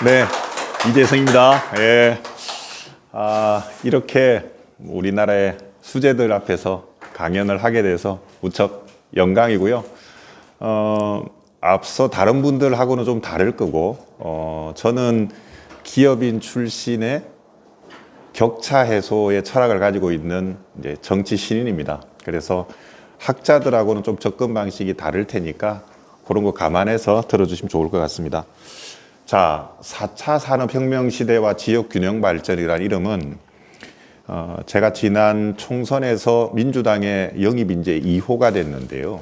네, 이재성입니다. 예. 이렇게 우리나라의 수재들 앞에서 강연을 하게 돼서 무척 영광이고요. 앞서 다른 분들하고는 좀 다를 거고, 저는 기업인 출신의 격차 해소의 철학을 가지고 있는 이제 정치 신인입니다. 그래서 학자들하고는 좀 접근 방식이 다를 테니까 그런 거 감안해서 들어주시면 좋을 것 같습니다. 자, 4차 산업혁명 시대와 지역균형 발전이라는 이름은 제가 지난 총선에서 민주당의 영입 인재 2호가 됐는데요.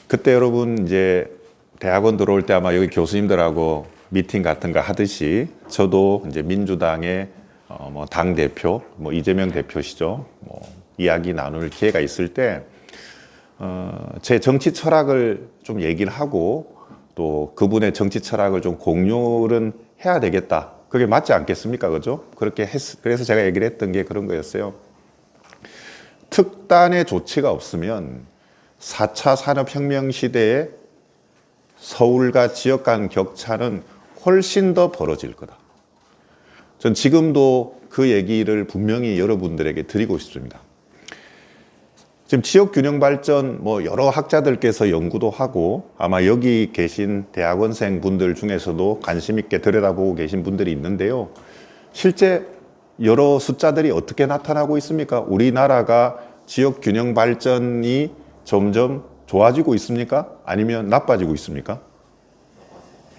그때 여러분 이제 대학원 들어올 때 아마 여기 교수님들하고 미팅 같은 거 하듯이 저도 이제 민주당의 당 대표, 이재명 대표시죠. 이야기 나눌 기회가 있을 때 제 정치 철학을 좀 얘기를 하고 또 그분의 정치 철학을 좀 공유를 해야 되겠다. 그게 맞지 않겠습니까? 그죠? 그래서 제가 얘기를 했던 게 그런 거였어요. 특단의 조치가 없으면 4차 산업혁명 시대에 서울과 지역 간 격차는 훨씬 더 벌어질 거다. 전 지금도 그 얘기를 분명히 여러분들에게 드리고 싶습니다. 지금 지역균형 발전 여러 학자들께서 연구도 하고 아마 여기 계신 대학원생 분들 중에서도 관심 있게 들여다보고 계신 분들이 있는데요. 실제 여러 숫자들이 어떻게 나타나고 있습니까? 우리나라가 지역균형 발전이 점점 좋아지고 있습니까? 아니면 나빠지고 있습니까?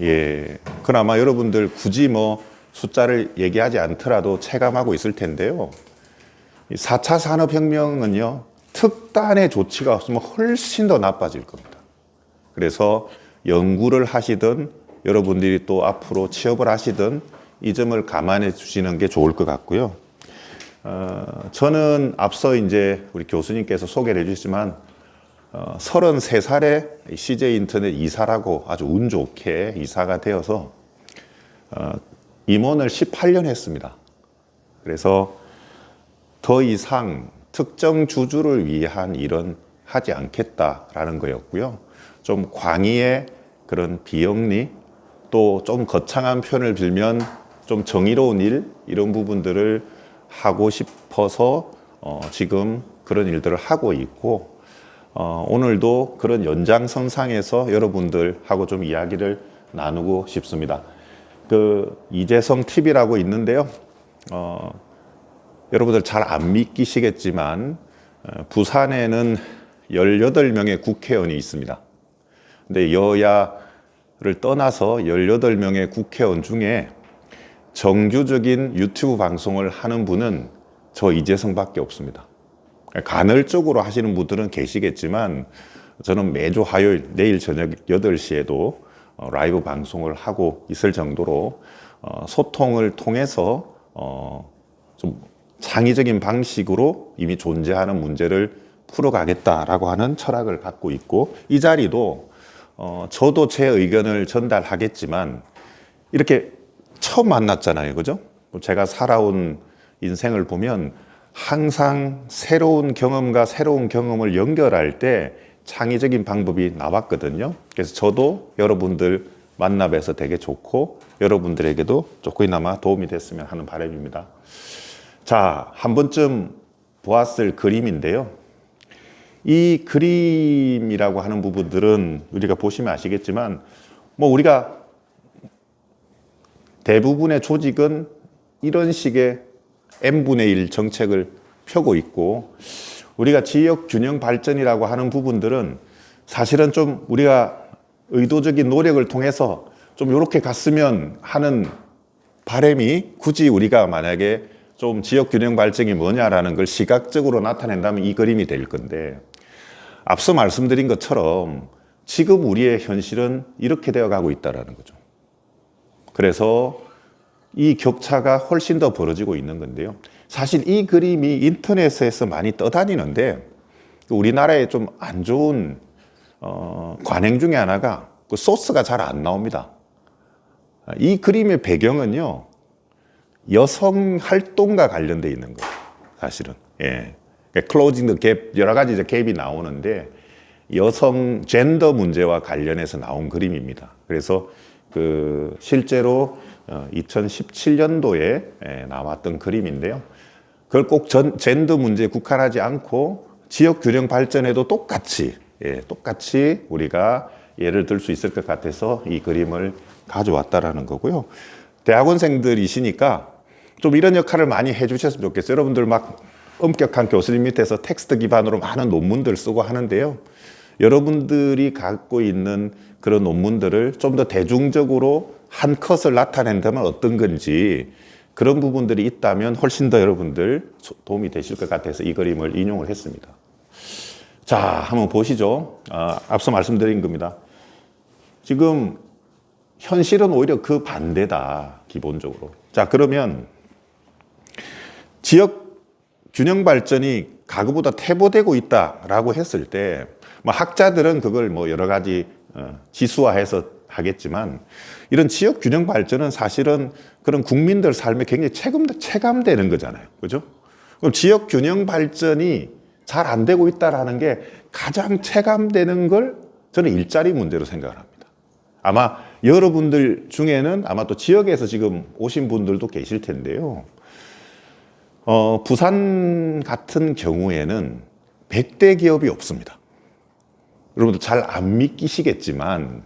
예, 그나마 여러분들 굳이 숫자를 얘기하지 않더라도 체감하고 있을 텐데요. 4차 산업혁명은요. 특단의 조치가 없으면 훨씬 더 나빠질 겁니다. 그래서 연구를 하시든 여러분들이 또 앞으로 취업을 하시든 이 점을 감안해 주시는 게 좋을 것 같고요. 저는 앞서 이제 우리 교수님께서 소개를 해주시지만 33살에 CJ 인터넷 이사라고 아주 운 좋게 이사가 되어서 임원을 18년 했습니다. 그래서 더 이상 특정 주주를 위한 일은 하지 않겠다라는 거였고요. 좀 광의의 그런 비영리 또 좀 거창한 표현을 빌면 좀 정의로운 일 이런 부분들을 하고 싶어서 지금 그런 일들을 하고 있고 오늘도 그런 연장선상에서 여러분들하고 좀 이야기를 나누고 싶습니다. 그 이재성 TV라고 있는데요. 여러분들 잘 안 믿기시겠지만 부산에는 18명의 국회의원이 있습니다. 근데 여야를 떠나서 18명의 국회의원 중에 정규적인 유튜브 방송을 하는 분은 저 이재성밖에 없습니다. 간헐적으로 하시는 분들은 계시겠지만 저는 매주 화요일 내일 저녁 8시에도 라이브 방송을 하고 있을 정도로 소통을 통해서 좀 창의적인 방식으로 이미 존재하는 문제를 풀어가겠다라고 하는 철학을 갖고 있고 이 자리도 저도 제 의견을 전달하겠지만 이렇게 처음 만났잖아요. 그죠? 제가 살아온 인생을 보면 항상 새로운 경험과 새로운 경험을 연결할 때 창의적인 방법이 나왔거든요. 그래서 저도 여러분들 만나 뵈서 되게 좋고 여러분들에게도 조금이나마 도움이 됐으면 하는 바람입니다. 자, 한 번쯤 보았을 그림인데요. 이 그림이라고 하는 부분들은 우리가 보시면 아시겠지만 우리가 대부분의 조직은 이런 식의 n분의 1 정책을 펴고 있고 우리가 지역 균형 발전이라고 하는 부분들은 사실은 좀 우리가 의도적인 노력을 통해서 좀 이렇게 갔으면 하는 바람이 굳이 우리가 만약에 좀 지역 균형 발전이 뭐냐라는 걸 시각적으로 나타낸다면 이 그림이 될 건데 앞서 말씀드린 것처럼 지금 우리의 현실은 이렇게 되어 가고 있다는 거죠. 그래서 이 격차가 훨씬 더 벌어지고 있는 건데요. 사실 이 그림이 인터넷에서 많이 떠다니는데 우리나라에 좀 안 좋은 관행 중에 하나가 그 소스가 잘 안 나옵니다. 이 그림의 배경은요. 여성 활동과 관련돼 있는 거예요. 사실은. 예. 클로징 더 갭 여러 가지 갭이 나오는데 여성 젠더 문제와 관련해서 나온 그림입니다. 그래서 실제로 2017년도에 나왔던 그림인데요. 그걸 꼭 젠더 문제에 국한하지 않고 지역 균형 발전에도 똑같이 우리가 예를 들 수 있을 것 같아서 이 그림을 가져왔다라는 거고요. 대학원생들이시니까 좀 이런 역할을 많이 해주셨으면 좋겠어요. 여러분들 막 엄격한 교수님 밑에서 텍스트 기반으로 많은 논문들 쓰고 하는데요. 여러분들이 갖고 있는 그런 논문들을 좀 더 대중적으로 한 컷을 나타낸다면 어떤 건지 그런 부분들이 있다면 훨씬 더 여러분들 도움이 되실 것 같아서 이 그림을 인용을 했습니다. 자, 한번 보시죠. 앞서 말씀드린 겁니다. 지금 현실은 오히려 그 반대다, 기본적으로. 자, 그러면 지역 균형 발전이 과거보다 퇴보되고 있다라고 했을 때, 학자들은 그걸 여러 가지 지수화해서 하겠지만, 이런 지역 균형 발전은 사실은 그런 국민들 삶에 굉장히 체감되는 거잖아요. 그죠? 그럼 지역 균형 발전이 잘 안 되고 있다라는 게 가장 체감되는 걸 저는 일자리 문제로 생각을 합니다. 아마 여러분들 중에는 아마 또 지역에서 지금 오신 분들도 계실 텐데요. 부산 같은 경우에는 100대 기업이 없습니다. 여러분들 잘 안 믿기시겠지만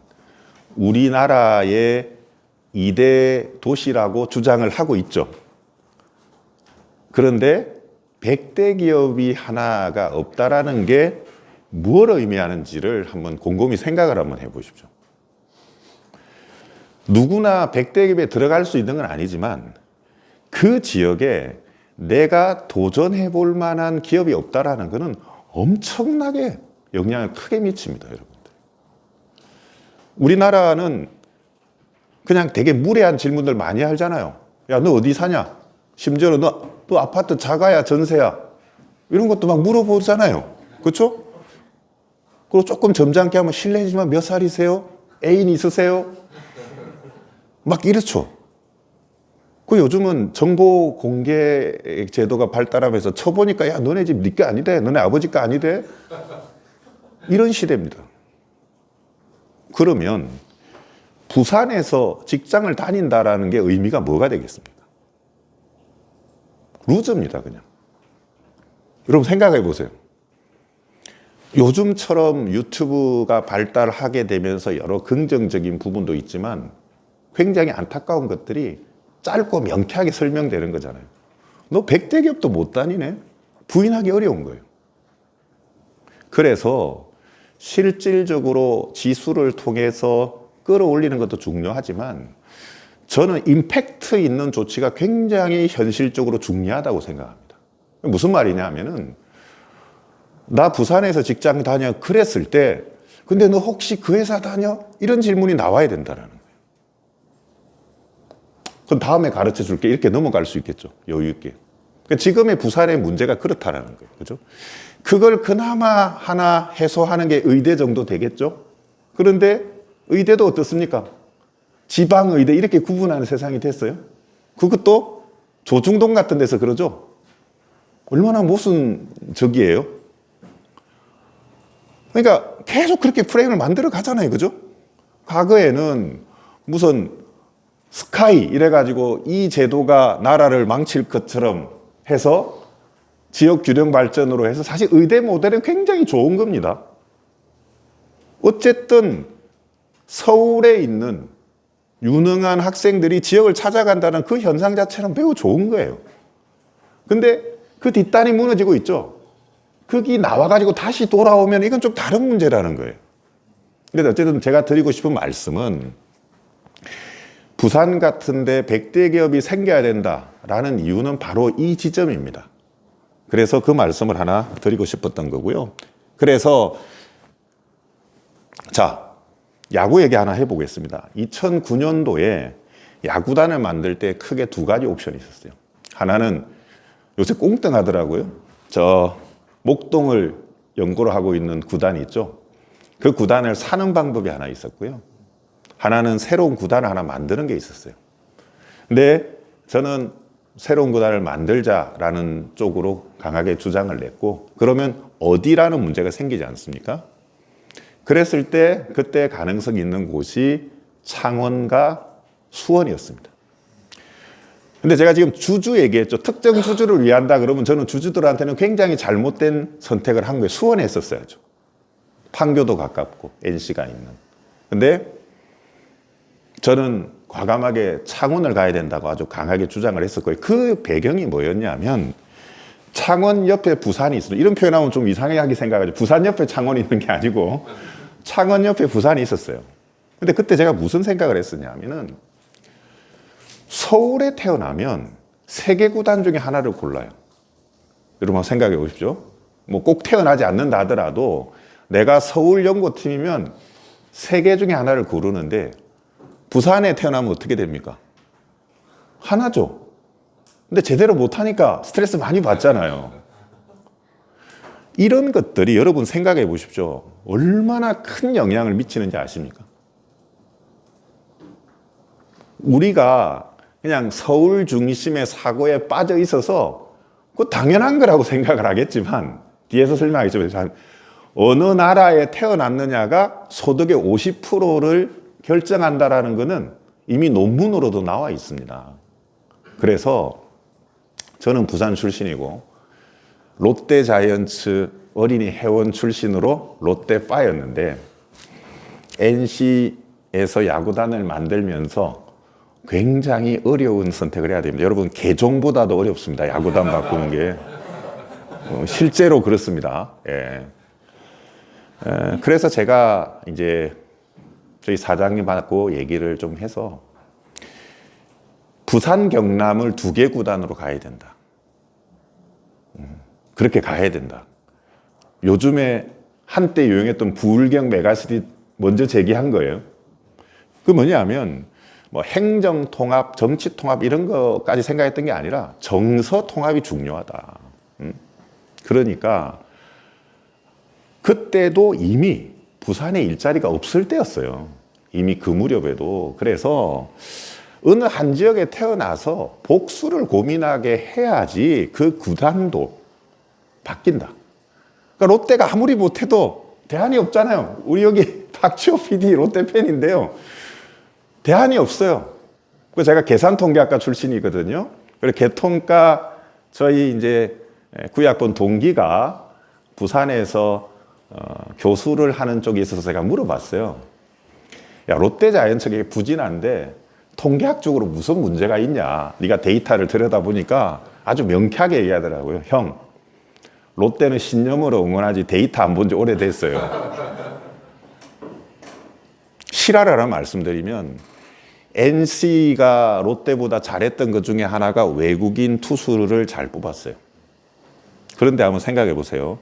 우리나라의 2대 도시라고 주장을 하고 있죠. 그런데 100대 기업이 하나가 없다라는 게 무엇을 의미하는지를 한번 곰곰이 생각을 한번 해보십시오. 누구나 100대 기업에 들어갈 수 있는 건 아니지만 그 지역에 내가 도전해 볼 만한 기업이 없다라는 것은 엄청나게 영향을 크게 미칩니다, 여러분들. 우리나라는 그냥 되게 무례한 질문들 많이 하잖아요. 야, 너 어디 사냐? 심지어는 너 아파트 자가야, 전세야? 이런 것도 막 물어보잖아요. 그렇죠? 그리고 조금 점잖게 하면 실례지만 몇 살이세요? 애인 있으세요? 막 이렇죠. 그 요즘은 정보 공개 제도가 발달하면서 쳐보니까 야, 너네 집 네 거 아니대? 너네 아버지 거 아니대? 이런 시대입니다. 그러면 부산에서 직장을 다닌다라는 게 의미가 뭐가 되겠습니까? 루즈입니다, 그냥. 여러분 생각해 보세요. 요즘처럼 유튜브가 발달하게 되면서 여러 긍정적인 부분도 있지만 굉장히 안타까운 것들이 짧고 명쾌하게 설명되는 거잖아요. 너 100대 기업도 못 다니네? 부인하기 어려운 거예요. 그래서 실질적으로 지수를 통해서 끌어올리는 것도 중요하지만 저는 임팩트 있는 조치가 굉장히 현실적으로 중요하다고 생각합니다. 무슨 말이냐 하면은 나 부산에서 직장 다녀 그랬을 때 근데 너 혹시 그 회사 다녀? 이런 질문이 나와야 된다는 거예요. 그럼 다음에 가르쳐 줄게 이렇게 넘어갈 수 있겠죠. 여유 있게. 그러니까 지금의 부산의 문제가 그렇다는 거예요. 그죠? 그걸 그나마 하나 해소하는 게 의대 정도 되겠죠? 그런데 의대도 어떻습니까? 지방의대 이렇게 구분하는 세상이 됐어요. 그것도 조중동 같은 데서 그러죠. 얼마나 모순적이에요. 그러니까 계속 그렇게 프레임을 만들어 가잖아요. 그죠? 과거에는 무슨 스카이 이래가지고 이 제도가 나라를 망칠 것처럼 해서 지역 균형 발전으로 해서 사실 의대 모델은 굉장히 좋은 겁니다. 어쨌든 서울에 있는 유능한 학생들이 지역을 찾아간다는 그 현상 자체는 매우 좋은 거예요. 근데 그 뒷단이 무너지고 있죠. 거기 나와가지고 다시 돌아오면 이건 좀 다른 문제라는 거예요. 그래서 어쨌든 제가 드리고 싶은 말씀은 부산 같은데 100대 기업이 생겨야 된다라는 이유는 바로 이 지점입니다. 그래서 그 말씀을 하나 드리고 싶었던 거고요. 그래서 자, 야구 얘기 하나 해보겠습니다. 2009년도에 야구단을 만들 때 크게 두 가지 옵션이 있었어요. 하나는 요새 꽁뚱하더라고요. 저 목동을 연고로 하고 있는 구단이 있죠. 그 구단을 사는 방법이 하나 있었고요. 하나는 새로운 구단을 하나 만드는 게 있었어요. 근데 저는 새로운 구단을 만들자라는 쪽으로 강하게 주장을 냈고, 그러면 어디라는 문제가 생기지 않습니까? 그랬을 때 그때 가능성이 있는 곳이 창원과 수원이었습니다. 근데 제가 지금 주주 얘기했죠. 특정 주주를 위한다 그러면 저는 주주들한테는 굉장히 잘못된 선택을 한 거예요. 수원에 했었어야죠. 판교도 가깝고 NC가 있는. 근데 저는 과감하게 창원을 가야 된다고 아주 강하게 주장을 했었고요. 그 배경이 뭐였냐면 창원 옆에 부산이 있습니다. 이런 표현하면 좀 이상하게 생각하죠. 부산 옆에 창원이 있는 게 아니고 창원 옆에 부산이 있었어요. 근데 그때 제가 무슨 생각을 했었냐면은 서울에 태어나면 세 개 구단 중에 하나를 골라요. 여러분 생각해 보십시오. 뭐 꼭 태어나지 않는다 하더라도 내가 서울 연고팀이면 세 개 중에 하나를 고르는데 부산에 태어나면 어떻게 됩니까? 하나죠. 근데 제대로 못하니까 스트레스 많이 받잖아요. 이런 것들이 여러분 생각해 보십시오. 얼마나 큰 영향을 미치는지 아십니까? 우리가 그냥 서울 중심의 사고에 빠져 있어서 그거 당연한 거라고 생각을 하겠지만 뒤에서 설명하겠지만 어느 나라에 태어났느냐가 소득의 50%를 결정한다라는 것은 이미 논문으로도 나와 있습니다. 그래서 저는 부산 출신이고 롯데자이언츠 어린이 회원 출신으로 롯데파이였는데 NC에서 야구단을 만들면서 굉장히 어려운 선택을 해야 됩니다. 여러분 개종보다도 어렵습니다. 야구단 바꾸는 게 실제로 그렇습니다. 예. 그래서 제가 이제 저희 사장님하고 얘기를 좀 해서 부산 경남을 2개 구단으로 가야 된다. 그렇게 가야 된다. 요즘에 한때 유행했던 부울경 메가시티 먼저 제기한 거예요. 그 뭐냐면 뭐 행정 통합, 정치 통합 이런 거까지 생각했던 게 아니라 정서 통합이 중요하다. 그러니까 그때도 이미 부산에 일자리가 없을 때였어요. 이미 그 무렵에도. 그래서 어느 한 지역에 태어나서 복수를 고민하게 해야지 그 구단도 바뀐다. 그러니까 롯데가 아무리 못해도 대안이 없잖아요. 우리 여기 박지호 PD 롯데 팬인데요. 대안이 없어요. 제가 계산통계학과 출신이거든요. 그리고 개통과 저희 이제 구약본 동기가 부산에서 교수를 하는 쪽에 있어서 제가 물어봤어요. 야, 롯데자이언츠가 부진한데 통계학적으로 무슨 문제가 있냐? 네가 데이터를 들여다보니까 아주 명쾌하게 얘기하더라고요. 형, 롯데는 신념으로 응원하지 데이터 안 본 지 오래됐어요. 실화를 말씀드리면 NC가 롯데보다 잘했던 것 중에 하나가 외국인 투수를 잘 뽑았어요. 그런데 한번 생각해 보세요.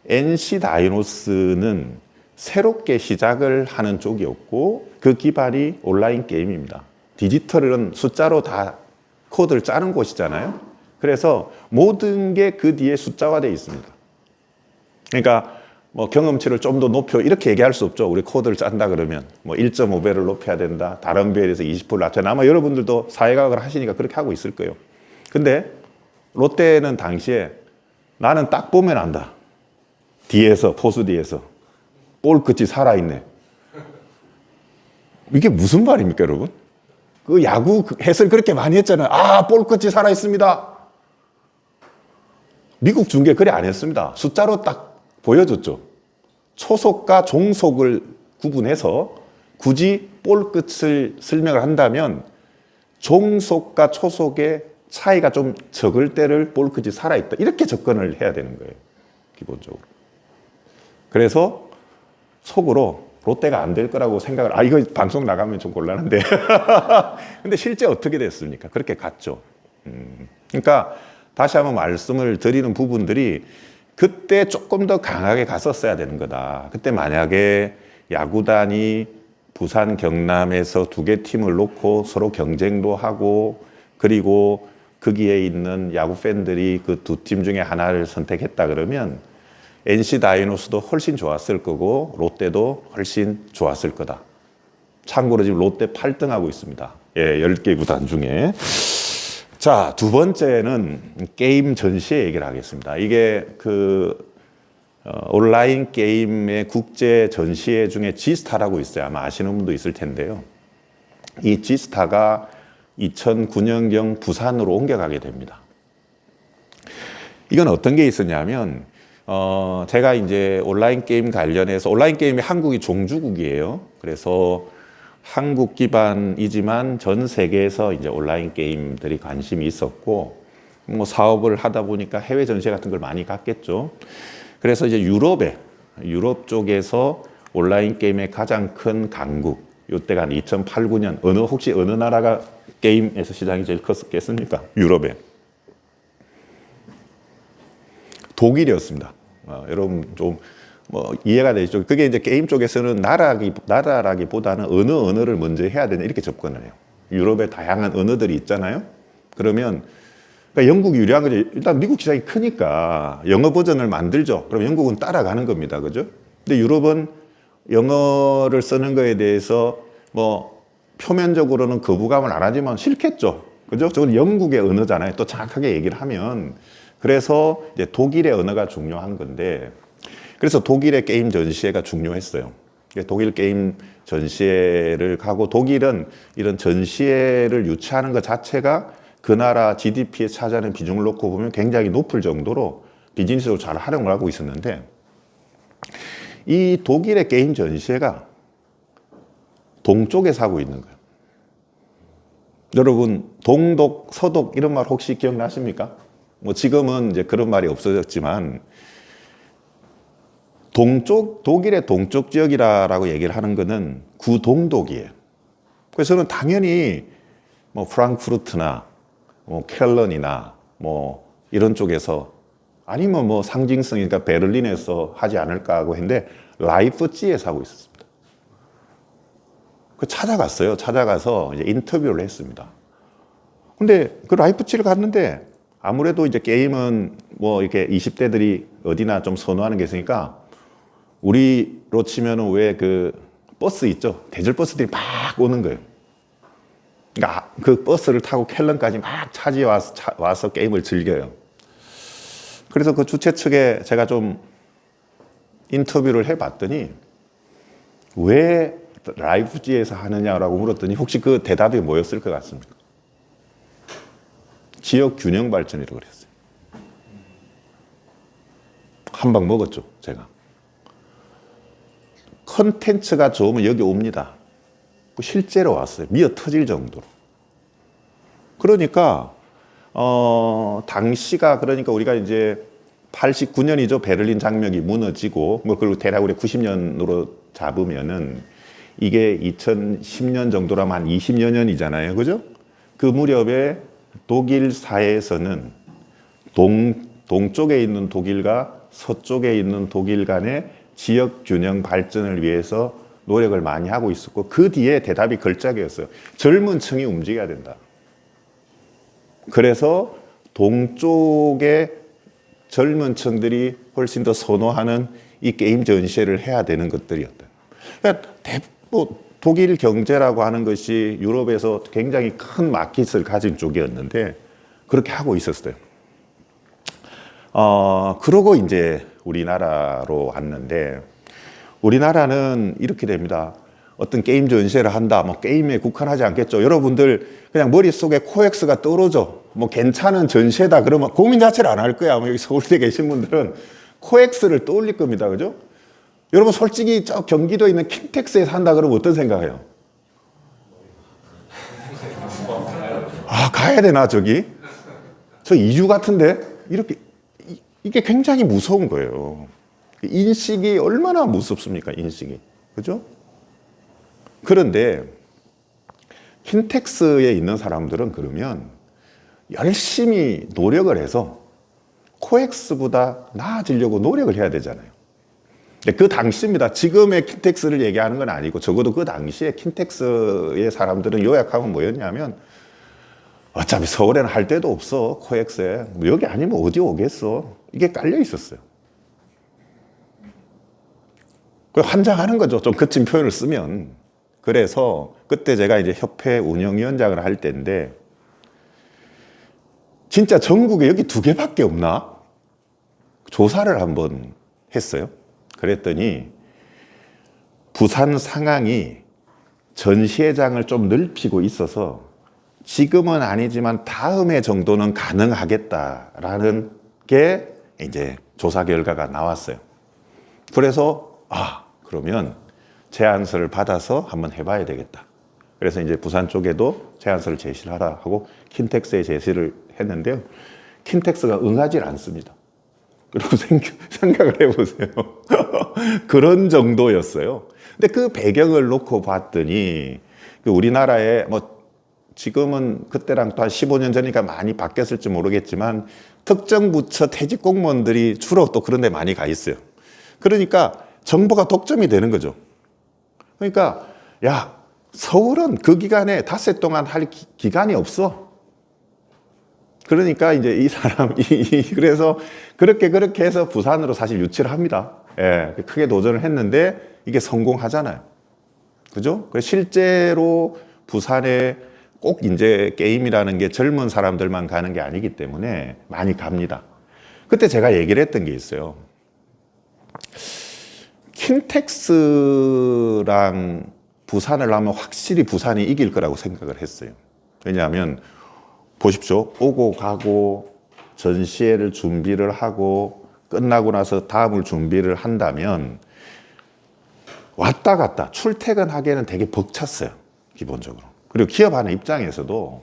NC 다이노스는 새롭게 시작을 하는 쪽이었고 그 기반이 온라인 게임입니다. 디지털은 숫자로 다 코드를 짜는 곳이잖아요. 그래서 모든 게 그 뒤에 숫자화되어 있습니다. 그러니까 뭐 경험치를 좀 더 높여 이렇게 얘기할 수 없죠. 우리 코드를 짠다 그러면 뭐 1.5배를 높여야 된다. 다른 배에 대해서 20% 낮춰야. 아마 여러분들도 사회과학을 하시니까 그렇게 하고 있을 거예요. 근데 롯데는 당시에 나는 딱 보면 안다. 뒤에서 포수 뒤에서 볼 끝이 살아있네. 이게 무슨 말입니까, 여러분? 그 야구 해설 그렇게 많이 했잖아요. 아, 볼 끝이 살아있습니다. 미국 중계 그래 안 했습니다. 숫자로 딱 보여줬죠. 초속과 종속을 구분해서 굳이 볼 끝을 설명을 한다면 종속과 초속의 차이가 좀 적을 때를 볼 끝이 살아있다. 이렇게 접근을 해야 되는 거예요. 기본적으로. 그래서 속으로 롯데가 안 될 거라고 생각을, 이거 방송 나가면 좀 곤란한데. 근데 실제 어떻게 됐습니까? 그렇게 갔죠. 그러니까 다시 한번 말씀을 드리는 부분들이 그때 조금 더 강하게 갔었어야 되는 거다. 그때 만약에 야구단이 부산, 경남에서 2개 팀을 놓고 서로 경쟁도 하고 그리고 거기에 있는 야구 팬들이 그 2팀 중에 하나를 선택했다 그러면 NC 다이노스도 훨씬 좋았을 거고 롯데도 훨씬 좋았을 거다. 참고로 지금 롯데 8등하고 있습니다. 예, 10개 구단 중에. 자, 두 번째는 게임 전시회 얘기를 하겠습니다. 이게 온라인 게임의 국제 전시회 중에 지스타라고 있어요. 아마 아시는 분도 있을 텐데요. 이 지스타가 2009년경 부산으로 옮겨가게 됩니다. 이건 어떤 게 있었냐면, 제가 이제 온라인 게임 관련해서, 온라인 게임이 한국이 종주국이에요. 그래서 한국 기반이지만 전 세계에서 이제 온라인 게임들이 관심이 있었고, 뭐 사업을 하다 보니까 해외 전시회 같은 걸 많이 갔겠죠. 그래서 이제 유럽 쪽에서 온라인 게임의 가장 큰 강국, 이때가 한 2008, 9년, 혹시 어느 나라가 게임에서 시장이 제일 컸겠습니까? 유럽에. 독일이었습니다. 여러분 좀 이해가 되시죠? 그게 이제 게임 쪽에서는 나라라기보다는 어느 언어를 먼저 해야 되냐 이렇게 접근을 해요. 유럽에 다양한 언어들이 있잖아요. 그러면 그러니까 영국이 유리한 거죠. 일단 미국 시장이 크니까 영어 버전을 만들죠. 그럼 영국은 따라가는 겁니다. 그죠? 근데 유럽은 영어를 쓰는 거에 대해서 뭐 표면적으로는 거부감을 안 하지만 싫겠죠. 그죠? 저건 영국의 언어잖아요. 또 정확하게 얘기를 하면. 그래서 이제 독일의 언어가 중요한 건데, 그래서 독일의 게임 전시회가 중요했어요. 독일 게임 전시회를 가고, 독일은 이런 전시회를 유치하는 것 자체가 그 나라 GDP에 차지하는 비중을 놓고 보면 굉장히 높을 정도로 비즈니스로 잘 활용을 하고 있었는데, 이 독일의 게임 전시회가 동쪽에 사고 있는 거예요. 여러분, 동독, 서독 이런 말 혹시 기억나십니까? 뭐 지금은 이제 그런 말이 없어졌지만, 독일의 동쪽 지역이라고 얘기를 하는 거는 구동독이에요. 그래서 저는 당연히 뭐 프랑크푸르트나 뭐 켈런이나 뭐 이런 쪽에서, 아니면 뭐 상징성이니까 베를린에서 하지 않을까 하고 했는데, 라이프치히에서 하고 있었습니다. 찾아갔어요. 찾아가서 이제 인터뷰를 했습니다. 근데 그 라이프치히를 갔는데, 아무래도 이제 게임은 뭐 이렇게 20대들이 어디나 좀 선호하는 게 있으니까, 우리로 치면은 왜 그 버스 있죠? 대절 버스들이 막 오는 거예요. 그러니까 그 버스를 타고 켈런까지 막 차지해 와서 게임을 즐겨요. 그래서 그 주최 측에 제가 좀 인터뷰를 해봤더니, 왜 라이프치히에서 하느냐라고 물었더니, 혹시 그 대답이 뭐였을 것 같습니까? 지역 균형 발전이라고 그랬어요. 한 방 먹었죠, 제가. 컨텐츠가 좋으면 여기 옵니다. 실제로 왔어요. 미어 터질 정도로. 그러니까 당시가, 그러니까 우리가 이제 89년이죠. 베를린 장벽이 무너지고, 뭐 그리고 대략 우리 90년으로 잡으면은 이게 2010년 정도라면 한 20여 년이잖아요. 그죠? 그 무렵에 독일 사회에서는 동쪽에 있는 독일과 서쪽에 있는 독일 간의 지역 균형 발전을 위해서 노력을 많이 하고 있었고, 그 뒤에 대답이 걸작이었어요. 젊은 층이 움직여야 된다. 그래서 동쪽의 젊은 층들이 훨씬 더 선호하는 이 게임 전시회를 해야 되는 것들이었다. 그러니까 독일 경제라고 하는 것이 유럽에서 굉장히 큰 마켓을 가진 쪽이었는데 그렇게 하고 있었어요. 그러고 이제 우리나라로 왔는데, 우리나라는 이렇게 됩니다. 어떤 게임 전시회를 한다, 뭐 게임에 국한하지 않겠죠. 여러분들 그냥 머릿속에 코엑스가 떠오르죠. 뭐 괜찮은 전시회다 그러면 고민 자체를 안 할 거야. 뭐 여기 서울대 계신 분들은 코엑스를 떠올릴 겁니다. 그죠? 여러분 솔직히 저 경기도에 있는 킨텍스에 산다 그러면 어떤 생각해요? 아, 가야 되나 저기? 저 이주 같은데? 이렇게, 이게 굉장히 무서운 거예요. 인식이 얼마나 무섭습니까? 인식이. 그죠? 그런데 킨텍스에 있는 사람들은 그러면 열심히 노력을 해서 코엑스보다 나아지려고 노력을 해야 되잖아요. 그 당시입니다. 지금의 킨텍스를 얘기하는 건 아니고, 적어도 그 당시에 킨텍스의 사람들은 요약하면 뭐였냐면, 어차피 서울에는 할 데도 없어, 코엑스에. 뭐 여기 아니면 어디 오겠어. 이게 깔려 있었어요. 환장하는 거죠. 좀 거친 표현을 쓰면. 그래서 그때 제가 이제 협회 운영위원장을 할 때인데, 진짜 전국에 여기 2개밖에 없나? 조사를 한번 했어요. 그랬더니 부산 상황이 전시회장을 좀 넓히고 있어서 지금은 아니지만 다음해 정도는 가능하겠다라는 게 이제 조사 결과가 나왔어요. 그래서 그러면 제안서를 받아서 한번 해봐야 되겠다. 그래서 이제 부산 쪽에도 제안서를 제시를 하라 하고 킨텍스에 제시를 했는데요. 킨텍스가 응하지 않습니다. 그리고 생각을 해보세요. 그런 정도였어요. 근데 그 배경을 놓고 봤더니 우리나라에 지금은 그때랑 또 한 15년 전이니까 많이 바뀌었을지 모르겠지만 특정 부처 퇴직 공무원들이 주로 또 그런 데 많이 가 있어요. 그러니까 정보가 독점이 되는 거죠. 그러니까 야, 서울은 그 기간에 닷새 동안 할 기간이 없어. 그러니까 이제 이 사람이 그래서 그렇게 해서 부산으로 사실 유치를 합니다. 예, 크게 도전을 했는데 이게 성공하잖아요. 그죠? 실제로 부산에 꼭 이제 게임이라는 게 젊은 사람들만 가는 게 아니기 때문에 많이 갑니다. 그때 제가 얘기를 했던 게 있어요. 킨텍스랑 부산을 하면 확실히 부산이 이길 거라고 생각을 했어요. 왜냐하면 보십시오. 오고 가고 전시회를 준비를 하고 끝나고 나서 다음을 준비를 한다면 왔다 갔다 출퇴근하기에는 되게 벅찼어요. 기본적으로. 그리고 기업하는 입장에서도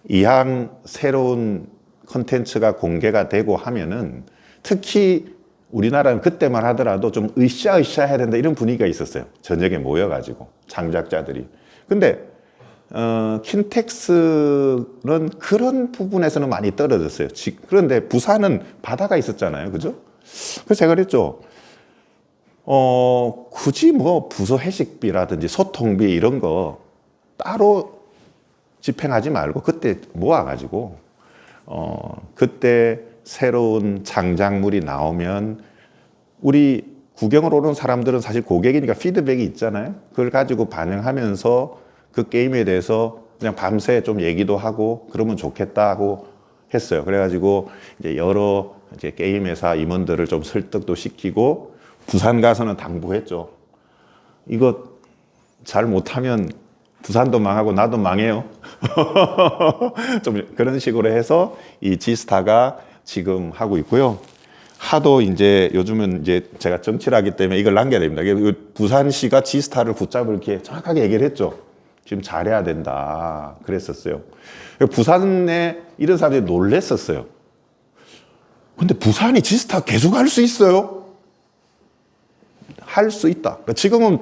이왕 새로운 콘텐츠가 공개가 되고 하면은 특히 우리나라는 그때만 하더라도 좀 으쌰으쌰 해야 된다 이런 분위기가 있었어요. 저녁에 모여가지고 창작자들이. 근데 킨텍스는 그런 부분에서는 많이 떨어졌어요. 그런데 부산은 바다가 있었잖아요. 그죠? 그래서 제가 그랬죠. 굳이 부서 회식비라든지 소통비 이런 거 따로 집행하지 말고 그때 모아가지고 그때 새로운 창작물이 나오면 우리 구경을 오는 사람들은 사실 고객이니까 피드백이 있잖아요. 그걸 가지고 반영하면서 그 게임에 대해서 그냥 밤새 좀 얘기도 하고 그러면 좋겠다고 했어요. 그래가지고 이제 여러 이제 게임 회사 임원들을 좀 설득도 시키고 부산 가서는 당부했죠. 이거 잘 못하면 부산도 망하고 나도 망해요. 좀 그런 식으로 해서 이 지스타가 지금 하고 있고요. 하도 이제 요즘은 이제 제가 정치를 하기 때문에 이걸 남겨야 됩니다. 부산시가 지스타를 붙잡을 이렇게 정확하게 얘기를 했죠. 지금 잘해야 된다. 그랬었어요. 부산에 이런 사람들이 놀랬었어요. 근데 부산이 지스타 계속 할 수 있어요? 할 수 있다. 지금은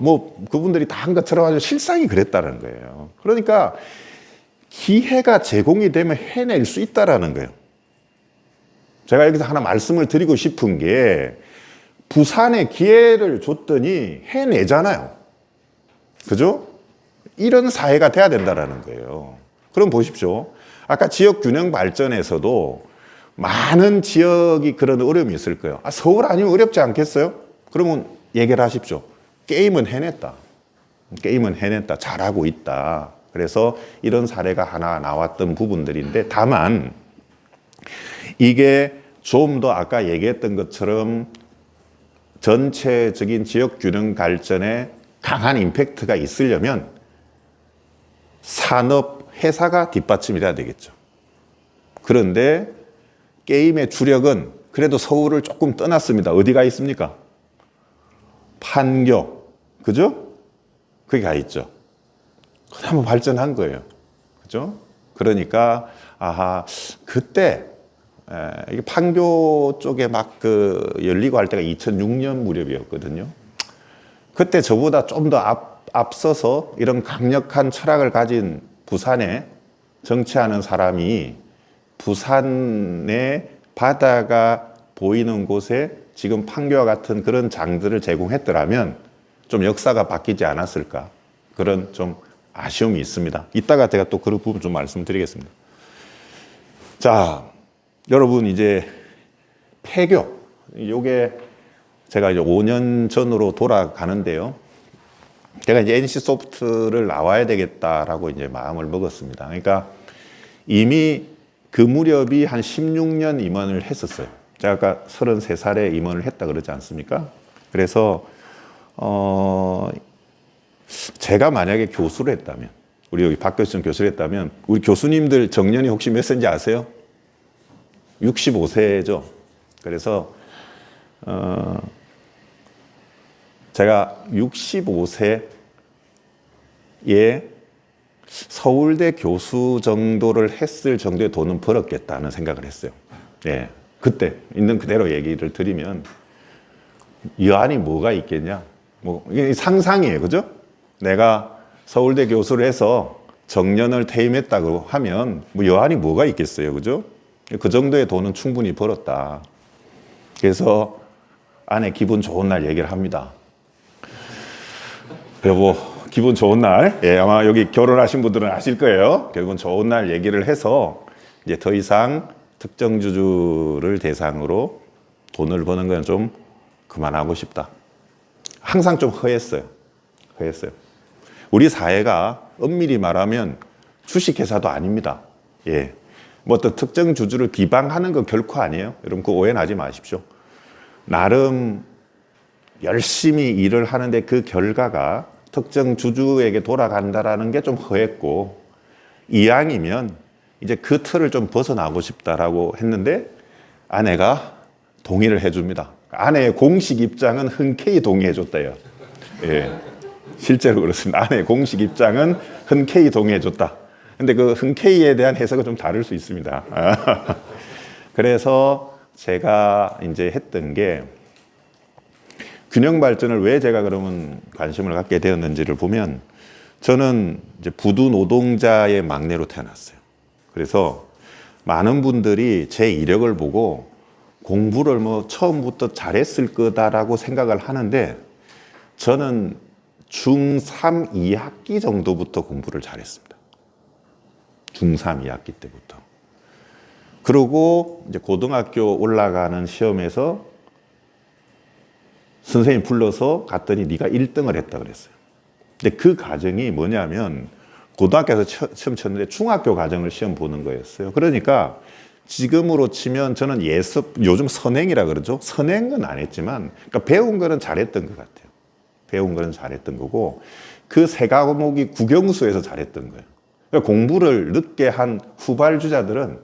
그분들이 다 한 것처럼 아주 실상이 그랬다는 거예요. 그러니까 기회가 제공이 되면 해낼 수 있다라는 거예요. 제가 여기서 하나 말씀을 드리고 싶은 게 부산에 기회를 줬더니 해내잖아요. 그죠? 이런 사회가 돼야 된다는 거예요. 그럼 보십시오. 아까 지역 균형 발전에서도 많은 지역이 그런 어려움이 있을 거예요. 서울 아니면 어렵지 않겠어요? 그러면 얘기를 하십시오. 게임은 해냈다. 게임은 해냈다. 잘하고 있다. 그래서 이런 사례가 하나 나왔던 부분들인데 다만 이게 좀 더 아까 얘기했던 것처럼 전체적인 지역 균형 발전에 강한 임팩트가 있으려면 산업, 회사가 뒷받침이 돼야 되겠죠. 그런데 게임의 주력은 그래도 서울을 조금 떠났습니다. 어디가 있습니까? 판교, 그죠? 거기 가 있죠. 한번 발전한 거예요. 그죠? 그러니까, 그때, 이게 판교 쪽에 막 열리고 할 때가 2006년 무렵이었거든요. 그때 저보다 좀 더 앞서서 이런 강력한 철학을 가진 부산에 정치하는 사람이 부산의 바다가 보이는 곳에 지금 판교와 같은 그런 장들을 제공했더라면 좀 역사가 바뀌지 않았을까. 그런 좀 아쉬움이 있습니다. 이따가 제가 또 그런 부분 좀 말씀드리겠습니다. 자, 여러분 이제 폐교. 요게 제가 이제 5년 전으로 돌아가는데요. 제가 이제 NC소프트를 나와야 되겠다라고 이제 마음을 먹었습니다. 그러니까 이미 그 무렵이 한 16년 임원을 했었어요. 제가 아까 33살에 임원을 했다 그러지 않습니까? 그래서 제가 만약에 교수를 했다면, 우리 여기 박 교수님 교수를 했다면, 우리 교수님들 정년이 혹시 몇 세인지 아세요? 65세죠. 그래서 제가 65세에 서울대 교수 정도를 했을 정도의 돈은 벌었겠다는 생각을 했어요. 예, 그때 있는 그대로 얘기를 드리면 여한이 뭐가 있겠냐? 뭐 이게 상상이에요, 그죠? 내가 서울대 교수를 해서 정년을 퇴임했다고 하면 뭐 여한이 뭐가 있겠어요, 그죠? 그 정도의 돈은 충분히 벌었다. 그래서 아내 기분 좋은 날 얘기를 합니다. 여보, 기분 좋은 날, 예, 아마 여기 결혼하신 분들은 아실 거예요. 기분 좋은 날 얘기를 해서 이제 더 이상 특정 주주를 대상으로 돈을 버는 건 좀 그만하고 싶다. 항상 좀 허했어요. 우리 사회가 엄밀히 말하면 주식회사도 아닙니다. 예. 뭐 어떤 특정 주주를 비방하는 건 결코 아니에요. 여러분 그 오해는 하지 마십시오. 나름 열심히 일을 하는데 그 결과가 특정 주주에게 돌아간다라는 게 좀 허했고, 이왕이면 이제 그 틀을 좀 벗어나고 싶다라고 했는데 아내가 동의를 해줍니다. 아내의 공식 입장은 흔쾌히 동의해줬대요. 예, 실제로 그렇습니다. 아내의 공식 입장은 흔쾌히 동의해줬다. 근데 그 흔쾌히에 대한 해석은 좀 다를 수 있습니다. 그래서 제가 이제 했던 게, 균형 발전을 왜 제가 그러면 관심을 갖게 되었는지를 보면, 저는 이제 부두 노동자의 막내로 태어났어요. 그래서 많은 분들이 제 이력을 보고 공부를 뭐 처음부터 잘했을 거다라고 생각을 하는데, 저는 중3 2학기 정도부터 공부를 잘했습니다. 중3 2학기 때부터. 그리고 이제 고등학교 올라가는 시험에서 선생님 불러서 갔더니 네가 1등을 했다 그랬어요. 근데 그 과정이 뭐냐면, 고등학교에서 시험 쳤는데 중학교 과정을 시험 보는 거였어요. 그러니까 지금으로 치면 저는 요즘 선행이라 그러죠. 선행은 안 했지만, 그러니까 배운 거는 잘했던 것 같아요. 배운 거는 잘했던 거고, 그 세 과목이 국영수에서 잘했던 거예요. 그러니까 공부를 늦게 한 후발주자들은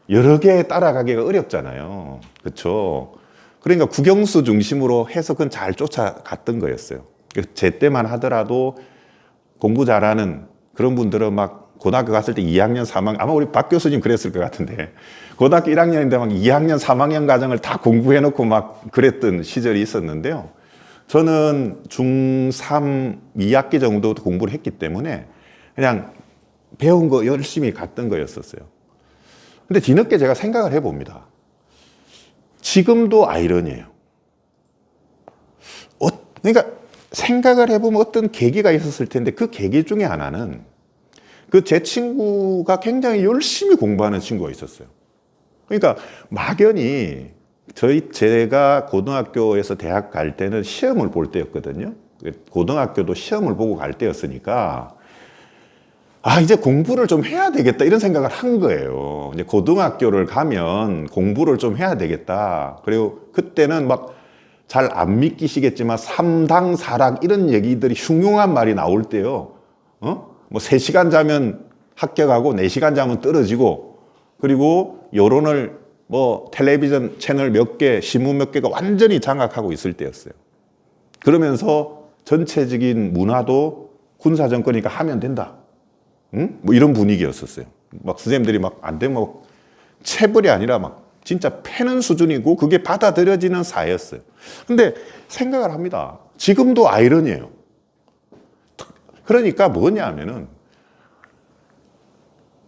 여러 개 따라가기가 어렵잖아요. 그렇죠? 그러니까 국영수 중심으로 해서 그건 잘 쫓아갔던 거였어요. 제 때만 하더라도 공부 잘하는 그런 분들은 막 고등학교 갔을 때 2학년, 3학년, 아마 우리 박 교수님 그랬을 것 같은데, 고등학교 1학년인데 막 2학년, 3학년 과정을 다 공부해놓고 막 그랬던 시절이 있었는데요. 저는 중3 2학기 정도 공부를 했기 때문에 그냥 배운 거 열심히 갔던 거였었어요. 근데 뒤늦게 제가 생각을 해봅니다. 지금도 아이러니예요. 그러니까 생각을 해보면 어떤 계기가 있었을 텐데, 그 계기 중에 하나는 그 제 친구가 굉장히 열심히 공부하는 친구가 있었어요. 그러니까 막연히 제가 고등학교에서 대학 갈 때는 시험을 볼 때였거든요. 고등학교도 시험을 보고 갈 때였으니까, 아, 이제 공부를 좀 해야 되겠다 이런 생각을 한 거예요. 이제 고등학교를 가면 공부를 좀 해야 되겠다. 그리고 그때는 막 잘 안 믿기시겠지만 3당 4락 이런 얘기들이 흉흉한 말이 나올 때요. 뭐 3시간 자면 합격하고 4시간 자면 떨어지고, 그리고 여론을 뭐 텔레비전 채널 몇 개, 신문 몇 개가 완전히 장악하고 있을 때였어요. 그러면서 전체적인 문화도 군사정권이니까 하면 된다. 응? 뭐 이런 분위기였었어요. 막 선생님들이 막 안 되면 막 체벌이 아니라 막 진짜 패는 수준이고, 그게 받아들여지는 사회였어요. 근데 생각을 합니다. 지금도 아이러니예요. 그러니까 뭐냐 하면은,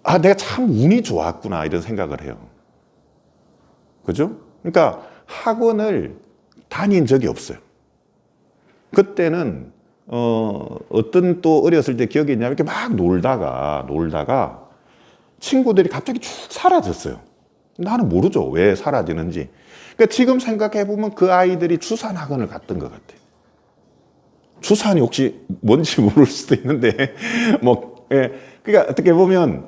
아, 내가 참 운이 좋았구나 이런 생각을 해요. 그죠? 그러니까 학원을 다닌 적이 없어요. 그때는 어떤 또 어렸을 때 기억이 있냐면, 이렇게 막 놀다가 친구들이 갑자기 쭉 사라졌어요. 나는 모르죠, 왜 사라지는지. 그러니까 지금 생각해보면 그 아이들이 주산학원을 갔던 것 같아요. 주산이 혹시 뭔지 모를 수도 있는데, 뭐, 예. 그러니까 어떻게 보면,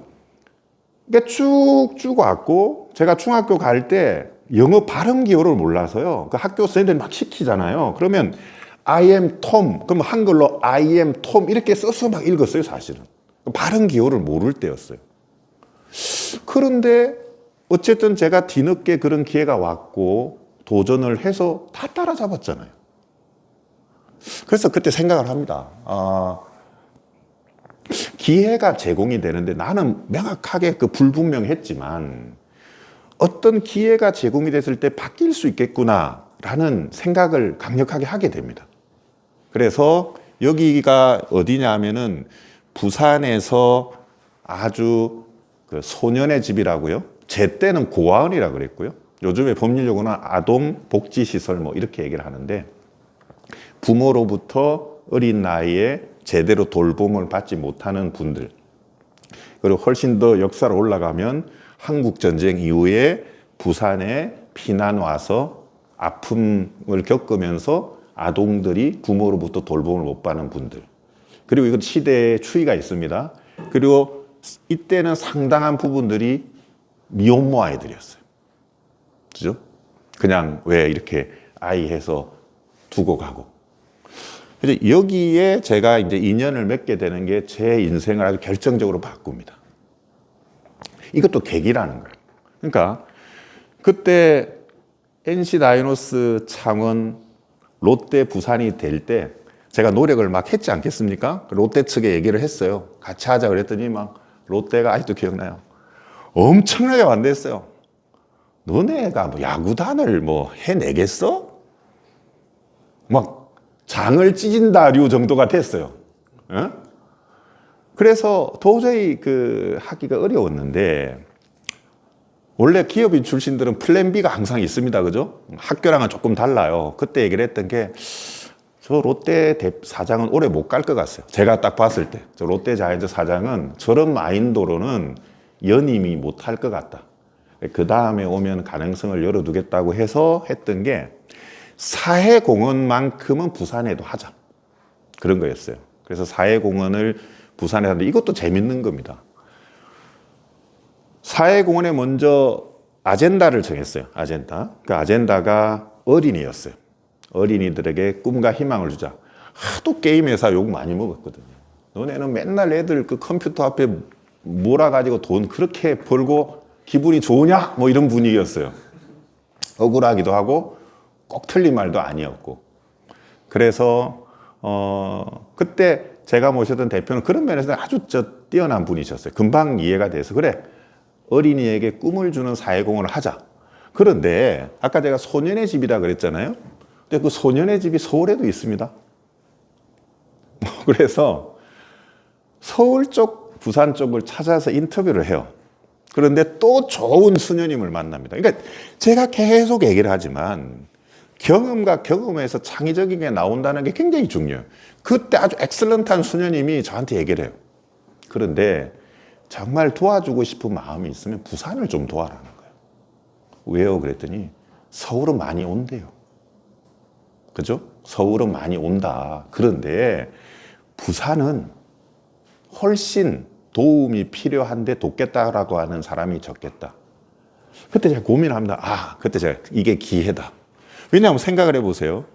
그러니까 쭉쭉 왔고, 제가 중학교 갈 때 영어 발음 기호를 몰라서요. 그 학교 선생님들이 막 시키잖아요. 그러면 I am Tom. 그럼 한글로 I am Tom 이렇게 써서 막 읽었어요, 사실은. 발음 기호를 모를 때였어요. 그런데 어쨌든 제가 뒤늦게 그런 기회가 왔고 도전을 해서 다 따라잡았잖아요. 그래서 그때 생각을 합니다. 기회가 제공이 되는데 나는 명확하게 그 불분명했지만 어떤 기회가 제공이 됐을 때 바뀔 수 있겠구나라는 생각을 강력하게 하게 됩니다. 그래서 여기가 어디냐 하면은 부산에서 아주 그 소년의 집이라고요. 제 때는 고아원이라고 그랬고요. 요즘에 법률용어는 아동복지시설 뭐 이렇게 얘기를 하는데 부모로부터 어린 나이에 제대로 돌봄을 받지 못하는 분들, 그리고 훨씬 더 역사로 올라가면 한국전쟁 이후에 부산에 피난 와서 아픔을 겪으면서 아동들이 부모로부터 돌봄을 못 받는 분들, 그리고 이건 시대의 추이가 있습니다. 그리고 이때는 상당한 부분들이 미혼모 아이들이었어요. 그죠? 그냥 왜 이렇게 아이 해서 두고 가고. 그래서 여기에 제가 이제 인연을 맺게 되는 게 제 인생을 아주 결정적으로 바꿉니다. 이것도 계기라는 거예요. 그러니까 그때 NC 다이노스 창원 롯데 부산이 될 때 제가 노력을 막 했지 않겠습니까? 롯데 측에 얘기를 했어요. 같이 하자 그랬더니 막 롯데가 아직도 기억나요. 엄청나게 반대했어요. 너네가 뭐 야구단을 뭐 해내겠어? 막 장을 찢은다류 정도가 됐어요. 어? 그래서 도저히 그 하기가 어려웠는데 원래 기업인 출신들은 플랜 B가 항상 있습니다. 그죠? 학교랑은 조금 달라요. 그때 얘기를 했던 게 저 롯데 사장은 오래 못 갈 것 같아요. 제가 딱 봤을 때. 저 롯데 자이언츠 사장은 저런 마인드로는 연임이 못 할 것 같다. 그 다음에 오면 가능성을 열어두겠다고 해서 했던 게 사회공헌만큼은 부산에도 하자. 그런 거였어요. 그래서 사회공헌을 부산에 하는데 이것도 재밌는 겁니다. 사회공헌에 먼저 아젠다를 정했어요. 아젠다. 그 아젠다가 어린이였어요. 어린이들에게 꿈과 희망을 주자. 하도 게임 회사 욕 많이 먹었거든요. 너네는 맨날 애들 그 컴퓨터 앞에 몰아가지고 돈 그렇게 벌고 기분이 좋으냐? 뭐 이런 분위기였어요. 억울하기도 하고 꼭 틀린 말도 아니었고. 그래서 그때 제가 모셨던 대표는 그런 면에서 아주 뛰어난 분이셨어요. 금방 이해가 돼서 그래 어린이에게 꿈을 주는 사회공헌을 하자. 그런데 아까 제가 소년의 집이라 그랬잖아요. 근데 그 소년의 집이 서울에도 있습니다. 그래서 서울 쪽, 부산 쪽을 찾아서 인터뷰를 해요. 그런데 또 좋은 수녀님을 만납니다. 그러니까 제가 계속 얘기를 하지만 경험과 경험에서 창의적인 게 나온다는 게 굉장히 중요해요. 그때 아주 엑셀런트한 수녀님이 저한테 얘기를 해요. 그런데 정말 도와주고 싶은 마음이 있으면 부산을 좀 도와라는 거예요. 왜요? 그랬더니 서울은 많이 온대요. 그죠? 서울은 많이 온다. 그런데 부산은 훨씬 도움이 필요한데 돕겠다라고 하는 사람이 적겠다. 그때 제가 고민합니다. 그때 제가 이게 기회다. 왜냐하면 생각을 해보세요.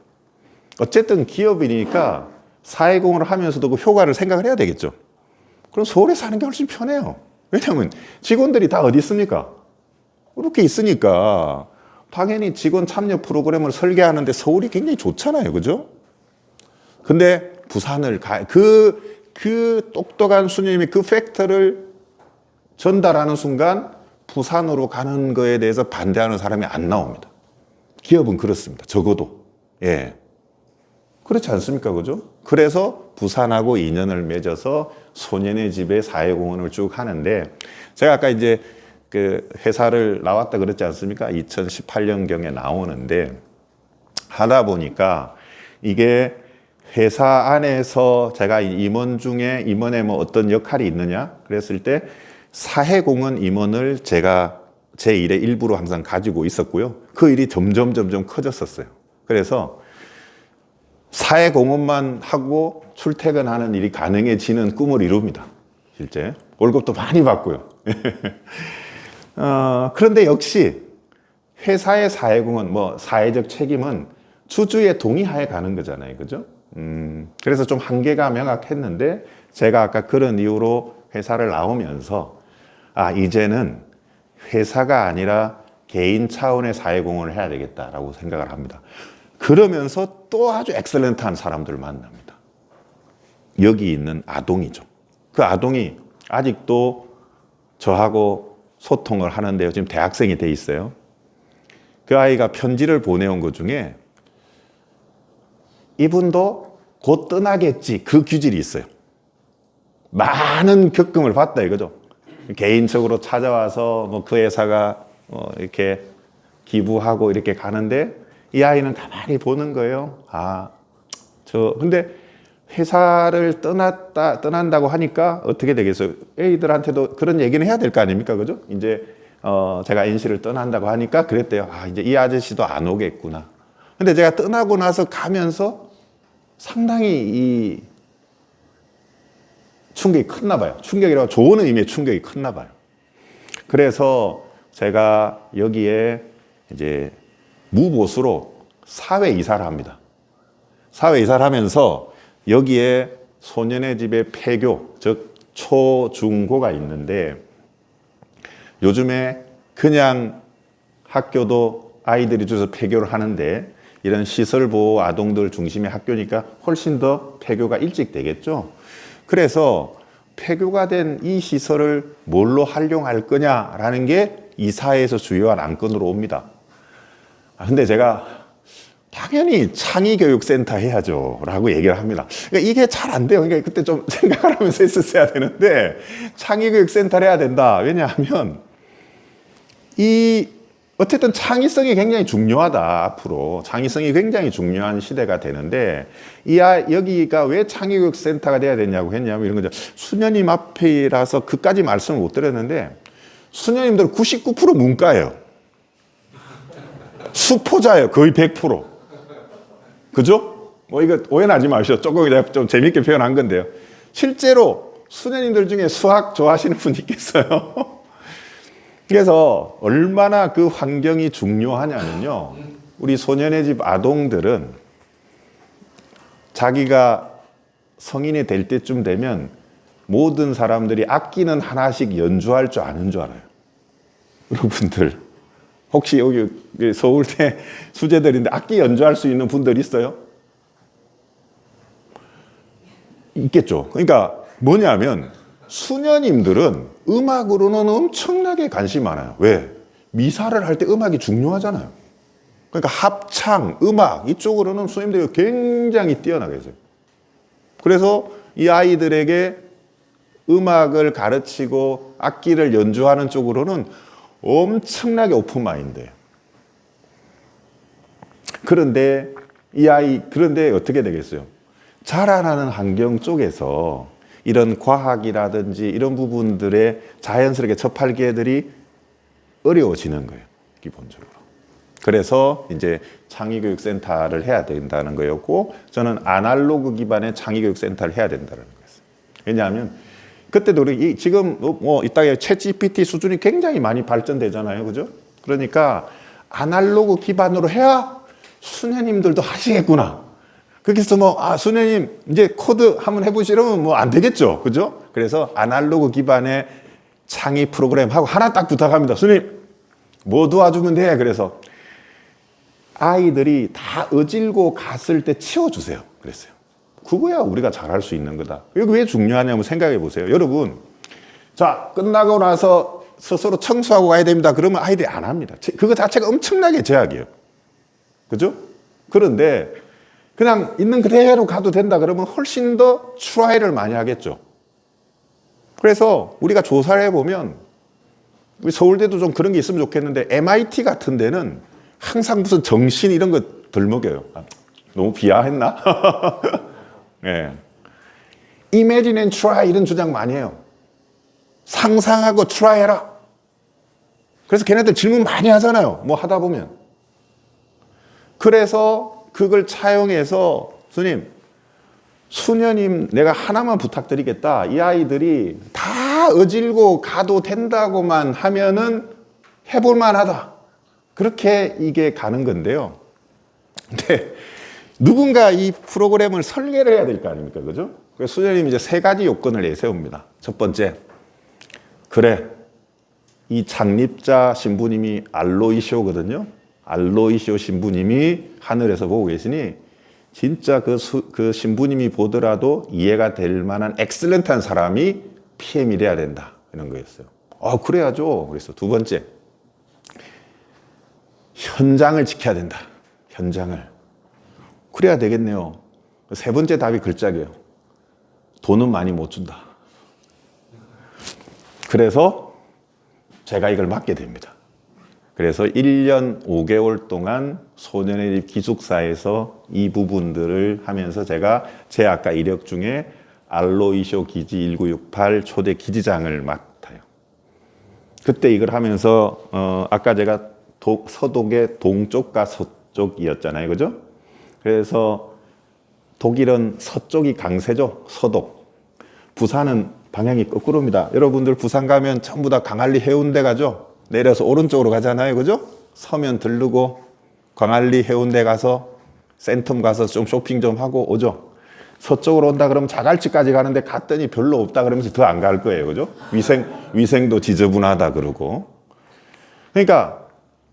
어쨌든 기업이니까 사회공헌을 하면서도 그 효과를 생각을 해야 되겠죠. 그럼 서울에 사는 게 훨씬 편해요. 왜냐하면 직원들이 다 어디 있습니까? 이렇게 있으니까 당연히 직원 참여 프로그램을 설계하는데 서울이 굉장히 좋잖아요. 그죠? 근데 부산을 그 똑똑한 수님이 그 팩터를 전달하는 순간 부산으로 가는 거에 대해서 반대하는 사람이 안 나옵니다. 기업은 그렇습니다. 적어도. 예. 그렇지 않습니까? 그죠? 그래서 부산하고 인연을 맺어서 소년의 집에 사회공헌을 쭉 하는데 제가 아까 이제 그 회사를 나왔다 그랬지 않습니까? 2018년경에 나오는데 하다 보니까 이게 회사 안에서 제가 임원 중에 임원에 뭐 어떤 역할이 있느냐 그랬을 때 사회공헌 임원을 제가 제 일의 일부로 항상 가지고 있었고요. 그 일이 점점 커졌었어요. 그래서 사회공헌만 하고 출퇴근하는 일이 가능해지는 꿈을 이룹니다. 실제 월급도 많이 받고요. 그런데 역시 회사의 사회공헌, 뭐 사회적 책임은 주주의 동의하에 가는 거잖아요. 그죠? 그래서 좀 한계가 명확했는데 제가 아까 그런 이유로 회사를 나오면서 이제는 회사가 아니라 개인 차원의 사회공헌을 해야 되겠다라고 생각을 합니다. 그러면서 또 아주 엑셀런트한 사람들을 만납니다. 여기 있는 아동이죠. 그 아동이 아직도 저하고 소통을 하는데요. 지금 대학생이 돼 있어요. 그 아이가 편지를 보내온 것 중에 이분도 곧 떠나겠지 그 규질이 있어요. 많은 겪음을 봤다 이거죠. 개인적으로 찾아와서 뭐 그 회사가 이렇게 기부하고 이렇게 가는데 이 아이는 가만히 보는 거예요. 근데 회사를 떠난다고 하니까 어떻게 되겠어요? 애들한테도 그런 얘기는 해야 될 거 아닙니까? 그죠? 이제 제가 NC를 떠난다고 하니까 그랬대요. 이제 이 아저씨도 안 오겠구나. 근데 제가 떠나고 나서 가면서 상당히 이 충격이 컸나 봐요. 충격이라고 좋은 의미의 충격이 컸나 봐요. 그래서 제가 여기에 이제 무보수로 사회 이사를 합니다. 사회 이사를 하면서 여기에 소년의 집의 폐교, 즉 초중고가 있는데 요즘에 그냥 학교도 아이들이 줘서 폐교를 하는데 이런 시설보호 아동들 중심의 학교니까 훨씬 더 폐교가 일찍 되겠죠. 그래서 폐교가 된 이 시설을 뭘로 활용할 거냐라는 게 이사회에서 주요한 안건으로 옵니다. 근데 제가 당연히 창의교육센터 해야죠 라고 얘기를 합니다. 그러니까 이게 잘 안 돼요. 그러니까 그때 좀 생각을 하면서 했었어야 되는데 창의교육센터를 해야 된다. 왜냐하면 어쨌든 창의성이 굉장히 중요하다. 앞으로 창의성이 굉장히 중요한 시대가 되는데 여기가 왜 창의교육센터가 돼야 되냐고 했냐면 이런 거죠. 수녀님 앞이라서 그까지 말씀을 못 드렸는데 수녀님들은 99% 문과예요. 수포자예요. 거의 100%. 그죠? 이거 오해하지 마시오. 조금 좀 재밌게 표현한 건데요. 실제로 수녀님들 중에 수학 좋아하시는 분 있겠어요? 그래서 얼마나 그 환경이 중요하냐면요. 우리 소년의 집 아동들은 자기가 성인이 될 때쯤 되면 모든 사람들이 악기는 하나씩 연주할 줄 아는 줄 알아요. 여러분들 혹시 여기 서울대 수재들인데 악기 연주할 수 있는 분들 있어요? 있겠죠. 그러니까 뭐냐면 수녀님들은 음악으로는 엄청나게 관심이 많아요. 왜? 미사를 할 때 음악이 중요하잖아요. 그러니까 합창, 음악 이쪽으로는 수녀님들이 굉장히 뛰어나게 있어요. 그래서 이 아이들에게 음악을 가르치고 악기를 연주하는 쪽으로는 엄청나게 오픈마인드예요. 그런데 그런데 어떻게 되겠어요? 자라나는 환경 쪽에서 이런 과학이라든지 이런 부분들에 자연스럽게 접할 기회들이 어려워지는 거예요. 기본적으로. 그래서 이제 창의교육센터를 해야 된다는 거였고 저는 아날로그 기반의 창의교육센터를 해야 된다는 거였어요. 왜냐하면 그때도 우리 지금 이따가 챗GPT 수준이 굉장히 많이 발전되잖아요. 그죠? 그러니까 아날로그 기반으로 해야 수녀님들도 하시겠구나. 그래서 수녀님 이제 코드 한번 해보시려면 안 되겠죠. 그죠? 그래서 아날로그 기반의 창의 프로그램 하고 하나 딱 부탁합니다. 수녀님 뭐 도와주면 돼? 그래서 아이들이 다 어질고 갔을 때 치워주세요. 그랬어요. 그거야 우리가 잘할 수 있는 거다. 이게 왜 중요하냐면 생각해 보세요. 여러분, 자, 끝나고 나서 스스로 청소하고 가야 됩니다. 그러면 아이들이 안 합니다. 그거 자체가 엄청나게 제약이에요. 그죠? 그런데 그냥 있는 그대로 가도 된다 그러면 훨씬 더 트라이를 많이 하겠죠. 그래서 우리가 조사를 해보면 우리 서울대도 좀 그런 게 있으면 좋겠는데 MIT 같은 데는 항상 무슨 정신 이런 거 덜 먹여요. 너무 비하했나? 네. Imagine and try 이런 주장 많이 해요. 상상하고 try 해라. 그래서 걔네들 질문 많이 하잖아요. 뭐 하다 보면. 그래서 그걸 차용해서 수녀님 내가 하나만 부탁드리겠다. 이 아이들이 다 어질고 가도 된다고만 하면은 해볼 만하다. 그렇게 이게 가는 건데요. 근데 누군가 이 프로그램을 설계를 해야 될 거 아닙니까? 그죠? 그래서 수녀님이 이제 세 가지 요건을 내세웁니다. 첫 번째, 그래. 이 창립자 신부님이 알로이시오거든요. 알로이시오 신부님이 하늘에서 보고 계시니 진짜 그 신부님이 보더라도 이해가 될 만한 엑셀런트한 사람이 PM이 돼야 된다. 이런 거였어요. 그래야죠. 그래서 두 번째, 현장을 지켜야 된다. 현장을. 그래야 되겠네요. 세 번째 답이 글짝이에요. 돈은 많이 못 준다. 그래서 제가 이걸 맡게 됩니다. 그래서 1년 5개월 동안 소년의 집 기숙사에서 이 부분들을 하면서 제가 제 아까 이력 중에 알로이시오 기지 1968 초대 기지장을 맡아요. 그때 이걸 하면서 아까 제가 서독의 동쪽과 서쪽이었잖아요. 그죠? 그래서 독일은 서쪽이 강세죠. 서독. 부산은 방향이 거꾸로입니다. 여러분들 부산 가면 전부 다 광안리 해운대 가죠. 내려서 오른쪽으로 가잖아요. 그죠? 서면 들르고 광안리 해운대 가서 센텀 가서 좀 쇼핑 좀 하고 오죠. 서쪽으로 온다 그러면 자갈치까지 가는데 갔더니 별로 없다 그러면서 더 안 갈 거예요. 그죠? 위생도 지저분하다 그러고. 그러니까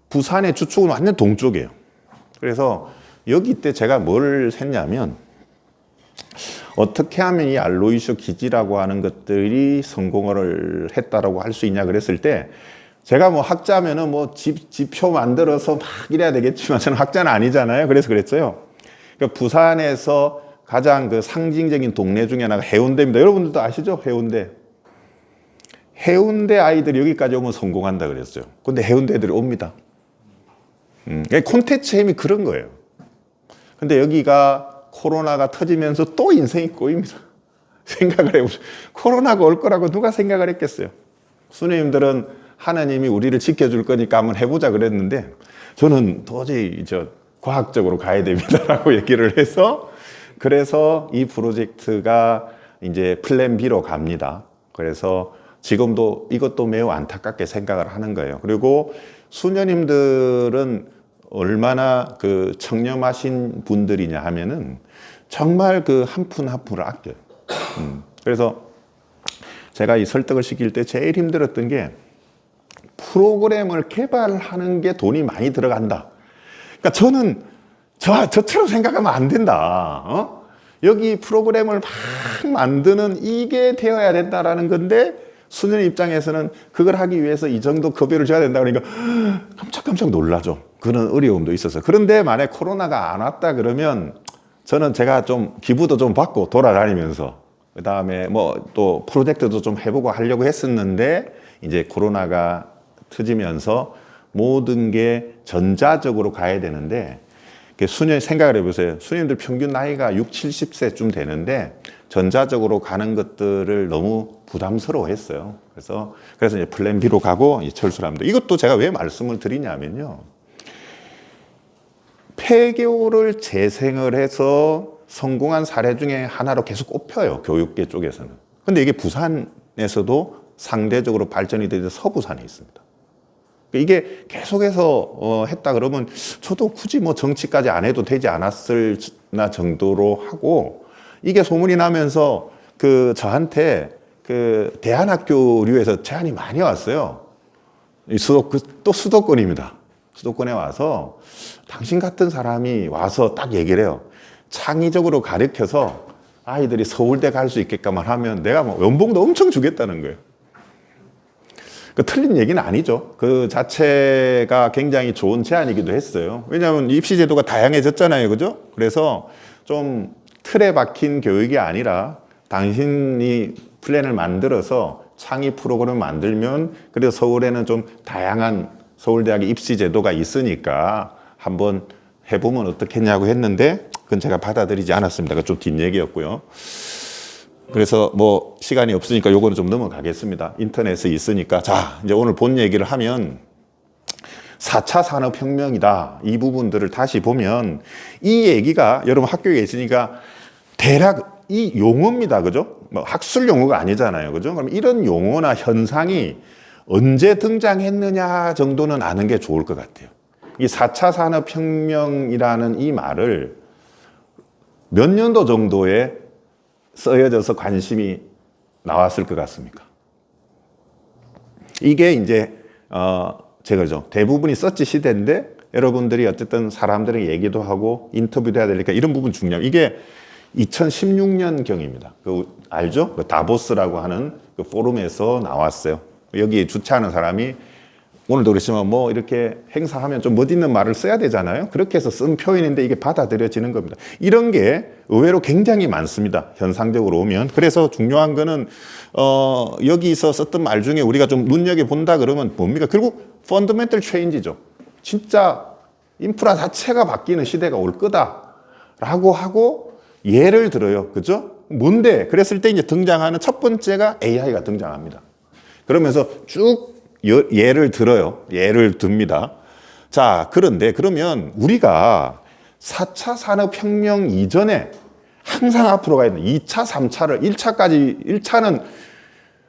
부산의 주축은 완전 동쪽이에요. 그래서 여기 때 제가 뭘 했냐면 어떻게 하면 이 알로이시오 기지라고 하는 것들이 성공을 했다라고 할 수 있냐 그랬을 때 제가 뭐 학자면은 뭐 지표 만들어서 막 이래야 되겠지만 저는 학자는 아니잖아요. 그래서 그랬어요. 그러니까 부산에서 가장 그 상징적인 동네 중에 하나가 해운대입니다. 여러분들도 아시죠? 해운대. 해운대 아이들이 여기까지 오면 성공한다 그랬어요. 근데 해운대 애들이 옵니다. 콘텐츠의 힘이 그런 거예요. 근데 여기가 코로나가 터지면서 또 인생이 꼬입니다. 생각을 해보세요. 코로나가 올 거라고 누가 생각을 했겠어요? 수녀님들은 하나님이 우리를 지켜줄 거니까 한번 해보자 그랬는데 저는 도저히 과학적으로 가야 됩니다라고 얘기를 해서 그래서 이 프로젝트가 이제 플랜 B로 갑니다. 그래서 지금도 이것도 매우 안타깝게 생각을 하는 거예요. 그리고 수녀님들은 얼마나 그 청렴하신 분들이냐 하면은 정말 그 한 푼 한 푼을 아껴요. 그래서 제가 이 설득을 시킬 때 제일 힘들었던 게 프로그램을 개발하는 게 돈이 많이 들어간다. 그러니까 저는 저처럼 생각하면 안 된다. 여기 프로그램을 막 만드는 이게 되어야 된다라는 건데 수녀 입장에서는 그걸 하기 위해서 이 정도 급여를 줘야 된다 그러니까 깜짝깜짝 놀라죠. 그런 어려움도 있었어요. 그런데 만약 코로나가 안 왔다 그러면 저는 제가 좀 기부도 좀 받고 돌아다니면서 그 다음에 뭐 또 프로젝트도 좀 해보고 하려고 했었는데 이제 코로나가 터지면서 모든 게 전자적으로 가야 되는데 수녀 생각을 해보세요. 수녀님들 평균 나이가 60, 70세쯤 되는데 전자적으로 가는 것들을 너무 부담스러워했어요. 그래서 이제 플랜 B로 가고 철수를 합니다. 이것도 제가 왜 말씀을 드리냐면요. 폐교를 재생을 해서 성공한 사례 중에 하나로 계속 꼽혀요. 교육계 쪽에서는. 근데 이게 부산에서도 상대적으로 발전이 되어서 서부산에 있습니다. 이게 계속해서 했다 그러면 저도 굳이 뭐 정치까지 안 해도 되지 않았을나 정도로 하고 이게 소문이 나면서 저한테 대한학교류에서 제안이 많이 왔어요. 또 수도권입니다. 수도권에 와서 당신 같은 사람이 와서 딱 얘기를 해요. 창의적으로 가르쳐서 아이들이 서울대 갈 수 있게끔만 하면 내가 뭐 연봉도 엄청 주겠다는 거예요. 틀린 얘기는 아니죠. 그 자체가 굉장히 좋은 제안이기도 했어요. 왜냐하면 입시 제도가 다양해졌잖아요. 그죠? 그래서 좀 틀에 박힌 교육이 아니라 당신이 플랜을 만들어서 창의 프로그램을 만들면 그래서 서울에는 좀 다양한 서울대학의 입시 제도가 있으니까 한번 해보면 어떻겠냐고 했는데 그건 제가 받아들이지 않았습니다. 그건 좀 뒷얘기였고요. 그래서 뭐 시간이 없으니까 요거는 좀 넘어가겠습니다. 인터넷에 있으니까. 자, 이제 오늘 본 얘기를 하면 4차 산업혁명이다. 이 부분들을 다시 보면 이 얘기가 여러분 학교에 계시니까 대략 이 용어입니다. 그죠? 뭐 학술 용어가 아니잖아요. 그죠? 그럼 이런 용어나 현상이 언제 등장했느냐 정도는 아는 게 좋을 것 같아요. 이 4차 산업혁명이라는 이 말을 몇 년도 정도에 쓰여져서 관심이 나왔을 것 같습니까? 이게 이제 제가 그죠, 대부분이 서치 시대인데 여러분들이 어쨌든 사람들에게 얘기도 하고 인터뷰도 해야 되니까 이런 부분 중요해요. 이게 2016년경입니다. 알죠? 그 다보스라고 하는 그 포럼에서 나왔어요. 여기 주최하는 사람이 오늘도 그렇지만 뭐 이렇게 행사하면 좀 멋있는 말을 써야 되잖아요. 그렇게 해서 쓴 표현인데 이게 받아들여지는 겁니다. 이런 게 의외로 굉장히 많습니다. 현상적으로 오면. 그래서 중요한 거는 여기서 썼던 말 중에 우리가 좀 눈여겨본다 그러면 뭡니까? 결국 펀더멘털 체인지죠. 진짜 인프라 자체가 바뀌는 시대가 올 거다라고 하고 예를 들어요. 그죠? 뭔데? 그랬을 때 이제 등장하는 첫 번째가 AI가 등장합니다. 그러면서 쭉 예를 들어요. 예를 듭니다. 자, 그런데 그러면 우리가 4차 산업혁명 이전에 항상 앞으로 가야 되는 2차, 3차를 1차는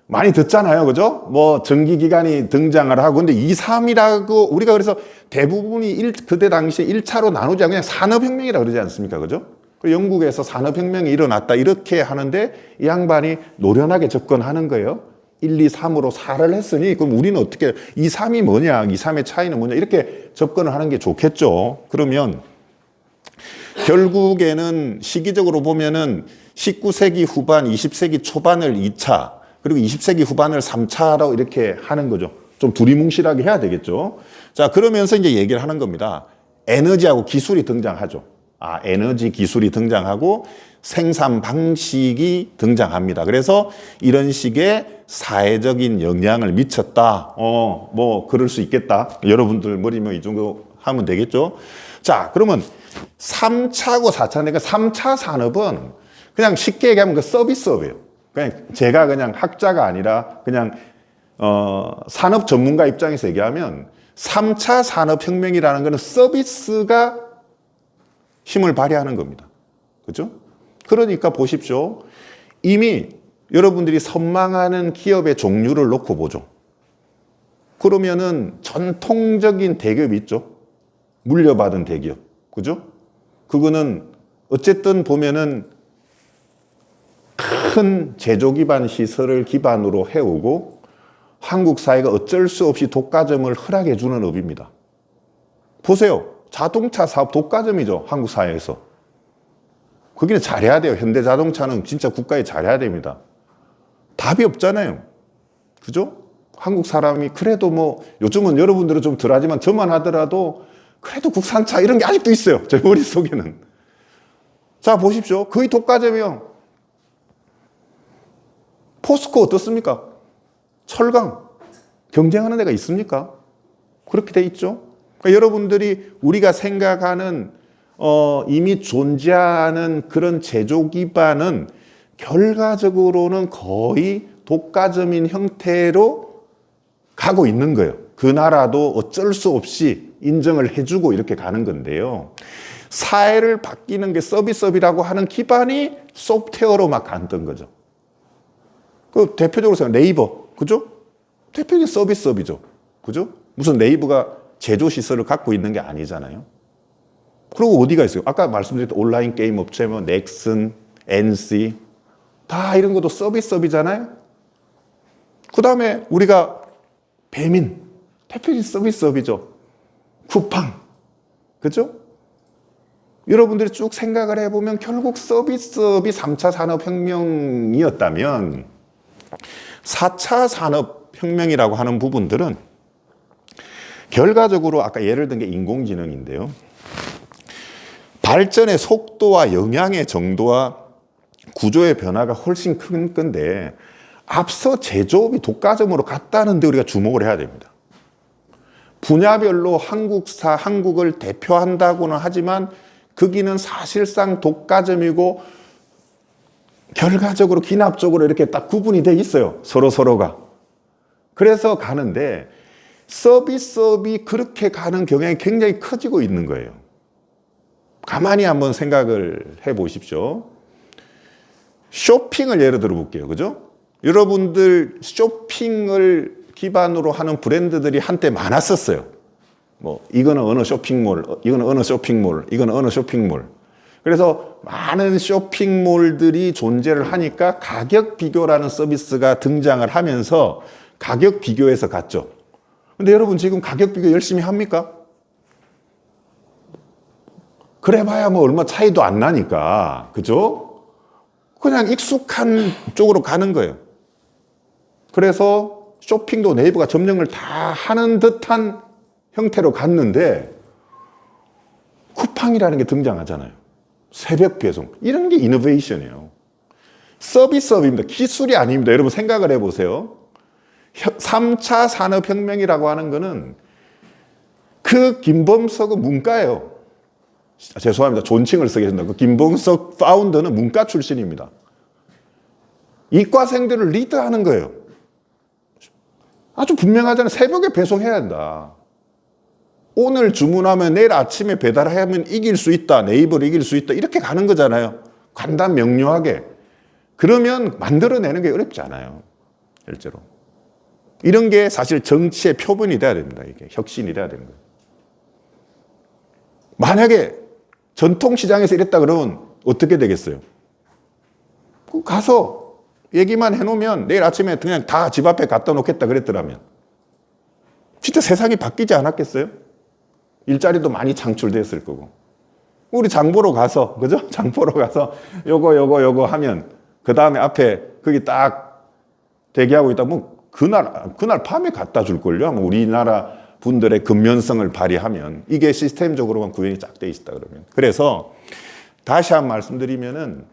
많이 듣잖아요. 그죠? 뭐 전기기관이 등장을 하고 근데 2, 3이라고 우리가 그래서 대부분이 그때 당시에 1차로 나누지 않고 그냥 산업혁명이라고 그러지 않습니까? 그죠? 영국에서 산업혁명이 일어났다 이렇게 하는데 이 양반이 노련하게 접근하는 거예요. 1, 2, 3으로 4를 했으니 그럼 우리는 어떻게 2, 3이 뭐냐 2, 3의 차이는 뭐냐 이렇게 접근을 하는 게 좋겠죠. 그러면 결국에는 시기적으로 보면은 19세기 후반 20세기 초반을 2차 그리고 20세기 후반을 3차로 이렇게 하는 거죠. 좀 두리뭉실하게 해야 되겠죠. 자, 그러면서 이제 얘기를 하는 겁니다. 에너지하고 기술이 등장하죠. 에너지 기술이 등장하고 생산 방식이 등장합니다. 그래서 이런 식의 사회적인 영향을 미쳤다. 뭐 그럴 수 있겠다. 여러분들 머리면 이 정도 하면 되겠죠. 자, 그러면 3차고 4차, 그러니까 3차 산업은 그냥 쉽게 얘기하면 그 서비스업이에요. 그냥 제가 그냥 학자가 아니라 그냥 산업 전문가 입장에서 얘기하면 3차 산업혁명이라는 것은 서비스가 힘을 발휘하는 겁니다. 그죠? 그러니까 보십시오. 이미 여러분들이 선망하는 기업의 종류를 놓고 보죠. 그러면은 전통적인 대기업 있죠. 물려받은 대기업. 그죠? 그거는 어쨌든 보면은 큰 제조 기반 시설을 기반으로 해오고 한국 사회가 어쩔 수 없이 독과점을 허락해 주는 업입니다. 보세요. 자동차 사업 독과점이죠. 한국 사회에서. 거기는 잘해야 돼요. 현대자동차는 진짜 국가에 잘해야 됩니다. 답이 없잖아요. 그죠? 한국 사람이 그래도 뭐 요즘은 여러분들은 좀 덜하지만 저만 하더라도 그래도 국산차 이런 게 아직도 있어요. 제 머릿속에는. 자, 보십시오. 거의 독과점이요. 포스코 어떻습니까? 철강. 경쟁하는 데가 있습니까? 그렇게 돼 있죠. 그러니까 여러분들이 우리가 생각하는 이미 존재하는 그런 제조 기반은 결과적으로는 거의 독과점인 형태로 가고 있는 거예요. 그 나라도 어쩔 수 없이 인정을 해주고 이렇게 가는 건데요. 사회를 바뀌는 게 서비스업이라고 하는 기반이 소프트웨어로 막 갔던 거죠. 그 대표적으로 생각 네이버, 그죠? 대표적인 서비스업이죠. 그죠? 무슨 네이버가 제조시설을 갖고 있는 게 아니잖아요. 그리고 어디가 있어요? 아까 말씀드렸던 온라인 게임 업체, 뭐 넥슨, NC 다 이런 것도 서비스업이잖아요. 그 다음에 우리가 배민, 대표적인 서비스업이죠. 쿠팡, 그죠? 여러분들이 쭉 생각을 해보면 결국 서비스업이 3차 산업혁명이었다면 4차 산업혁명이라고 하는 부분들은 결과적으로 아까 예를 든 게 인공지능인데요. 발전의 속도와 영향의 정도와 구조의 변화가 훨씬 큰 건데 앞서 제조업이 독과점으로 갔다는데 우리가 주목을 해야 됩니다. 분야별로 한국을 대표한다고는 하지만 거기는 사실상 독과점이고 결과적으로 기납적으로 이렇게 딱 구분이 돼 있어요. 서로가. 그래서 가는데 서비스업이 그렇게 가는 경향이 굉장히 커지고 있는 거예요. 가만히 한번 생각을 해 보십시오. 쇼핑을 예를 들어 볼게요. 그죠? 여러분들 쇼핑을 기반으로 하는 브랜드들이 한때 많았었어요. 뭐 이거는 어느 쇼핑몰, 이거는 어느 쇼핑몰, 이거는 어느 쇼핑몰. 그래서 많은 쇼핑몰들이 존재를 하니까 가격 비교라는 서비스가 등장을 하면서 가격 비교에서 갔죠. 근데 여러분 지금 가격 비교 열심히 합니까? 그래봐야 뭐 얼마 차이도 안 나니까, 그죠? 그냥 익숙한 쪽으로 가는 거예요. 그래서 쇼핑도 네이버가 점령을 다 하는 듯한 형태로 갔는데 쿠팡이라는 게 등장하잖아요. 새벽 배송. 이런 게 이노베이션이에요. 서비스업입니다. 기술이 아닙니다. 여러분 생각을 해보세요. 3차 산업혁명이라고 하는 거는 그 김범석의 문과예요. 죄송합니다. 존칭을 쓰겠습니다. 그 김범석 파운더는 문과 출신입니다. 이과생들을 리드하는 거예요. 아주 분명하잖아요. 새벽에 배송해야 한다. 오늘 주문하면 내일 아침에 배달하면 이길 수 있다. 네이버를 이길 수 있다. 이렇게 가는 거잖아요. 간단 명료하게. 그러면 만들어내는 게 어렵지 않아요. 실제로. 이런 게 사실 정치의 표본이 돼야 됩니다. 이게 혁신이 돼야 되는 거예요. 만약에 전통시장에서 이랬다 그러면 어떻게 되겠어요? 가서 얘기만 해놓으면 내일 아침에 그냥 다 집 앞에 갖다 놓겠다 그랬더라면 진짜 세상이 바뀌지 않았겠어요? 일자리도 많이 창출됐을 거고. 우리 장보러 가서, 그죠? 장보러 가서 요거 하면 그 다음에 앞에 거기 딱 대기하고 있다 보면 그날 밤에 갖다 줄걸요? 우리나라 분들의 근면성을 발휘하면 이게 시스템적으로만 구현이 쫙 돼 있다 그러면. 그래서 다시 한 번 말씀드리면은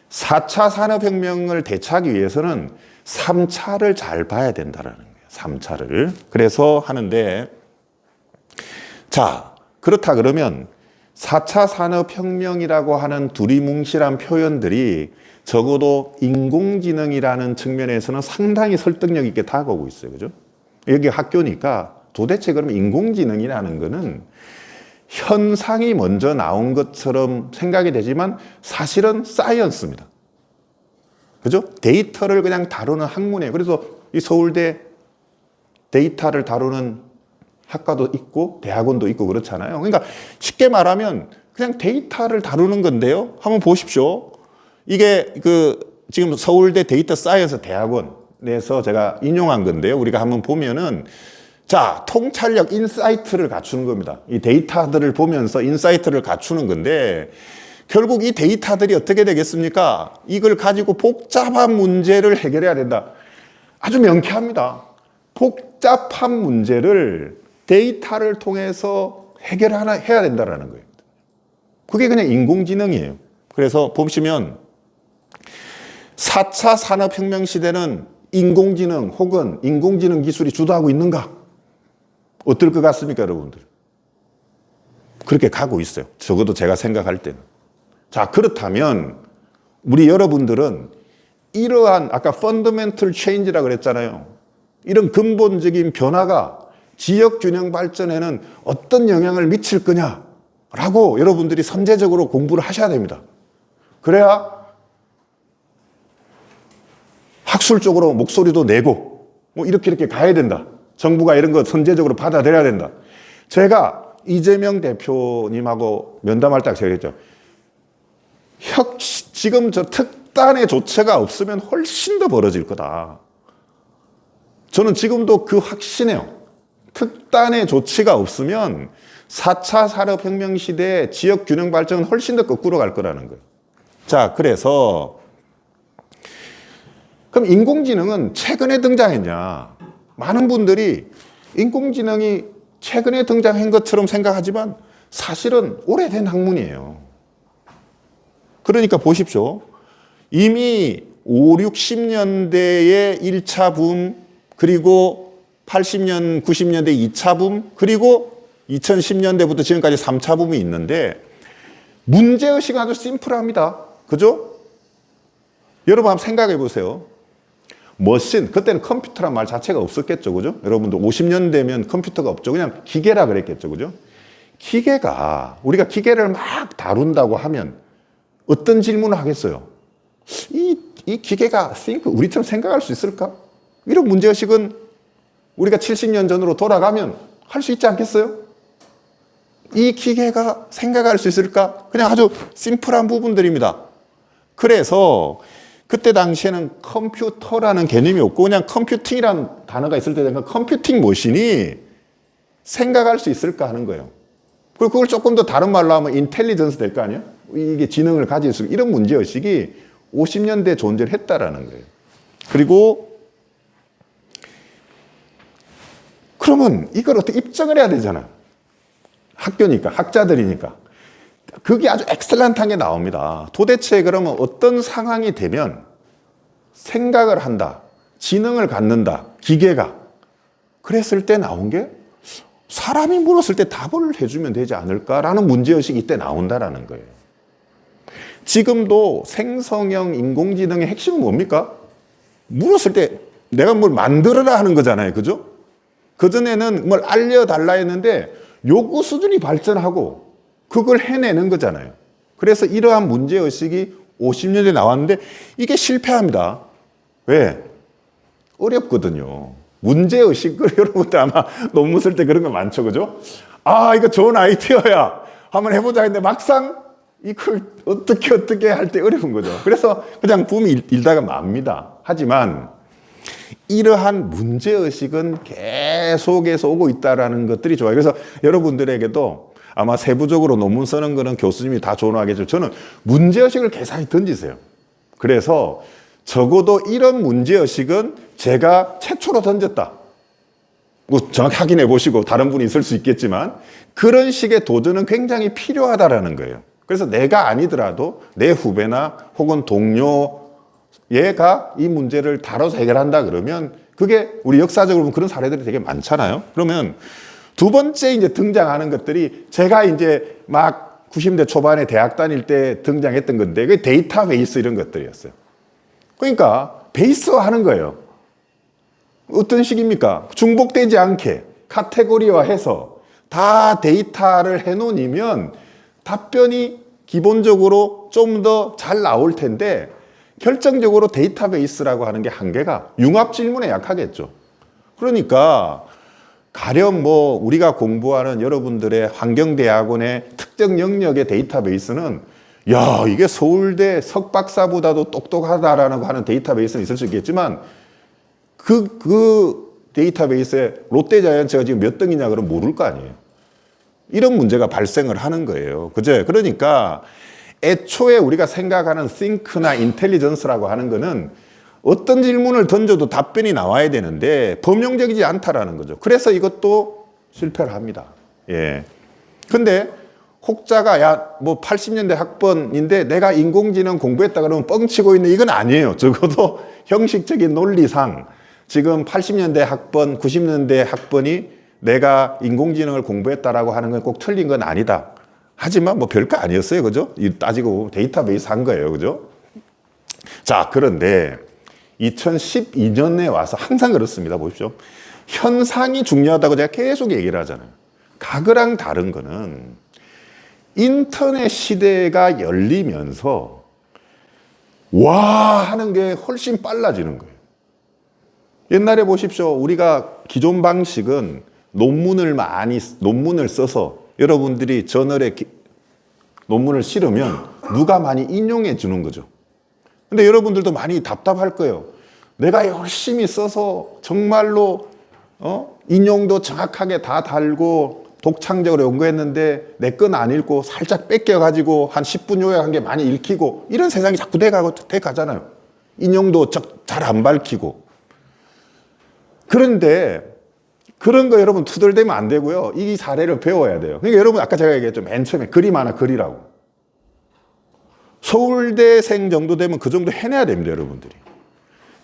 4차 산업혁명을 대처하기 위해서는 3차를 잘 봐야 된다라는 거예요. 3차를. 그래서 하는데 자, 그렇다 그러면 4차 산업혁명이라고 하는 두리뭉실한 표현들이 적어도 인공지능이라는 측면에서는 상당히 설득력 있게 다가오고 있어요. 그죠? 여기 학교니까 도대체 그러면 인공지능이라는 거는 현상이 먼저 나온 것처럼 생각이 되지만 사실은 사이언스입니다. 그죠? 데이터를 그냥 다루는 학문이에요. 그래서 이 서울대 데이터를 다루는 학과도 있고 대학원도 있고 그렇잖아요. 그러니까 쉽게 말하면 그냥 데이터를 다루는 건데요. 한번 보십시오. 이게 지금 서울대 데이터 사이언스 대학원에서 제가 인용한 건데요. 우리가 한번 보면은 자, 통찰력, 인사이트를 갖추는 겁니다. 이 데이터들을 보면서 인사이트를 갖추는 건데 결국 이 데이터들이 어떻게 되겠습니까? 이걸 가지고 복잡한 문제를 해결해야 된다. 아주 명쾌합니다. 복잡한 문제를 데이터를 통해서 해야 된다는 거예요. 그게 그냥 인공지능이에요. 그래서 보시면 4차 산업혁명 시대는 인공지능 혹은 인공지능 기술이 주도하고 있는가? 어떨 것 같습니까, 여러분들? 그렇게 가고 있어요. 적어도 제가 생각할 때는. 자, 그렇다면 우리 여러분들은 이러한 아까 펀더멘털 체인지라고 그랬잖아요. 이런 근본적인 변화가 지역 균형 발전에는 어떤 영향을 미칠 거냐라고 여러분들이 선제적으로 공부를 하셔야 됩니다. 그래야 학술적으로 목소리도 내고 뭐 이렇게 가야 된다. 정부가 이런 거 선제적으로 받아들여야 된다. 제가 이재명 대표님하고 면담할 때 제가 했죠. 지금 저 특단의 조처가 없으면 훨씬 더 벌어질 거다. 저는 지금도 그 확신해요. 특단의 조치가 없으면 4차 산업혁명 시대의 지역 균형 발전은 훨씬 더 거꾸로 갈 거라는 거예요. 자, 그래서 그럼 인공지능은 최근에 등장했냐? 많은 분들이 인공지능이 최근에 등장한 것처럼 생각하지만 사실은 오래된 학문이에요. 그러니까 보십시오. 이미 5, 60년대에 1차 붐, 그리고 80년, 90년대 2차 붐, 그리고 2010년대부터 지금까지 3차 붐이 있는데 문제의식은 아주 심플합니다. 그죠? 여러분 한번 생각해 보세요. 머신, 그때는 컴퓨터란 말 자체가 없었겠죠. 그죠? 여러분들 50년대면 컴퓨터가 없죠. 그냥 기계라 그랬겠죠. 그죠? 기계가, 우리가 기계를 막 다룬다고 하면 어떤 질문을 하겠어요? 이 기계가 우리처럼 생각할 수 있을까? 이런 문제의식은 우리가 70년 전으로 돌아가면 할 수 있지 않겠어요? 이 기계가 생각할 수 있을까? 그냥 아주 심플한 부분들입니다. 그래서 그때 당시에는 컴퓨터라는 개념이 없고 그냥 컴퓨팅이라는 단어가 있을 때 컴퓨팅 머신이 생각할 수 있을까 하는 거예요. 그리고 그걸 조금 더 다른 말로 하면 인텔리전스 될 거 아니에요? 이게 지능을 가질 수 있는 이런 문제의식이 50년대에 존재를 했다라는 거예요. 그리고 그러면 이걸 어떻게 입증을 해야 되잖아. 학교니까, 학자들이니까. 그게 아주 엑셀런트한 게 나옵니다. 도대체 그러면 어떤 상황이 되면 생각을 한다, 지능을 갖는다, 기계가. 그랬을 때 나온 게 사람이 물었을 때 답을 해주면 되지 않을까라는 문제의식이 이때 나온다라는 거예요. 지금도 생성형 인공지능의 핵심은 뭡니까? 물었을 때 내가 뭘 만들어라 하는 거잖아요. 그죠? 그전에는 뭘 알려달라 했는데 요구 수준이 발전하고 그걸 해내는 거잖아요. 그래서 이러한 문제의식이 50년대 나왔는데 이게 실패합니다. 왜? 어렵거든요. 문제의식을 여러분들 아마 논문 쓸 때 그런 거 많죠. 그죠? 아, 이거 좋은 아이디어야. 한번 해보자 했는데 막상 이걸 어떻게 할 때 어려운 거죠. 그래서 그냥 붐이 일다가 맙니다. 하지만 이러한 문제의식은 계속해서 오고 있다는 것들이 좋아요. 그래서 여러분들에게도 아마 세부적으로 논문 쓰는 거는 교수님이 다 조언하겠죠. 저는 문제의식을 계속 던지세요. 그래서 적어도 이런 문제의식은 제가 최초로 던졌다. 뭐 정확히 확인해 보시고 다른 분이 있을 수 있겠지만 그런 식의 도전은 굉장히 필요하다라는 거예요. 그래서 내가 아니더라도 내 후배나 혹은 동료 얘가 이 문제를 다뤄서 해결한다 그러면 그게 우리 역사적으로 보면 그런 사례들이 되게 많잖아요. 그러면 두 번째 이제 등장하는 것들이 제가 이제 막 90년대 초반에 대학 다닐 때 등장했던 건데 그게 데이터베이스 이런 것들이었어요. 그러니까 베이스화 하는 거예요. 어떤 식입니까? 중복되지 않게 카테고리화해서 다 데이터를 해놓으면 답변이 기본적으로 좀 더 잘 나올 텐데 결정적으로 데이터베이스라고 하는 게 한계가 융합 질문에 약하겠죠. 그러니까 가령 뭐 우리가 공부하는 여러분들의 환경대학원의 특정 영역의 데이터베이스는 야, 이게 서울대 석박사보다도 똑똑하다라고 하는 데이터베이스는 있을 수 있겠지만 그 데이터베이스에 롯데자이언츠가 지금 몇 등이냐 그러면 모를 거 아니에요. 이런 문제가 발생을 하는 거예요. 그죠? 그러니까 애초에 우리가 생각하는 think나 intelligence라고 하는 거는 어떤 질문을 던져도 답변이 나와야 되는데 범용적이지 않다라는 거죠. 그래서 이것도 실패를 합니다. 예. 근데 혹자가 야, 뭐 80년대 학번인데 내가 인공지능 공부했다 그러면 뻥치고 있는 이건 아니에요. 적어도 형식적인 논리상 지금 80년대 학번, 90년대 학번이 내가 인공지능을 공부했다라고 하는 건 꼭 틀린 건 아니다. 하지만 뭐 별거 아니었어요. 그죠? 따지고 데이터베이스 한 거예요. 그죠? 자, 그런데 2012년에 와서 항상 그렇습니다. 보십시오. 현상이 중요하다고 제가 계속 얘기를 하잖아요. 과거랑 다른 거는 인터넷 시대가 열리면서 와 하는 게 훨씬 빨라지는 거예요. 옛날에 보십시오. 우리가 기존 방식은 논문을 써서 여러분들이 저널에 논문을 실으면 누가 많이 인용해 주는 거죠. 근데 여러분들도 많이 답답할 거예요. 내가 열심히 써서 정말로 인용도 정확하게 다 달고 독창적으로 연구했는데 내 건 안 읽고 살짝 뺏겨가지고 한 10분 요약한 게 많이 읽히고 이런 세상이 자꾸 돼가잖아요. 인용도 잘 안 밝히고. 그런데 그런 거 여러분 투덜대면 안 되고요. 이 사례를 배워야 돼요. 그러니까 여러분 아까 제가 얘기했죠. 맨 처음에 그림 하나 그리라고. 서울대생 정도 되면 그 정도 해내야 됩니다. 여러분들이.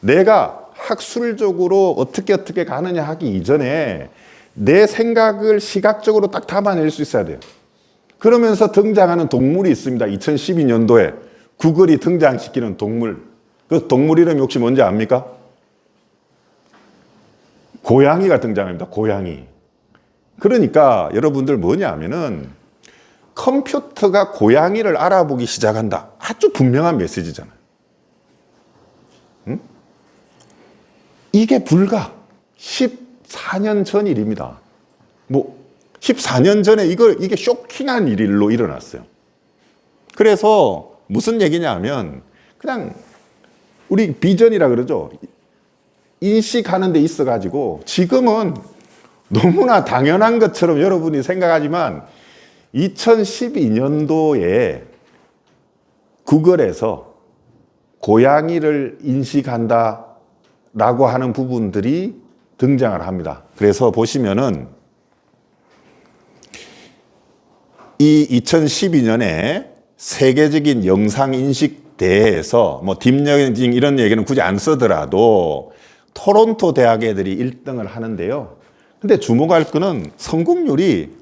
내가 학술적으로 어떻게 가느냐 하기 이전에 내 생각을 시각적으로 딱 담아낼 수 있어야 돼요. 그러면서 등장하는 동물이 있습니다. 2012년도에 구글이 등장시키는 동물. 그 동물 이름이 혹시 뭔지 압니까? 고양이가 등장합니다. 고양이. 그러니까 여러분들 뭐냐 하면은 컴퓨터가 고양이를 알아보기 시작한다. 아주 분명한 메시지잖아요. 응? 이게 불과 14년 전 일입니다. 뭐 14년 전에 이게 쇼킹한 일로 일어났어요. 그래서 무슨 얘기냐면 그냥 우리 비전이라 그러죠. 인식하는 데 있어가지고 지금은 너무나 당연한 것처럼 여러분이 생각하지만 2012년도에 구글에서 고양이를 인식한다라고 하는 부분들이 등장을 합니다. 그래서 보시면은 이 2012년에 세계적인 영상 인식 대회에서 뭐 딥러닝 이런 얘기는 굳이 안 쓰더라도 토론토 대학 애들이 1등을 하는데요. 근데 주목할 거는 성공률이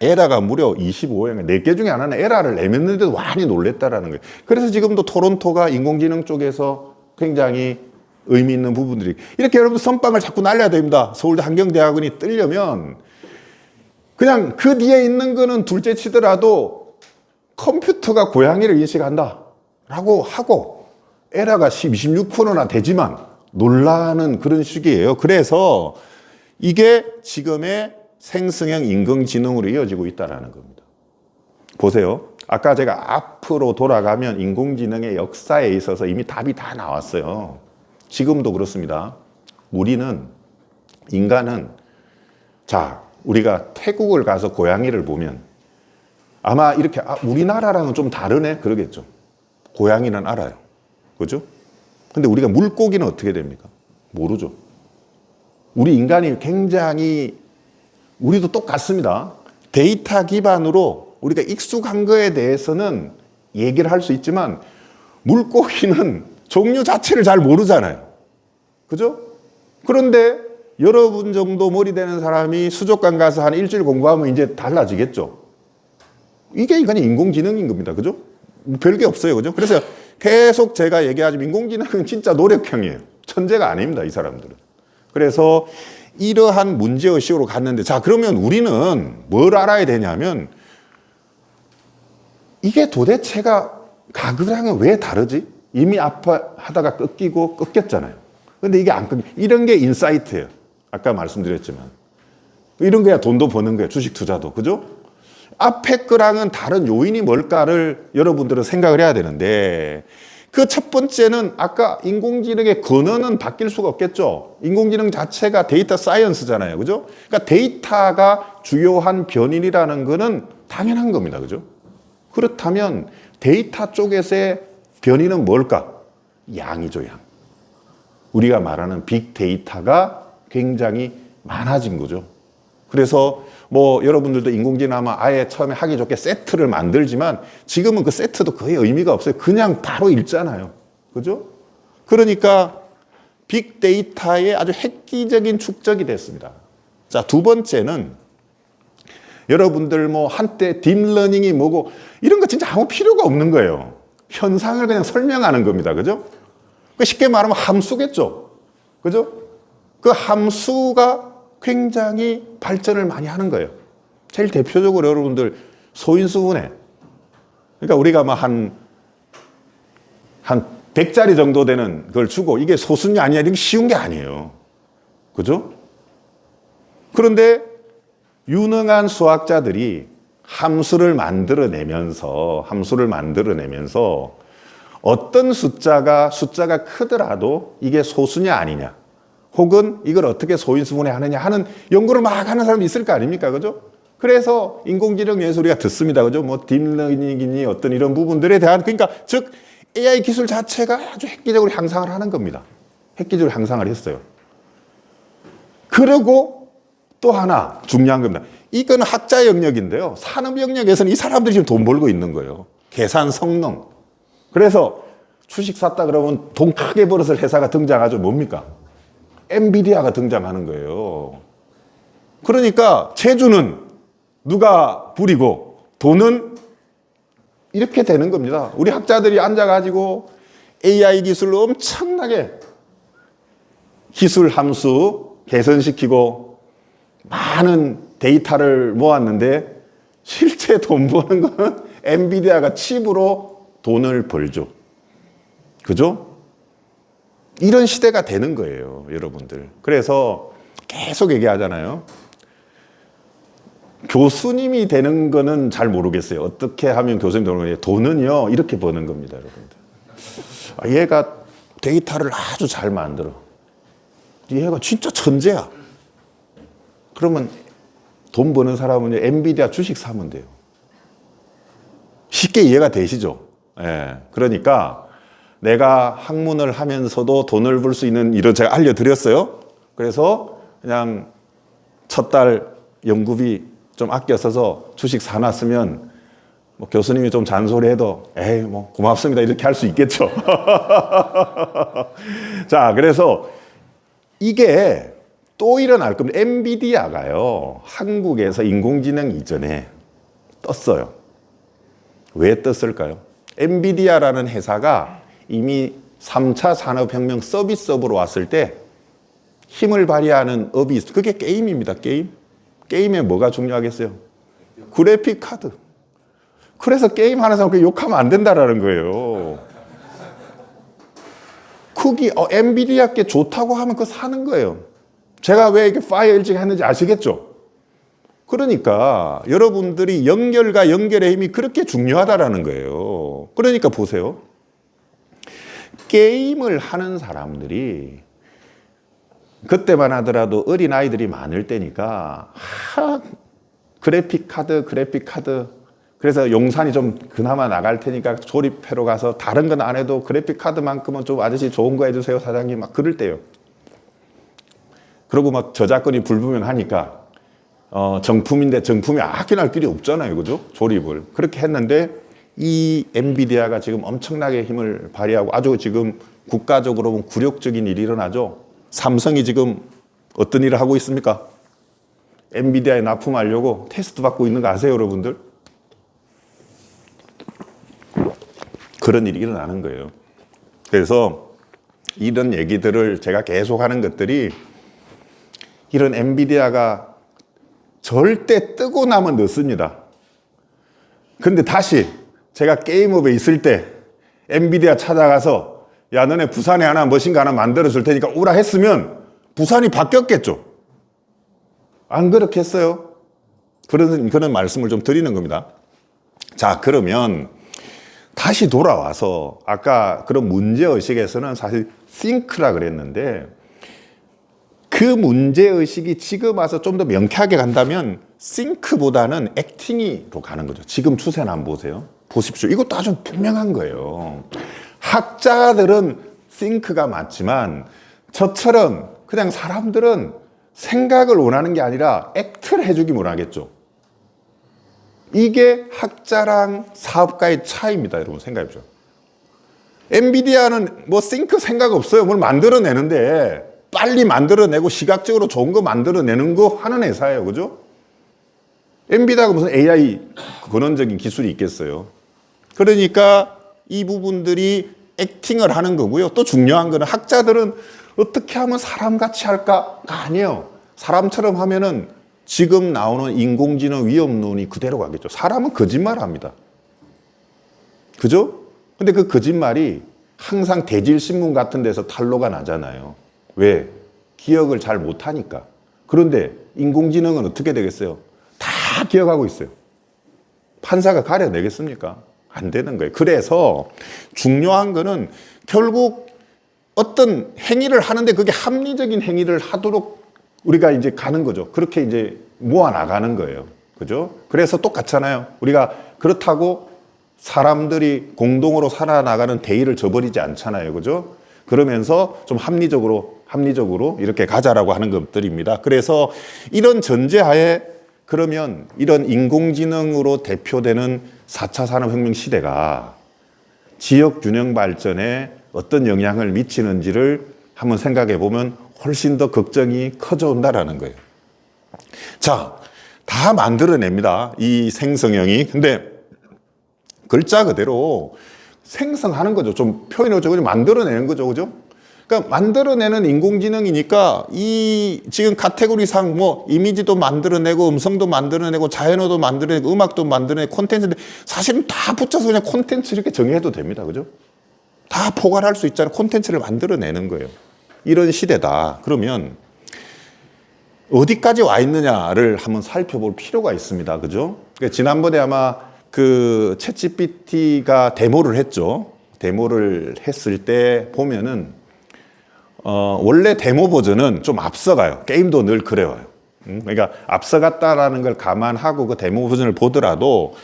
에라가 무려 25회, 4개 중에 하나는 에라를 내렸는데도 많이 놀랬다라는 거예요. 그래서 지금도 토론토가 인공지능 쪽에서 굉장히 의미 있는 부분들이 이렇게 여러분 선빵을 자꾸 날려야 됩니다. 서울대 환경대학원이 뜨려면 그냥 그 뒤에 있는 거는 둘째 치더라도 컴퓨터가 고양이를 인식한다 라고 하고 에라가 26%나 되지만 놀라는 그런 시기예요. 그래서 이게 지금의 생성형 인공지능으로 이어지고 있다는 겁니다. 보세요. 아까 제가 앞으로 돌아가면 인공지능의 역사에 있어서 이미 답이 다 나왔어요. 지금도 그렇습니다. 인간은 자, 우리가 태국을 가서 고양이를 보면 아마 이렇게 우리나라랑은 좀 다르네 그러겠죠. 고양이는 알아요. 그죠? 근데 우리가 물고기는 어떻게 됩니까? 모르죠. 우리 인간이 굉장히 우리도 똑같습니다. 데이터 기반으로 우리가 익숙한 거에 대해서는 얘기를 할 수 있지만 물고기는 종류 자체를 잘 모르잖아요. 그죠? 그런데 여러분 정도 머리 되는 사람이 수족관 가서 한 일주일 공부하면 이제 달라지겠죠. 이게 인공지능인 겁니다. 그죠? 별게 없어요. 그죠? 그래서 계속 제가 얘기하지만 인공지능은 진짜 노력형이에요. 천재가 아닙니다. 이 사람들은. 그래서 이러한 문제의식으로 갔는데 자 그러면 우리는 뭘 알아야 되냐면 이게 도대체가 가그랑은 왜 다르지? 이미 아파하다가 꺾였잖아요. 근데 이게 안 꺾여. 이런 게 인사이트예요. 아까 말씀드렸지만 이런 거야 돈도 버는 거예요. 주식 투자도. 그죠? 앞에 거랑은 다른 요인이 뭘까를 여러분들은 생각을 해야 되는데 그 첫 번째는 아까 인공지능의 근원은 바뀔 수가 없겠죠. 인공지능 자체가 데이터 사이언스잖아요. 그죠? 그러니까 데이터가 주요한 변인이라는 거는 당연한 겁니다. 그죠? 그렇다면 데이터 쪽에서의 변인은 뭘까? 양이죠, 양. 우리가 말하는 빅데이터가 굉장히 많아진 거죠. 그래서 뭐 여러분들도 인공지능 아마 아예 처음에 하기 좋게 세트를 만들지만 지금은 그 세트도 거의 의미가 없어요. 그냥 바로 읽잖아요. 그죠? 그러니까 빅데이터의 아주 획기적인 축적이 됐습니다. 자, 두 번째는 여러분들 뭐 한때 딥러닝이 뭐고 이런 거 진짜 아무 필요가 없는 거예요. 현상을 그냥 설명하는 겁니다. 그죠? 쉽게 말하면 함수겠죠. 그죠? 그 함수가 굉장히 발전을 많이 하는 거예요. 제일 대표적으로 여러분들 소인수분해. 그러니까 우리가 뭐 한 100짜리 정도 되는 걸 주고 이게 소수냐 아니냐 이게 쉬운 게 아니에요. 그죠? 그런데 유능한 수학자들이 함수를 만들어내면서 어떤 숫자가 크더라도 이게 소수냐 아니냐 혹은 이걸 어떻게 소인수분해 하느냐 하는 연구를 막 하는 사람이 있을 거 아닙니까? 그죠? 그래서 인공지능 예술 우리가 듣습니다. 그죠? 뭐 딥러닝이니 어떤 이런 부분들에 대한 그러니까 즉 AI 기술 자체가 아주 획기적으로 향상을 하는 겁니다. 획기적으로 향상을 했어요. 그리고 또 하나 중요한 겁니다. 이거는 학자 영역인데요. 산업 영역에서는 이 사람들이 지금 돈 벌고 있는 거예요. 계산 성능. 그래서 주식 샀다 그러면 돈 크게 벌었을 회사가 등장하죠. 뭡니까? 엔비디아가 등장하는 거예요. 그러니까 재주는 누가 부리고 돈은 이렇게 되는 겁니다. 우리 학자들이 앉아가지고 AI 기술을 엄청나게 기술 함수 개선시키고 많은 데이터를 모았는데 실제 돈 버는 거는 엔비디아가 칩으로 돈을 벌죠. 그죠? 이런 시대가 되는 거예요, 여러분들. 그래서 계속 얘기하잖아요. 교수님이 되는 거는 잘 모르겠어요. 어떻게 하면 교수님 되는 거예요? 돈은요, 이렇게 버는 겁니다, 여러분들. 얘가 데이터를 아주 잘 만들어. 얘가 진짜 천재야. 그러면 돈 버는 사람은 엔비디아 주식 사면 돼요. 쉽게 이해가 되시죠? 예. 그러니까 내가 학문을 하면서도 돈을 벌 수 있는 일을 제가 알려드렸어요. 그래서 그냥 첫 달 연구비 좀 아껴 써서 주식 사놨으면 뭐 교수님이 좀 잔소리해도 에이 뭐 고맙습니다 이렇게 할 수 있겠죠. 자, 그래서 이게 또 일어날 겁니다. 엔비디아가요, 한국에서 인공지능 이전에 떴어요. 왜 떴을까요? 엔비디아라는 회사가 이미 3차 산업혁명 서비스업으로 왔을 때 힘을 발휘하는 업이 있어요. 그게 게임입니다. 게임. 게임에 뭐가 중요하겠어요? 그래픽 카드. 그래서 게임 하는 사람 욕하면 안 된다라는 거예요. 크기, 엔비디아께 좋다고 하면 그거 사는 거예요. 제가 왜 이렇게 파이어 일찍 했는지 아시겠죠? 그러니까 여러분들이 연결과 연결의 힘이 그렇게 중요하다라는 거예요. 그러니까 보세요. 게임을 하는 사람들이 그때만 하더라도 어린아이들이 많을 때니까 그래픽 카드 그래서 용산이 좀 그나마 나갈 테니까 조립해로 가서 다른 건 안 해도 그래픽 카드만큼은 좀 아저씨 좋은 거 해주세요 사장님 막 그럴 때요. 그리고 막 저작권이 불분명하니까 정품인데 정품이 아껴날 길이 없잖아요. 그죠? 조립을. 그렇게 했는데 이 엔비디아가 지금 엄청나게 힘을 발휘하고 아주 지금 국가적으로 보면 굴욕적인 일이 일어나죠. 삼성이 지금 어떤 일을 하고 있습니까? 엔비디아에 납품하려고 테스트 받고 있는 거 아세요, 여러분들? 그런 일이 일어나는 거예요. 그래서 이런 얘기들을 제가 계속 하는 것들이 이런 엔비디아가 절대 뜨고 나면 늦습니다. 근데 다시 제가 게임업에 있을 때 엔비디아 찾아가서 야, 너네 부산에 하나 머신가 하나 만들어 줄 테니까 오라 했으면 부산이 바뀌었겠죠. 안 그렇게 했어요? 그런 말씀을 좀 드리는 겁니다. 자, 그러면 다시 돌아와서 아까 그런 문제의식에서는 사실 think라 그랬는데 그 문제의식이 지금 와서 좀 더 명쾌하게 간다면 think보다는 acting으로 가는 거죠. 지금 추세는 한번 보세요. 보십시오. 이것도 아주 분명한 거예요. 학자들은 think가 맞지만 저처럼 그냥 사람들은 생각을 원하는 게 아니라 act를 해주기 원하겠죠. 이게 학자랑 사업가의 차이입니다. 여러분 생각해 보죠. 엔비디아는 뭐 think 생각 없어요. 뭘 만들어내는데 빨리 만들어내고 시각적으로 좋은 거 만들어내는 거 하는 회사예요. 그죠? 엔비디아가 무슨 AI 근원적인 기술이 있겠어요. 그러니까 이 부분들이 액팅을 하는 거고요. 또 중요한 거는 학자들은 어떻게 하면 사람같이 할까가 아니에요. 사람처럼 하면은 지금 나오는 인공지능 위험론이 그대로 가겠죠. 사람은 거짓말을 합니다. 그죠? 근데 그 거짓말이 항상 대질신문 같은 데서 탄로가 나잖아요. 왜? 기억을 잘 못하니까. 그런데 인공지능은 어떻게 되겠어요? 다 기억하고 있어요. 판사가 가려내겠습니까? 안 되는 거예요. 그래서 중요한 거는 결국 어떤 행위를 하는데 그게 합리적인 행위를 하도록 우리가 이제 가는 거죠. 그렇게 이제 모아 나가는 거예요. 그죠? 그래서 똑같잖아요. 우리가 그렇다고 사람들이 공동으로 살아나가는 대의를 저버리지 않잖아요. 그죠? 그러면서 좀 합리적으로 이렇게 가자라고 하는 것들입니다. 그래서 이런 전제하에 그러면 이런 인공지능으로 대표되는 4차 산업혁명 시대가 지역균형 발전에 어떤 영향을 미치는지를 한번 생각해 보면 훨씬 더 걱정이 커져온다라는 거예요. 자, 다 만들어냅니다. 이 생성형이. 근데 글자 그대로 생성하는 거죠. 좀 표현을 좀 만들어내는 거죠. 그죠? 그러니까 만들어내는 인공지능이니까 이 지금 카테고리상 뭐 이미지도 만들어내고 음성도 만들어내고 자연어도 만들어내고 음악도 만들어내고 콘텐츠인데 사실은 다 붙여서 그냥 콘텐츠 이렇게 정의해도 됩니다. 그죠? 다 포괄할 수 있잖아요. 콘텐츠를 만들어내는 거예요. 이런 시대다. 그러면 어디까지 와 있느냐를 한번 살펴볼 필요가 있습니다. 그죠? 그러니까 지난번에 아마 그 챗GPT가 데모를 했죠. 데모를 했을 때 보면은 원래 데모 버전은 좀 앞서가요. 게임도 늘 그래요. 그러니까 앞서갔다라는 걸 감안하고 그 데모 버전을 보더라도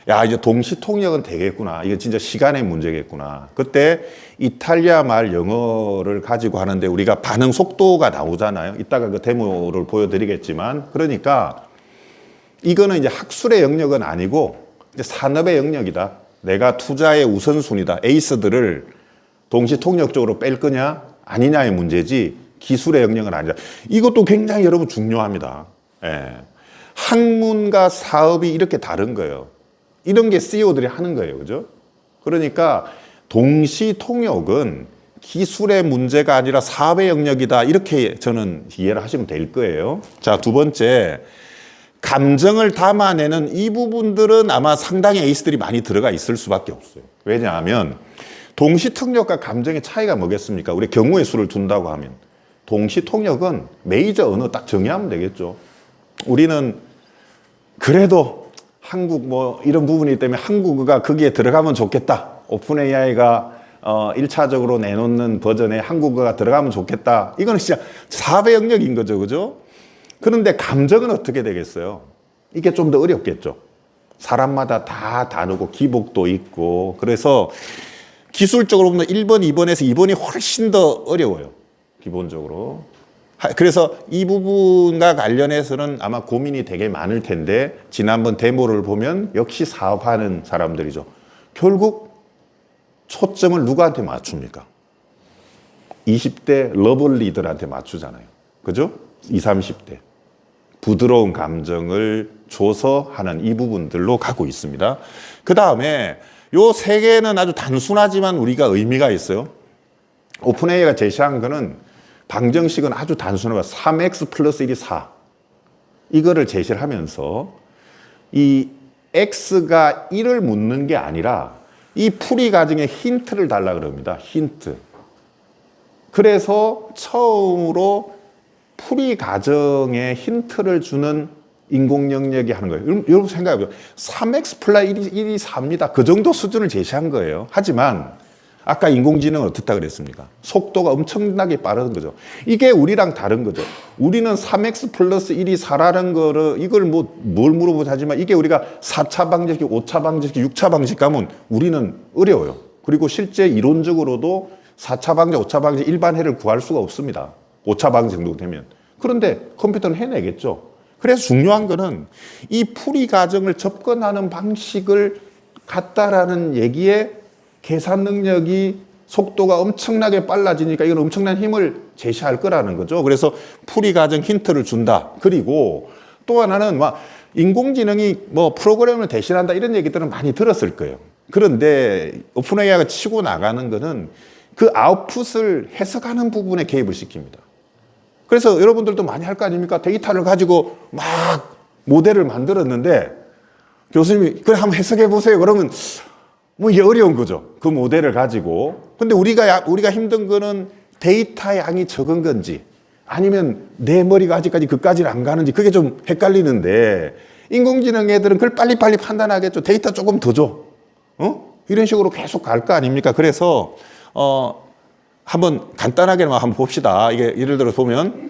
야, 이제 동시 통역은 되겠구나. 이거 진짜 시간의 문제겠구나. 그때 이탈리아 말 영어를 가지고 하는데 우리가 반응 속도가 나오잖아요. 이따가 그 데모를 보여드리겠지만. 그러니까 이거는 이제 학술의 영역은 아니고 이제 산업의 영역이다. 내가 투자의 우선순위다. 에이스들을 동시 통역적으로 뺄 거냐 아니냐의 문제지 기술의 영역은 아니다. 이것도 굉장히 여러분 중요합니다. 예. 학문과 사업이 이렇게 다른 거예요. 이런 게 CEO들이 하는 거예요. 그죠? 그러니까 동시 통역은 기술의 문제가 아니라 사업의 영역이다. 이렇게 저는 이해를 하시면 될 거예요. 자, 두 번째. 감정을 담아내는 이 부분들은 아마 상당히 에이스들이 많이 들어가 있을 수밖에 없어요. 왜냐하면 동시 통역과 감정의 차이가 뭐겠습니까? 우리 경우의 수를 둔다고 하면 동시 통역은 메이저 언어 딱 정의하면 되겠죠. 우리는 그래도 한국 뭐 이런 부분이기 때문에 한국어가 거기에 들어가면 좋겠다. 오픈 AI가 1차적으로 내놓는 버전에 한국어가 들어가면 좋겠다. 이거는 진짜 사업의 영역인 거죠. 그죠? 그런데 감정은 어떻게 되겠어요? 이게 좀 더 어렵겠죠. 사람마다 다 다르고 기복도 있고 그래서 기술적으로 보면 1번, 2번에서 2번이 훨씬 더 어려워요. 기본적으로. 그래서 이 부분과 관련해서는 아마 고민이 되게 많을 텐데 지난번 데모를 보면 역시 사업하는 사람들이죠. 결국 초점을 누구한테 맞춥니까? 20대 러블리들한테 맞추잖아요. 그죠? 20, 30대. 부드러운 감정을 줘서 하는 이 부분들로 가고 있습니다. 그 다음에 요 세 개는 아주 단순하지만 우리가 의미가 있어요. 오픈AI가 제시한 거는 방정식은 아주 단순하고 3x 플러스 1이 4. 이거를 제시를 하면서 이 x가 1을 묻는 게 아니라 이 풀이 과정에 힌트를 달라 그럽니다. 힌트. 그래서 처음으로 풀이 과정에 힌트를 주는 인공 영역이 하는 거예요. 여러분 생각해보세요. 3x 플러스 1이 4입니다. 그 정도 수준을 제시한 거예요. 하지만 아까 인공지능은 어떻다 그랬습니까? 속도가 엄청나게 빠른 거죠. 이게 우리랑 다른 거죠. 우리는 3x 플러스 1이 4라는 거를 이걸 뭘 물어보자 하지만 이게 우리가 4차 방정식, 5차 방정식, 6차 방정식 가면 우리는 어려워요. 그리고 실제 이론적으로도 4차 방정식, 5차 방정식 일반해를 구할 수가 없습니다. 5차 방정식 정도 되면. 그런데 컴퓨터는 해내겠죠. 그래서 중요한 거는 이 풀이 과정을 접근하는 방식을 같다라는 얘기에 계산 능력이 속도가 엄청나게 빨라지니까 이건 엄청난 힘을 제시할 거라는 거죠. 그래서 풀이 과정 힌트를 준다. 그리고 또 하나는 막 인공지능이 뭐 프로그램을 대신한다 이런 얘기들은 많이 들었을 거예요. 그런데 오픈AI가 치고 나가는 거는 그 아웃풋을 해석하는 부분에 개입을 시킵니다. 그래서 여러분들도 많이 할 거 아닙니까? 데이터를 가지고 막 모델을 만들었는데 교수님이 그래 한번 해석해 보세요. 그러면 뭐 이게 어려운 거죠. 그 모델을 가지고. 근데 우리가 힘든 거는 데이터 양이 적은 건지 아니면 내 머리가 아직까지 그까지는 안 가는지 그게 좀 헷갈리는데 인공지능 애들은 그걸 빨리빨리 판단하겠죠. 데이터 조금 더 줘. 이런 식으로 계속 갈 거 아닙니까? 그래서 한번 간단하게만 한번 봅시다. 이게 예를 들어 보면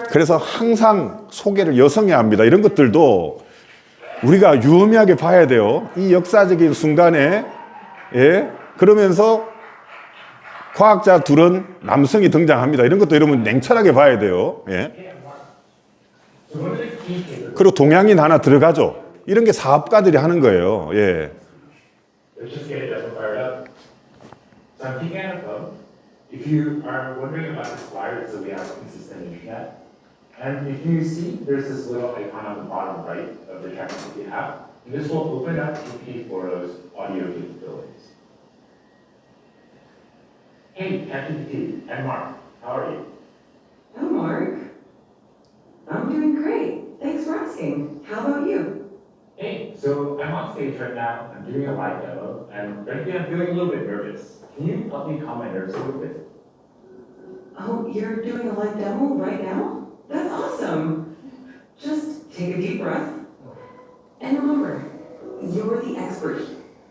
그래서 항상 소개를 여성이 합니다. 이런 것들도 우리가 유의미하게 봐야 돼요. 이 역사적인 순간에 그러면서 과학자 둘은 남성이 등장합니다. 이런 것도 여러분 냉철하게 봐야 돼요. 그리고 동양인 하나 들어가죠. 이런 게 사업가들이 하는 거예요. Let's just get it just fired up. So I'm keeping on the phone. If you are wondering about this flyer, so we have a consistent internet. And if you see, there's this little icon on the bottom right of the ChatGPT app. And this will open up GPT-4o's audio capabilities. Hey, ChatGPT and Mark, how are you? Hello, Mark. I'm doing great. Thanks for asking. How about you? Hey, so I'm on stage right now. I'm doing a live demo, and frankly, I'm feeling a little bit nervous. Can you help me calm my nerves a little bit? you're doing a live demo right now? That's awesome. Just take a deep breath. And remember, you're the expert.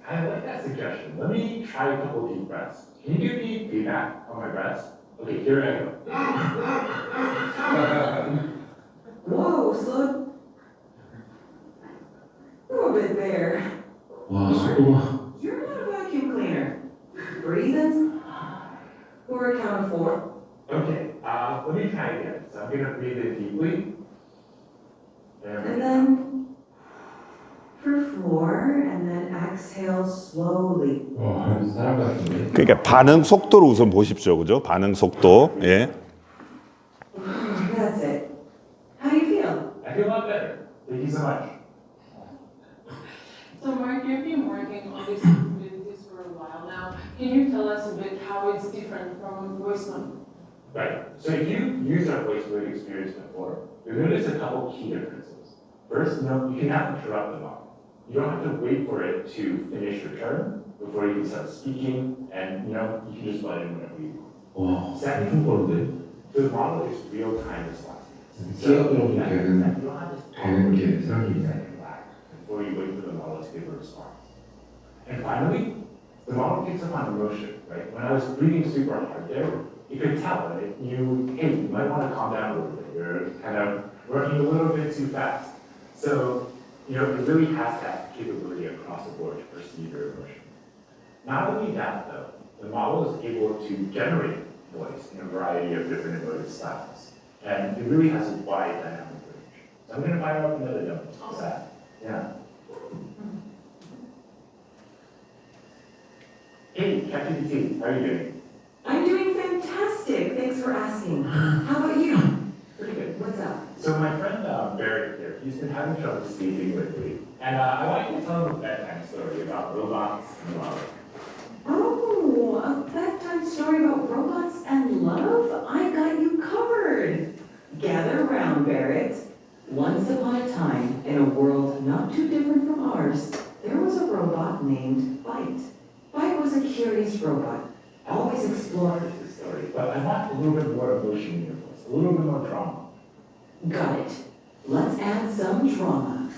I like that suggestion. Let me try a couple deep breaths. Can you give me feedback on my breaths? Okay, here I go. Whoa, slow. A little bit there. 와, 속도가. You're not a vacuum cleaner. Breathe in. For a count of 4. Okay, let me try again. So I'm gonna breathe in deeply. There we And go. then for 4, and then exhale slowly. 와, 사람 같은데. 그러니까 반응 속도를 우선 보십시오. 그죠? 반응 속도. 예. That's it. How do you feel? I feel a lot better. Thank you so much. So Mark, you've been working on this capabilities for a while now. Can you tell us a bit how it's different from voice note? Right. So if you used our voice mode experience before, you'll notice a couple key differences. First, you can now interrupt the model. You don't have to wait for it to finish your turn before you can start speaking, and you can just let in whenever you want. 와, Second, 엄청 빠른데? the model is real-time responsive. 기가 들어오게 you 되는, don't have this 되는 게 생각이 second lag before you wait for the model to give a response. And finally, the model picks up on emotion, right? When I was breathing super hard there, you could tell that it knew, hey, you might want to calm down a little bit. You're kind of working a little bit too fast. So, it really has that capability across the board to perceive your emotion. Not only that, though, the model is able to generate voice in a variety of different emotive styles. And it really has a wide dynamic range. So I'm going to fire up another demo. What's that? Yeah. Hey, ChatGPT, how are you doing? I'm doing fantastic. Thanks for asking. How about you? Pretty good. What's up? So my friend Barry here, he's been having trouble sleeping lately. And I want you to tell him a bedtime story about robots and love. Oh, a bedtime story about robots and love? I got you covered. Gather round, Barrett. Once upon a time, in a world not too different from ours, there was a robot named Byte. Byte was a curious robot, always explored. The story, but I want a little bit more emotion in your voice, a little bit more drama. Got it. Let's add some drama.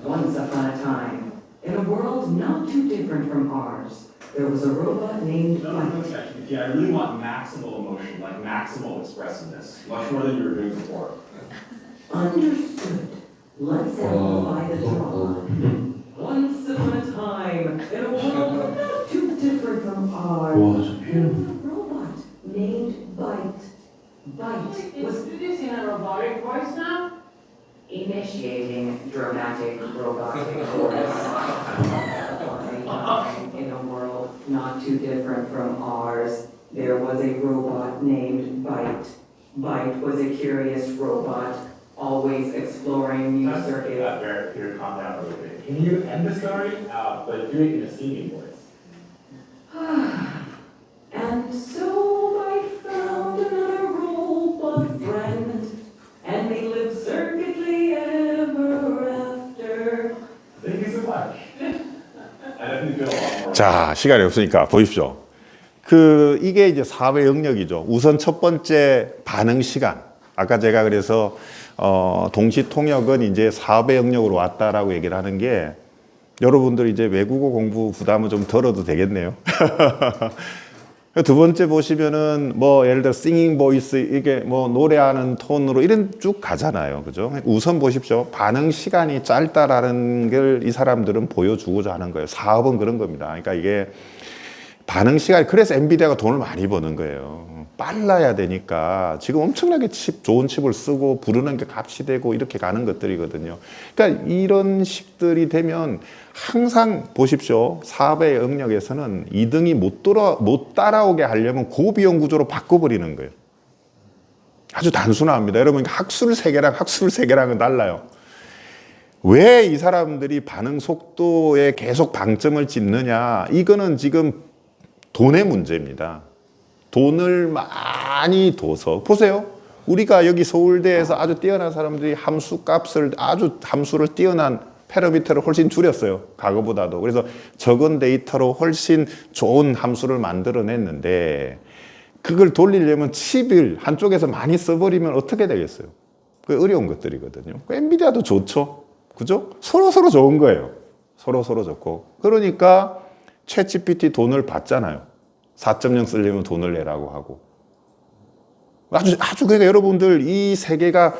Once upon a time, in a world not too different from ours, there was a robot named Byte. ChatGPT, I really want maximal emotion, like maximal expressiveness, much more than you were doing before. Understood. Let's amplify the drama. Once upon a time, in a world not too different from ours, 와, 저 there was 피아노. a robot named Byte. Byte was Is this in a robotic voice now? initiating dramatic robotic chorus. In a world not too different from ours, there was a robot named Byte. Byte was a curious robot, always exploring new circuits. Barrett, here, calm down a little bit. Can you end the story, but do it in a singing voice? And so Byte found another robot friend, and they lived circuitly ever after. Thank you so much. I definitely feel a lot more. 자, 시간이 없으니까 보십시오. 이게 이제 사회 영역이죠. 우선 첫 번째 반응 시간. 아까 제가 그래서 동시 통역은 이제 사회 영역으로 왔다라고 얘기를 하는 게 여러분들 이제 외국어 공부 부담을 좀 덜어도 되겠네요. 두 번째 보시면은 예를 들어 singing voice 이게 노래하는 톤으로 이런 쭉 가잖아요. 그죠? 우선 보십시오. 반응 시간이 짧다라는 걸 이 사람들은 보여주고자 하는 거예요. 사업은 그런 겁니다. 그러니까 이게 반응 시간이 그래서 엔비디아가 돈을 많이 버는 거예요. 빨라야 되니까 지금 엄청나게 좋은 칩을 쓰고 부르는 게 값이 되고 이렇게 가는 것들이거든요. 그러니까 이런 식들이 되면 항상 보십시오. 사업의 영역에서는 2등이 못 따라오게 하려면 고비용 구조로 바꿔버리는 거예요. 아주 단순합니다. 여러분 학술 세계랑은 달라요. 왜 이 사람들이 반응 속도에 계속 방점을 찍느냐? 이거는 지금 돈의 문제입니다. 돈을 많이 둬서 보세요. 우리가 여기 서울대에서 아주 뛰어난 사람들이 함수를 뛰어난 패러미터를 훨씬 줄였어요. 과거보다도. 그래서 적은 데이터로 훨씬 좋은 함수를 만들어냈는데 그걸 돌리려면 칩을 한쪽에서 많이 써버리면 어떻게 되겠어요? 그 어려운 것들이거든요. 그 엔비디아도 좋죠. 그죠? 서로 좋은 거예요. 서로 좋고. 그러니까 챗GPT 돈을 받잖아요. 4.0 쓰려면 돈을 내라고 하고. 아주 그러니까 여러분들 이 세계가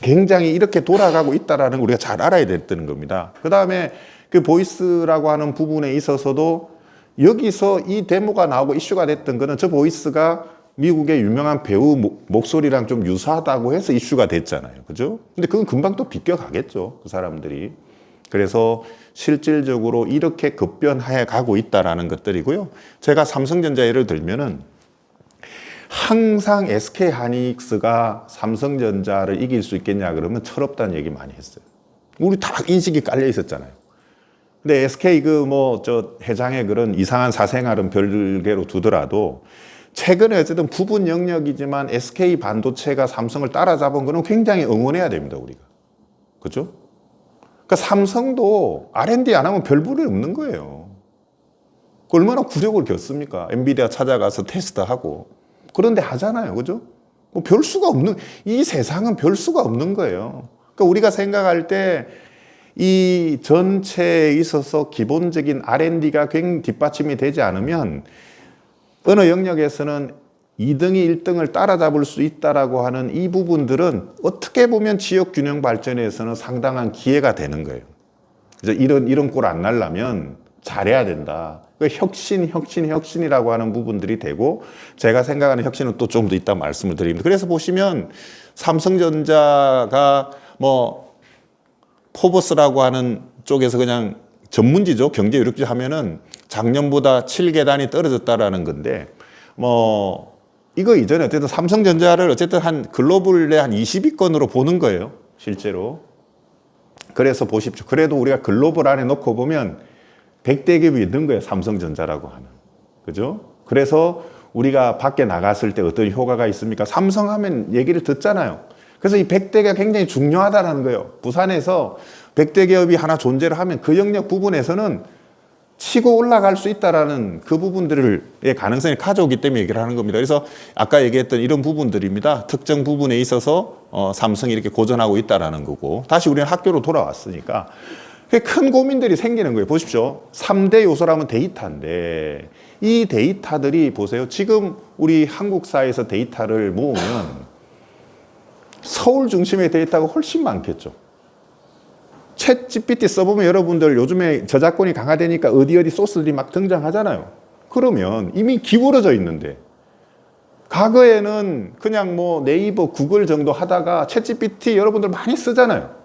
굉장히 이렇게 돌아가고 있다라는 걸 우리가 잘 알아야 되는 겁니다. 그 다음에 그 보이스라고 하는 부분에 있어서도 여기서 이 데모가 나오고 이슈가 됐던 거는 저 보이스가 미국의 유명한 배우 목소리랑 좀 유사하다고 해서 이슈가 됐잖아요. 그죠? 근데 그건 금방 또 비껴가겠죠. 그 사람들이. 그래서 실질적으로 이렇게 급변해 가고 있다라는 것들이고요. 제가 삼성전자 예를 들면은 항상 SK 하이닉스가 삼성전자를 이길 수 있겠냐 그러면 철없다는 얘기 많이 했어요. 우리 다 인식이 깔려 있었잖아요. 근데 SK 회장의 그런 이상한 사생활은 별개로 두더라도 최근에 어쨌든 부분 영역이지만 SK 반도체가 삼성을 따라잡은 거는 굉장히 응원해야 됩니다, 우리가. 그죠? 그러니까 삼성도 R&D 안 하면 별 볼이 없는 거예요. 얼마나 굴욕을 겪습니까? 엔비디아 찾아가서 테스트하고. 그런데 하잖아요. 그죠? 뭐 별 수가 없는, 이 세상은 별 수가 없는 거예요. 그러니까 우리가 생각할 때 이 전체에 있어서 기본적인 R&D가 굉장히 뒷받침이 되지 않으면 어느 영역에서는 2등이 1등을 따라잡을 수 있다라고 하는 이 부분들은 어떻게 보면 지역 균형 발전에서는 상당한 기회가 되는 거예요. 그래서 이런 꼴 안 날려면 잘해야 된다. 혁신이라고 하는 부분들이 되고, 제가 생각하는 혁신은 또 좀 더 있다 말씀을 드립니다. 그래서 보시면 삼성전자가 포버스라고 하는 쪽에서 그냥 전문지죠. 경제 요력지 하면은 작년보다 7계단이 떨어졌다라는 건데, 이거 이전에 어쨌든 삼성전자를 어쨌든 한 글로벌의 한 20위권으로 보는 거예요. 실제로. 그래서 보십시오. 그래도 우리가 글로벌 안에 놓고 보면 100대 기업이 있는 거예요. 삼성전자라고 하는. 그죠? 그래서 우리가 밖에 나갔을 때 어떤 효과가 있습니까? 삼성 하면 얘기를 듣잖아요. 그래서 이 100대가 굉장히 중요하다는 거예요. 부산에서 100대 기업이 하나 존재를 하면 그 영역 부분에서는 치고 올라갈 수 있다라는 그 부분들의 가능성이 가져오기 때문에 얘기를 하는 겁니다. 그래서 아까 얘기했던 이런 부분들입니다. 특정 부분에 있어서 삼성이 이렇게 고전하고 있다라는 거고, 다시 우리는 학교로 돌아왔으니까 큰 고민들이 생기는 거예요. 보십시오. 3대 요소라면 데이터인데 이 데이터들이 보세요. 지금 우리 한국사에서 데이터를 모으면 서울 중심의 데이터가 훨씬 많겠죠. 챗 GPT 써보면 여러분들 요즘에 저작권이 강화되니까 어디 소스들이 막 등장하잖아요. 그러면 이미 기울어져 있는데, 과거에는 그냥 네이버, 구글 정도 하다가 챗 GPT 여러분들 많이 쓰잖아요.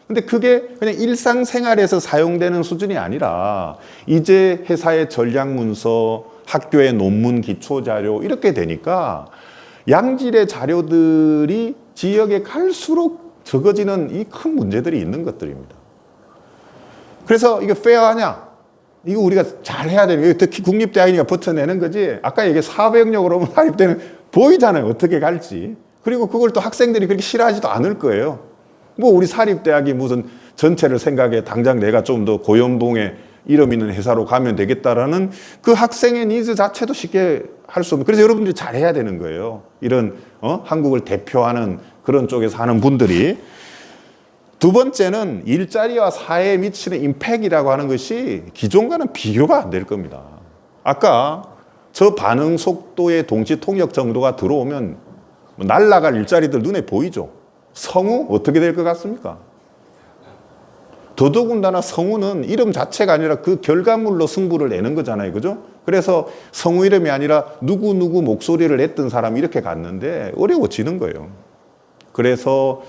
근데 그게 그냥 일상생활에서 사용되는 수준이 아니라 이제 회사의 전략 문서, 학교의 논문 기초 자료 이렇게 되니까 양질의 자료들이 지역에 갈수록 적어지는 이 큰 문제들이 있는 것들입니다. 그래서 이게 페어하냐? 이거 우리가 잘 해야 되는 거예요. 특히 국립대학이니까 버텨내는 거지. 아까 얘기 사업 영역으로 오면 사립대는 보이잖아요. 어떻게 갈지. 그리고 그걸 또 학생들이 그렇게 싫어하지도 않을 거예요. 우리 사립대학이 무슨 전체를 생각해 당장 내가 좀 더 고연봉에 이름 있는 회사로 가면 되겠다라는 그 학생의 니즈 자체도 쉽게 할 수 없는. 그래서 여러분들이 잘해야 되는 거예요. 이런 한국을 대표하는 그런 쪽에서 하는 분들이. 두 번째는 일자리와 사회에 미치는 임팩이라고 하는 것이 기존과는 비교가 안 될 겁니다. 아까 저 반응 속도의 동시 통역 정도가 들어오면 날아갈 일자리들 눈에 보이죠. 성우 어떻게 될 것 같습니까? 더더군다나 성우는 이름 자체가 아니라 그 결과물로 승부를 내는 거잖아요. 그죠? 그래서 성우 이름이 아니라 누구누구 목소리를 냈던 사람이 이렇게 갔는데 어려워지는 거예요. 그래서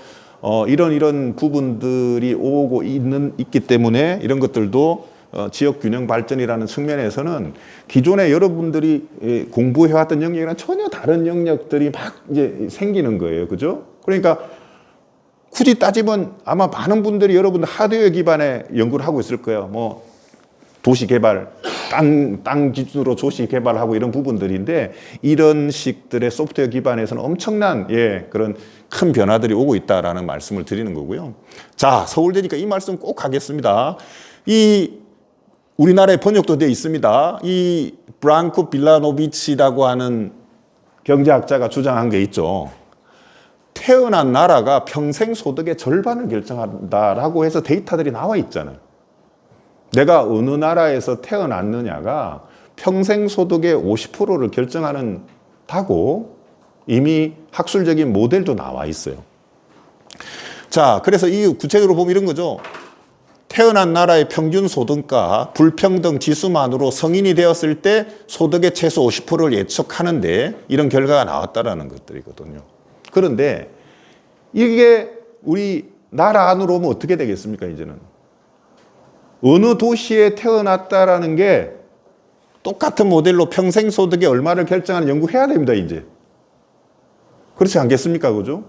이런 부분들이 오고 있기 때문에 이런 것들도 지역 균형 발전이라는 측면에서는 기존에 여러분들이 공부해왔던 영역이랑 전혀 다른 영역들이 막 이제 생기는 거예요. 그죠? 그러니까 굳이 따지면 아마 많은 분들이 여러분들 하드웨어 기반의 연구를 하고 있을 거예요. 도시 개발, 땅 기준으로 도시 개발하고 이런 부분들인데, 이런 식들의 소프트웨어 기반에서는 엄청난 그런 큰 변화들이 오고 있다라는 말씀을 드리는 거고요. 자, 서울대니까 이 말씀 꼭 하겠습니다. 이 우리나라에 번역도 되어 있습니다. 이 브랑코 빌라노비치라고 하는 경제학자가 주장한 게 있죠. 태어난 나라가 평생 소득의 절반을 결정한다라고 해서 데이터들이 나와 있잖아요. 내가 어느 나라에서 태어났느냐가 평생 소득의 50%를 결정하는다고 이미 학술적인 모델도 나와 있어요. 자, 그래서 이 구체적으로 보면 이런 거죠. 태어난 나라의 평균 소득과 불평등 지수만으로 성인이 되었을 때 소득의 최소 50%를 예측하는데 이런 결과가 나왔다라는 것들이거든요. 그런데 이게 우리 나라 안으로 오면 어떻게 되겠습니까, 이제는? 어느 도시에 태어났다라는 게 똑같은 모델로 평생 소득의 얼마를 결정하는 연구해야 됩니다, 이제. 그렇지 않겠습니까, 그죠?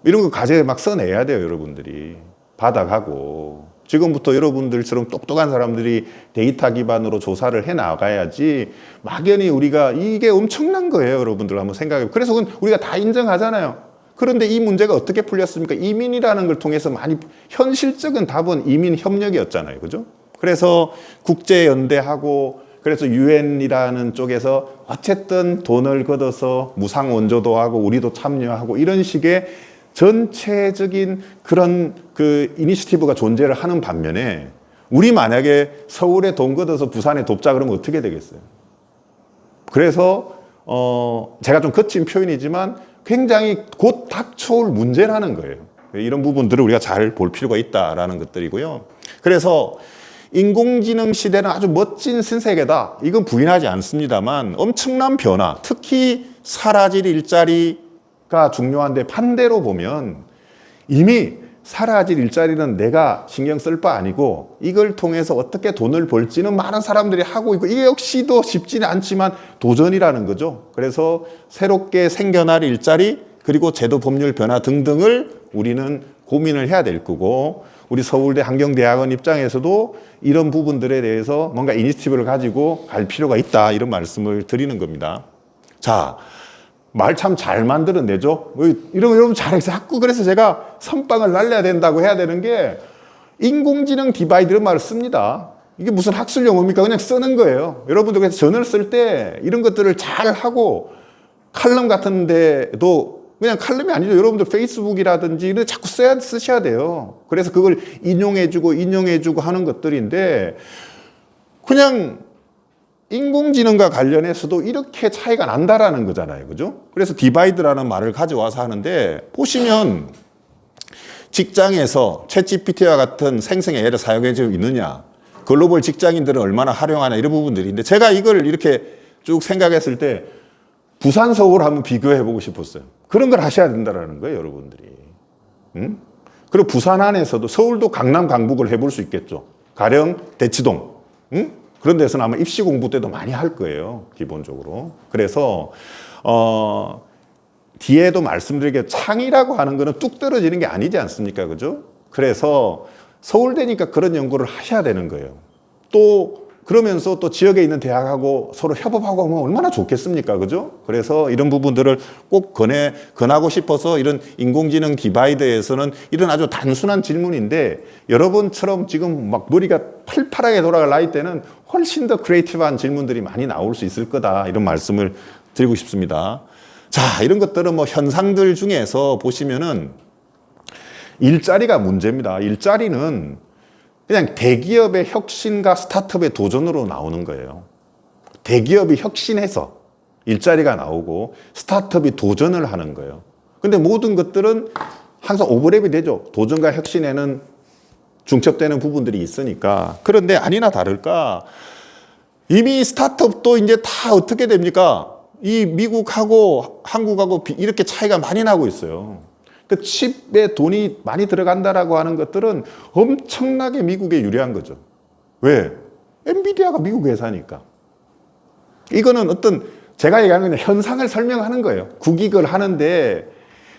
이런 거 과제에 막 써내야 돼요, 여러분들이. 받아가고. 지금부터 여러분들처럼 똑똑한 사람들이 데이터 기반으로 조사를 해 나가야지 막연히 우리가 이게 엄청난 거예요, 여러분들 한번 생각해. 그래서 그건 우리가 다 인정하잖아요. 그런데 이 문제가 어떻게 풀렸습니까? 이민이라는 걸 통해서 많이 현실적인 답은 이민 협력이었잖아요, 그죠? 그래서 국제연대하고 그래서 유엔이라는 쪽에서 어쨌든 돈을 걷어서 무상 원조도 하고 우리도 참여하고 이런 식의 전체적인 그런 그 이니시티브가 존재를 하는 반면에 우리 만약에 서울에 돈 걷어서 부산에 돕자 그러면 어떻게 되겠어요? 그래서 제가 좀 거친 표현이지만 굉장히 곧 닥쳐올 문제라는 거예요. 이런 부분들을 우리가 잘 볼 필요가 있다라는 것들이고요. 그래서 인공지능 시대는 아주 멋진 신세계다. 이건 부인하지 않습니다만 엄청난 변화, 특히 사라질 일자리가 중요한데 반대로 보면 이미 사라질 일자리는 내가 신경 쓸 바 아니고 이걸 통해서 어떻게 돈을 벌지는 많은 사람들이 하고 있고 이게 역시도 쉽지는 않지만 도전이라는 거죠. 그래서 새롭게 생겨날 일자리 그리고 제도 법률 변화 등등을 우리는 고민을 해야 될 거고 우리 서울대 환경대학원 입장에서도 이런 부분들에 대해서 뭔가 이니시티브를 가지고 갈 필요가 있다 이런 말씀을 드리는 겁니다. 자, 말 참 잘 만들어내죠. 이런 거 여러분 잘해서 자꾸 그래서 제가 선빵을 날려야 된다고 해야 되는 게 인공지능 디바이드 이런 말을 씁니다. 이게 무슨 학술 용어입니까? 그냥 쓰는 거예요. 여러분들 그래서 저널 쓸 때 이런 것들을 잘 하고 칼럼 같은 데도 그냥 칼럼이 아니죠. 여러분들 페이스북이라든지 이런 자꾸 쓰셔야 돼요. 그래서 그걸 인용해주고 하는 것들인데 그냥 인공지능과 관련해서도 이렇게 차이가 난다라는 거잖아요. 그죠? 그래서 디바이드라는 말을 가져와서 하는데 보시면 직장에서 챗GPT와 같은 생성 AI를 사용해주고 있느냐 글로벌 직장인들은 얼마나 활용하냐 이런 부분들인데 제가 이걸 이렇게 쭉 생각했을 때 부산, 서울 한번 비교해보고 싶었어요. 그런 걸 하셔야 된다는 거예요, 여러분들이. 응? 그리고 부산 안에서도 서울도 강남, 강북을 해볼 수 있겠죠. 가령 대치동. 응? 그런 데서는 아마 입시 공부 때도 많이 할 거예요, 기본적으로. 그래서 뒤에도 말씀드리게 창이라고 하는 거는 뚝 떨어지는 게 아니지 않습니까, 그죠? 그래서 서울대니까 그런 연구를 하셔야 되는 거예요. 또 그러면서 또 지역에 있는 대학하고 서로 협업하고 하면 얼마나 좋겠습니까? 그죠? 그래서 이런 부분들을 꼭 권하고 싶어서 이런 인공지능 디바이드에서는 이런 아주 단순한 질문인데 여러분처럼 지금 막 머리가 팔팔하게 돌아갈 나이 때는 훨씬 더 크리에이티브한 질문들이 많이 나올 수 있을 거다. 이런 말씀을 드리고 싶습니다. 자, 이런 것들은 뭐 현상들 중에서 보시면은 일자리가 문제입니다. 일자리는 그냥 대기업의 혁신과 스타트업의 도전으로 나오는 거예요. 대기업이 혁신해서 일자리가 나오고 스타트업이 도전을 하는 거예요. 근데 모든 것들은 항상 오버랩이 되죠. 도전과 혁신에는 중첩되는 부분들이 있으니까. 그런데 아니나 다를까 이미 스타트업도 이제 다 어떻게 됩니까? 이 미국하고 한국하고 이렇게 차이가 많이 나고 있어요. 그 칩에 돈이 많이 들어간다라고 하는 것들은 엄청나게 미국에 유리한 거죠. 왜? 엔비디아가 미국 회사니까. 이거는 어떤 제가 얘기하는 건 현상을 설명하는 거예요. 국익을 하는데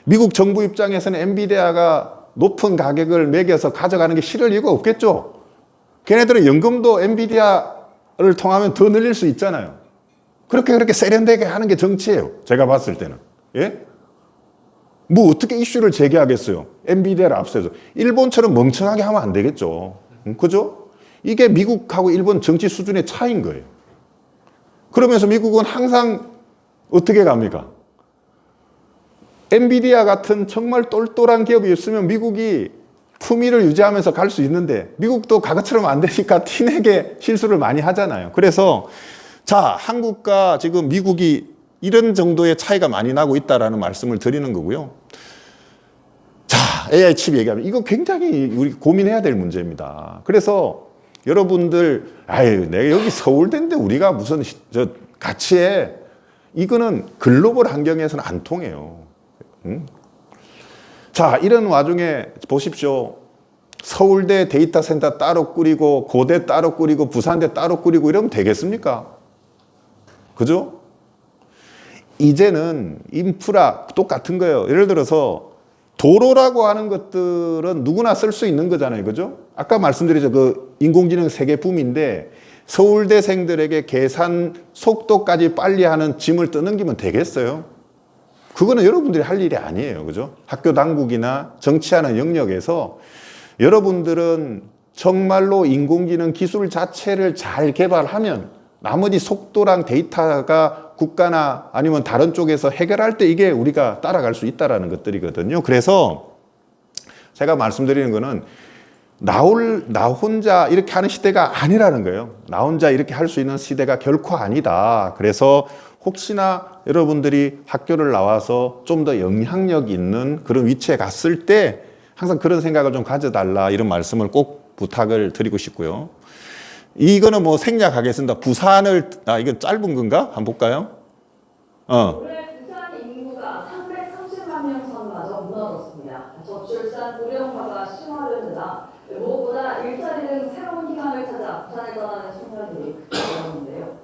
미국 정부 입장에서는 엔비디아가 높은 가격을 매겨서 가져가는 게 싫을 이유가 없겠죠. 걔네들은 연금도 엔비디아를 통하면 더 늘릴 수 있잖아요. 그렇게 세련되게 하는 게 정치예요. 제가 봤을 때는. 예? 뭐 어떻게 이슈를 제기하겠어요? 엔비디아를 앞서서. 일본처럼 멍청하게 하면 안 되겠죠. 그죠? 이게 미국하고 일본 정치 수준의 차이인 거예요. 그러면서 미국은 항상 어떻게 갑니까? 엔비디아 같은 정말 똘똘한 기업이 있으면 미국이 품위를 유지하면서 갈 수 있는데 미국도 과거처럼 안 되니까 티내게 실수를 많이 하잖아요. 그래서 자, 한국과 지금 미국이 이런 정도의 차이가 많이 나고 있다라는 말씀을 드리는 거고요. 자, AI 칩 얘기하면 이거 굉장히 우리 고민해야 될 문제입니다. 그래서 여러분들, 아유, 내가 여기 서울대인데 우리가 무슨 같이 해. 이거는 글로벌 환경에서는 안 통해요. 응? 자, 이런 와중에 보십시오. 서울대 데이터 센터 따로 꾸리고 고대 따로 꾸리고 부산대 따로 꾸리고 이러면 되겠습니까? 그죠? 이제는 인프라 똑같은 거예요. 예를 들어서 도로라고 하는 것들은 누구나 쓸 수 있는 거잖아요. 그죠? 아까 말씀드렸죠. 그 인공지능 세계 붐인데 서울대생들에게 계산 속도까지 빨리 하는 짐을 떠넘기면 되겠어요? 그거는 여러분들이 할 일이 아니에요. 그죠? 학교 당국이나 정치하는 영역에서 여러분들은 정말로 인공지능 기술 자체를 잘 개발하면 나머지 속도랑 데이터가 국가나 아니면 다른 쪽에서 해결할 때 이게 우리가 따라갈 수 있다는 것들이거든요. 그래서 제가 말씀드리는 거는 나 혼자 이렇게 하는 시대가 아니라는 거예요. 나 혼자 이렇게 할 수 있는 시대가 결코 아니다. 그래서 혹시나 여러분들이 학교를 나와서 좀 더 영향력 있는 그런 위치에 갔을 때 항상 그런 생각을 좀 가져달라 이런 말씀을 꼭 부탁을 드리고 싶고요. 이거는 뭐 생략하겠습니다. 이건 짧은 건가? 한번 볼까요? 올해 부산 인구가 330만 명 선마저 무너졌습니다. 저출산 고령화가 심화되느라 무엇보다 일자리 등 새로운 희망을 찾아 부산에 떠나는 청년들이 많은데요.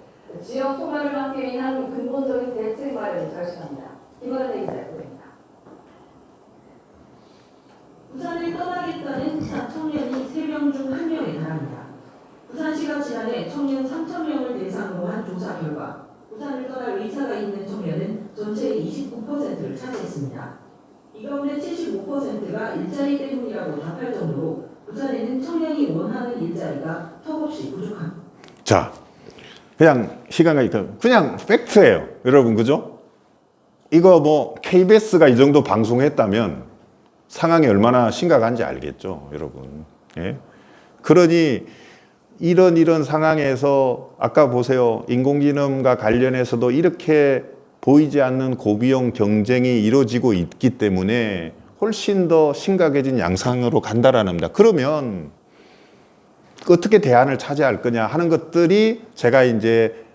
지역 소멸을 막기 위한 근본적인 대책 마련이 절실합니다. 김원현 기자의 보도입니다. 부산을 떠나겠다는 청년이 3명 중 1명에 달합니다. 부산시가 지난해 청년 3,000명을 대상으로 한 조사 결과 부산을 떠날 의사가 있는 청년은 전체의 29%를 차지했습니다. 이 가운데 75%가 일자리 때문이라고 답할 정도로 부산에는 청년이 원하는 일자리가 턱없이 부족합니다. 자, 그냥 시간 가니까 그냥 팩트예요. 여러분, 그죠? 이거 뭐 KBS가 이 정도 방송했다면 상황이 얼마나 심각한지 알겠죠, 여러분. 예? 그러니 이런 상황에서 아까 보세요. 인공지능과 관련해서도 이렇게 보이지 않는 고비용 경쟁이 이루어지고 있기 때문에 훨씬 더 심각해진 양상으로 간다라는 겁니다. 그러면 어떻게 대안을 찾아야 할 거냐 하는 것들이 제가 이제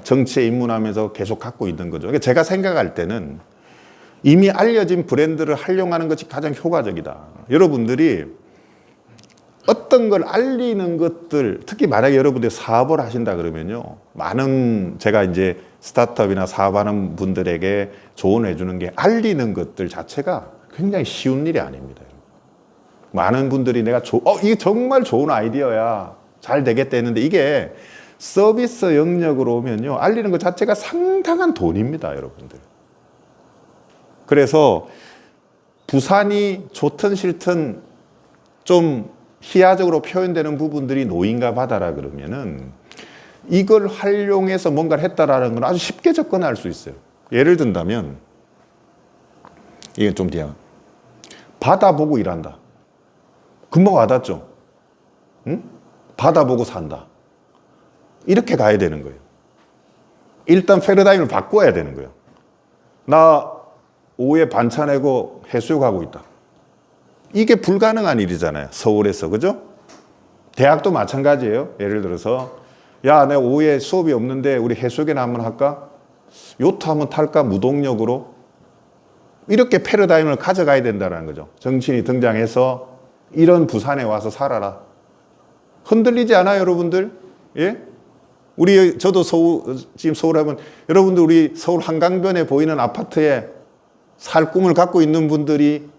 정치에 입문하면서 계속 갖고 있는 거죠. 그러니까 제가 생각할 때는 이미 알려진 브랜드를 활용하는 것이 가장 효과적이다. 여러분들이 어떤 걸 알리는 것들, 특히 만약에 여러분들이 사업을 하신다 그러면요. 많은 제가 이제 스타트업이나 사업하는 분들에게 조언해 주는 게 알리는 것들 자체가 굉장히 쉬운 일이 아닙니다. 많은 분들이 이게 정말 좋은 아이디어야. 잘 되겠다 했는데 이게 서비스 영역으로 오면요. 알리는 것 자체가 상당한 돈입니다, 여러분들. 그래서 부산이 좋든 싫든 좀 희화적으로 표현되는 부분들이 노인과 바다라 그러면은 이걸 활용해서 뭔가를 했다라는 건 아주 쉽게 접근할 수 있어요. 예를 든다면 이게 좀 뒤에 바다 보고 일한다. 금방 와닿죠? 응? 바다 보고 산다. 이렇게 가야 되는 거예요. 일단 패러다임을 바꿔야 되는 거예요. 나 오후에 반차 내고 해수욕하고 있다. 이게 불가능한 일이잖아요. 서울에서. 그죠? 대학도 마찬가지예요. 예를 들어서 야, 내가 오후에 수업이 없는데 우리 해수욕이나 한번 할까? 요트 한번 탈까? 무동력으로. 이렇게 패러다임을 가져가야 된다는 거죠. 정치인이 등장해서 이런 부산에 와서 살아라. 흔들리지 않아요, 여러분들? 예? 저도 지금 서울 하면 여러분들 우리 서울 한강변에 보이는 아파트에 살 꿈을 갖고 있는 분들이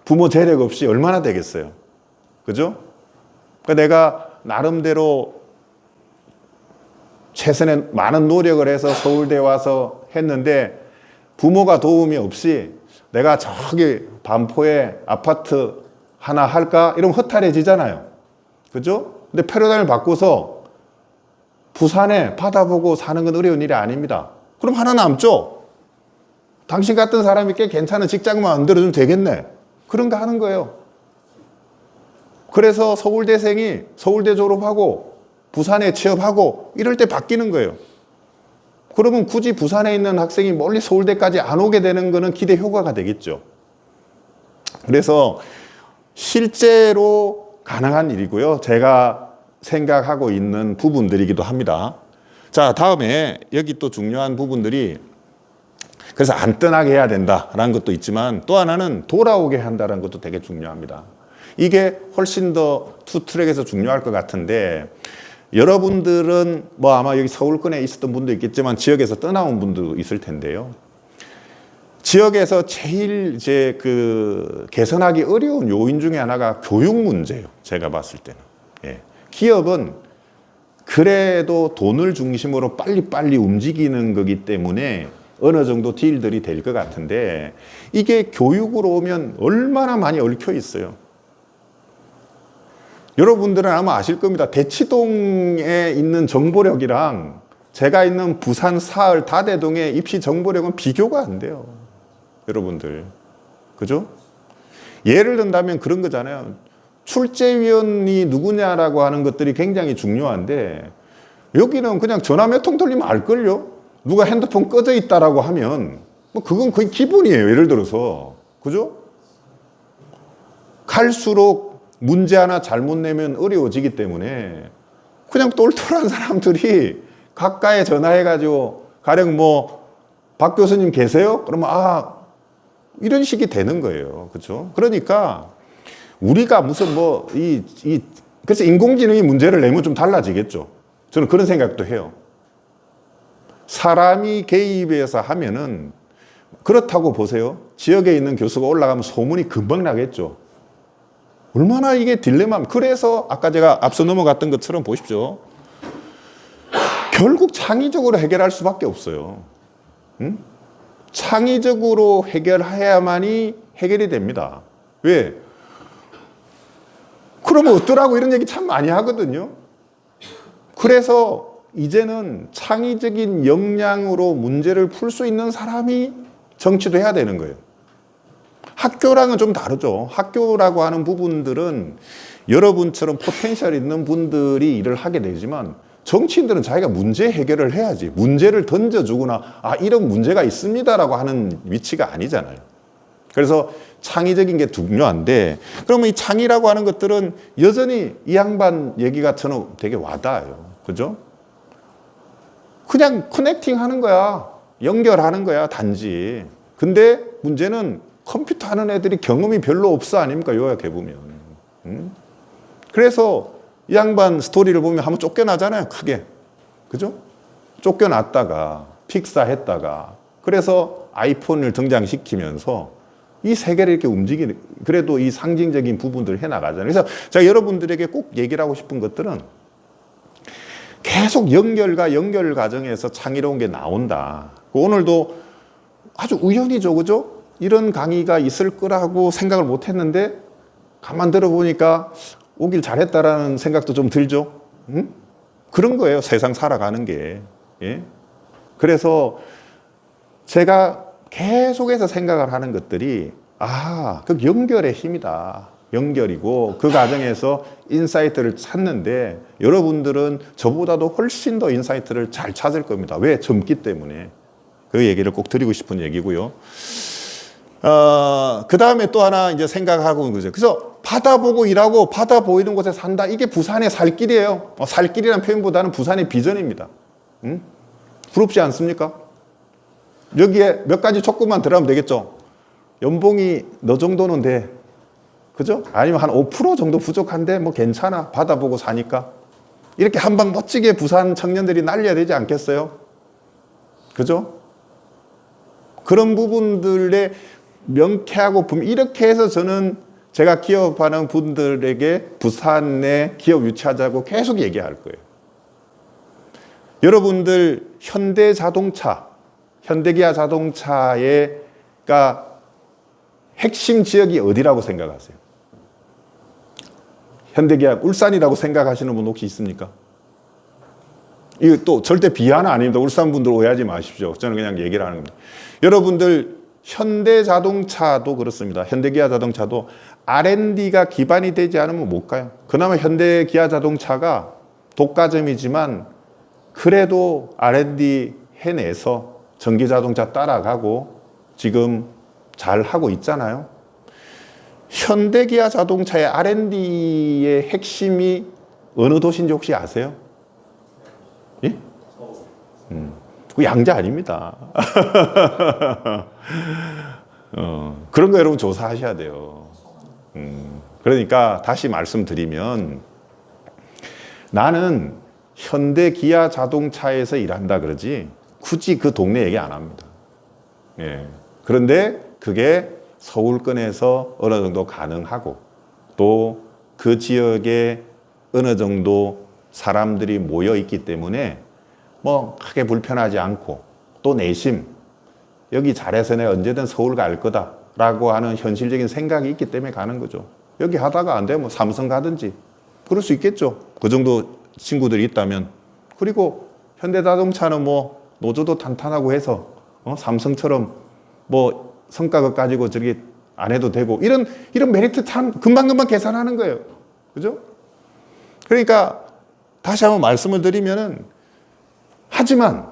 부모 재력 없이 얼마나 되겠어요? 그죠? 그러니까 내가 나름대로 최선의 많은 노력을 해서 서울대에 와서 했는데 부모가 도움이 없이 내가 저기 반포에 아파트 하나 할까? 이러면 허탈해지잖아요. 그죠? 근데 패러다임을 바꿔서 부산에 바다 보고 사는 건 어려운 일이 아닙니다. 그럼 하나 남죠? 당신 같은 사람이 꽤 괜찮은 직장만 만들어주면 되겠네. 그런가 하는 거예요. 그래서 서울대생이 서울대 졸업하고 부산에 취업하고 이럴 때 바뀌는 거예요. 그러면 굳이 부산에 있는 학생이 멀리 서울대까지 안 오게 되는 거는 기대 효과가 되겠죠. 그래서 실제로 가능한 일이고요. 제가 생각하고 있는 부분들이기도 합니다. 자, 다음에 여기 또 중요한 부분들이 그래서 안 떠나게 해야 된다라는 것도 있지만 또 하나는 돌아오게 한다는 것도 되게 중요합니다. 이게 훨씬 더 투트랙에서 중요할 것 같은데 여러분들은 뭐 아마 여기 서울권에 있었던 분도 있겠지만 지역에서 떠나온 분도 있을 텐데요. 지역에서 제일 이제 개선하기 어려운 요인 중에 하나가 교육 문제예요. 제가 봤을 때는. 예. 기업은 그래도 돈을 중심으로 빨리빨리 움직이는 거기 때문에 어느 정도 딜들이 될 것 같은데 이게 교육으로 오면 얼마나 많이 얽혀 있어요. 여러분들은 아마 아실 겁니다. 대치동에 있는 정보력이랑 제가 있는 부산 사흘 다대동의 입시 정보력은 비교가 안 돼요. 여러분들. 그죠? 예를 든다면 그런 거잖아요. 출제위원이 누구냐라고 하는 것들이 굉장히 중요한데 여기는 그냥 전화 몇 통 돌리면 알걸요? 누가 핸드폰 꺼져 있다라고 하면 뭐 그건 거의 기본이에요. 예를 들어서. 그죠? 갈수록 문제 하나 잘못 내면 어려워지기 때문에 그냥 똘똘한 사람들이 가까이 전화해가지고 가령 뭐 박 교수님 계세요? 그러면 이런 식이 되는 거예요. 그렇죠? 그러니까 우리가 무슨 그래서 인공지능이 문제를 내면 좀 달라지겠죠. 저는 그런 생각도 해요. 사람이 개입해서 하면은 그렇다고 보세요. 지역에 있는 교수가 올라가면 소문이 금방 나겠죠. 얼마나 이게 딜레마. 그래서 아까 제가 앞서 넘어갔던 것처럼 보십시오. 결국 창의적으로 해결할 수밖에 없어요. 응? 창의적으로 해결해야만이 해결이 됩니다. 왜? 그러면 어떠라고 이런 얘기 참 많이 하거든요. 그래서 이제는 창의적인 역량으로 문제를 풀 수 있는 사람이 정치도 해야 되는 거예요. 학교랑은 좀 다르죠. 학교라고 하는 부분들은 여러분처럼 포텐셜 있는 분들이 일을 하게 되지만 정치인들은 자기가 문제 해결을 해야지. 문제를 던져주거나 이런 문제가 있습니다라고 하는 위치가 아니잖아요. 그래서 창의적인 게 중요한데 그러면 이 창의라고 하는 것들은 여전히 이 양반 얘기가 저는 되게 와닿아요. 그죠? 그냥 커넥팅 하는 거야. 연결하는 거야, 단지. 근데 문제는 컴퓨터 하는 애들이 경험이 별로 없어 아닙니까? 요약해보면. 그래서 이 양반 스토리를 보면 한번 쫓겨나잖아요, 크게. 그죠? 쫓겨났다가, 픽사했다가, 그래서 아이폰을 등장시키면서 이 세계를 이렇게 움직이는, 그래도 이 상징적인 부분들을 해나가잖아요. 그래서 제가 여러분들에게 꼭 얘기를 하고 싶은 것들은 계속 연결 과정에서 창의로운 게 나온다. 오늘도 아주 우연히죠, 그죠? 이런 강의가 있을 거라고 생각을 못 했는데, 가만 들어보니까 오길 잘했다라는 생각도 좀 들죠? 응? 그런 거예요, 세상 살아가는 게. 예? 그래서 제가 계속해서 생각을 하는 것들이, 그 연결의 힘이다. 연결이고 그 과정에서 인사이트를 찾는데 여러분들은 저보다도 훨씬 더 인사이트를 잘 찾을 겁니다. 왜? 젊기 때문에. 그 얘기를 꼭 드리고 싶은 얘기고요. 그 다음에 또 하나 이제 생각하고 있는 거죠. 그래서 바다 보고 일하고 바다 보이는 곳에 산다. 이게 부산의 살 길이에요. 살 길이라는 표현보다는 부산의 비전입니다. 응? 부럽지 않습니까? 여기에 몇 가지 조건만 들어가면 되겠죠. 연봉이 너 정도는 돼. 그죠? 아니면 한 5% 정도 부족한데 뭐 괜찮아. 바다 보고 사니까. 이렇게 한방 멋지게 부산 청년들이 날려야 되지 않겠어요? 그죠? 그런 부분들에 명쾌하고 이렇게 해서 저는 제가 기업하는 분들에게 부산에 기업 유치하자고 계속 얘기할 거예요. 여러분들 현대기아 자동차가 핵심 지역이 어디라고 생각하세요? 현대기아 울산이라고 생각하시는 분 혹시 있습니까? 이거 또 절대 비하는 아닙니다. 울산 분들 오해하지 마십시오. 저는 그냥 얘기를 하는 겁니다. 여러분들 현대자동차도 그렇습니다. 현대기아 자동차도 R&D가 기반이 되지 않으면 못 가요. 그나마 현대기아 자동차가 독과점이지만 그래도 R&D 해내서 전기자동차 따라가고 지금 잘 하고 있잖아요. 현대기아 자동차의 R&D의 핵심이 어느 도시인지 혹시 아세요? 예? 그 양자 아닙니다. 그런 거 여러분 조사하셔야 돼요. 그러니까 다시 말씀드리면 나는 현대 기아 자동차에서 일한다 그러지 굳이 그 동네 얘기 안 합니다. 예. 그런데 그게 서울권에서 어느 정도 가능하고 또 그 지역에 어느 정도 사람들이 모여 있기 때문에 뭐 크게 불편하지 않고 또 내심 여기 잘해서 내가 언제든 서울 갈 거다라고 하는 현실적인 생각이 있기 때문에 가는 거죠. 여기 하다가 안 되면 삼성 가든지 그럴 수 있겠죠. 그 정도 친구들이 있다면. 그리고 현대자동차는 뭐 노조도 탄탄하고 해서 삼성처럼 뭐 성과급 가지고 저기 안 해도 되고 이런 메리트 참 금방금방 계산하는 거예요. 그죠? 그러니까 다시 한번 말씀을 드리면은 하지만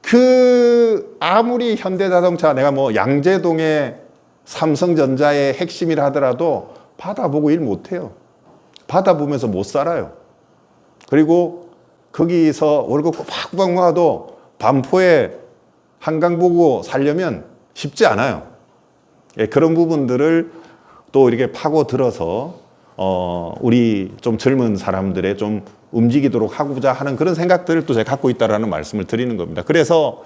그 아무리 현대자동차 내가 뭐 양재동의 삼성전자의 핵심이라 하더라도 받아보고 일 못해요. 받아보면서 못 살아요. 그리고 거기서 월급 팍팍 모아도 반포에 한강 보고 살려면 쉽지 않아요. 예, 그런 부분들을 또 이렇게 파고들어서 우리 좀 젊은 사람들의 좀 움직이도록 하고자 하는 그런 생각들을 또 제가 갖고 있다라는 말씀을 드리는 겁니다. 그래서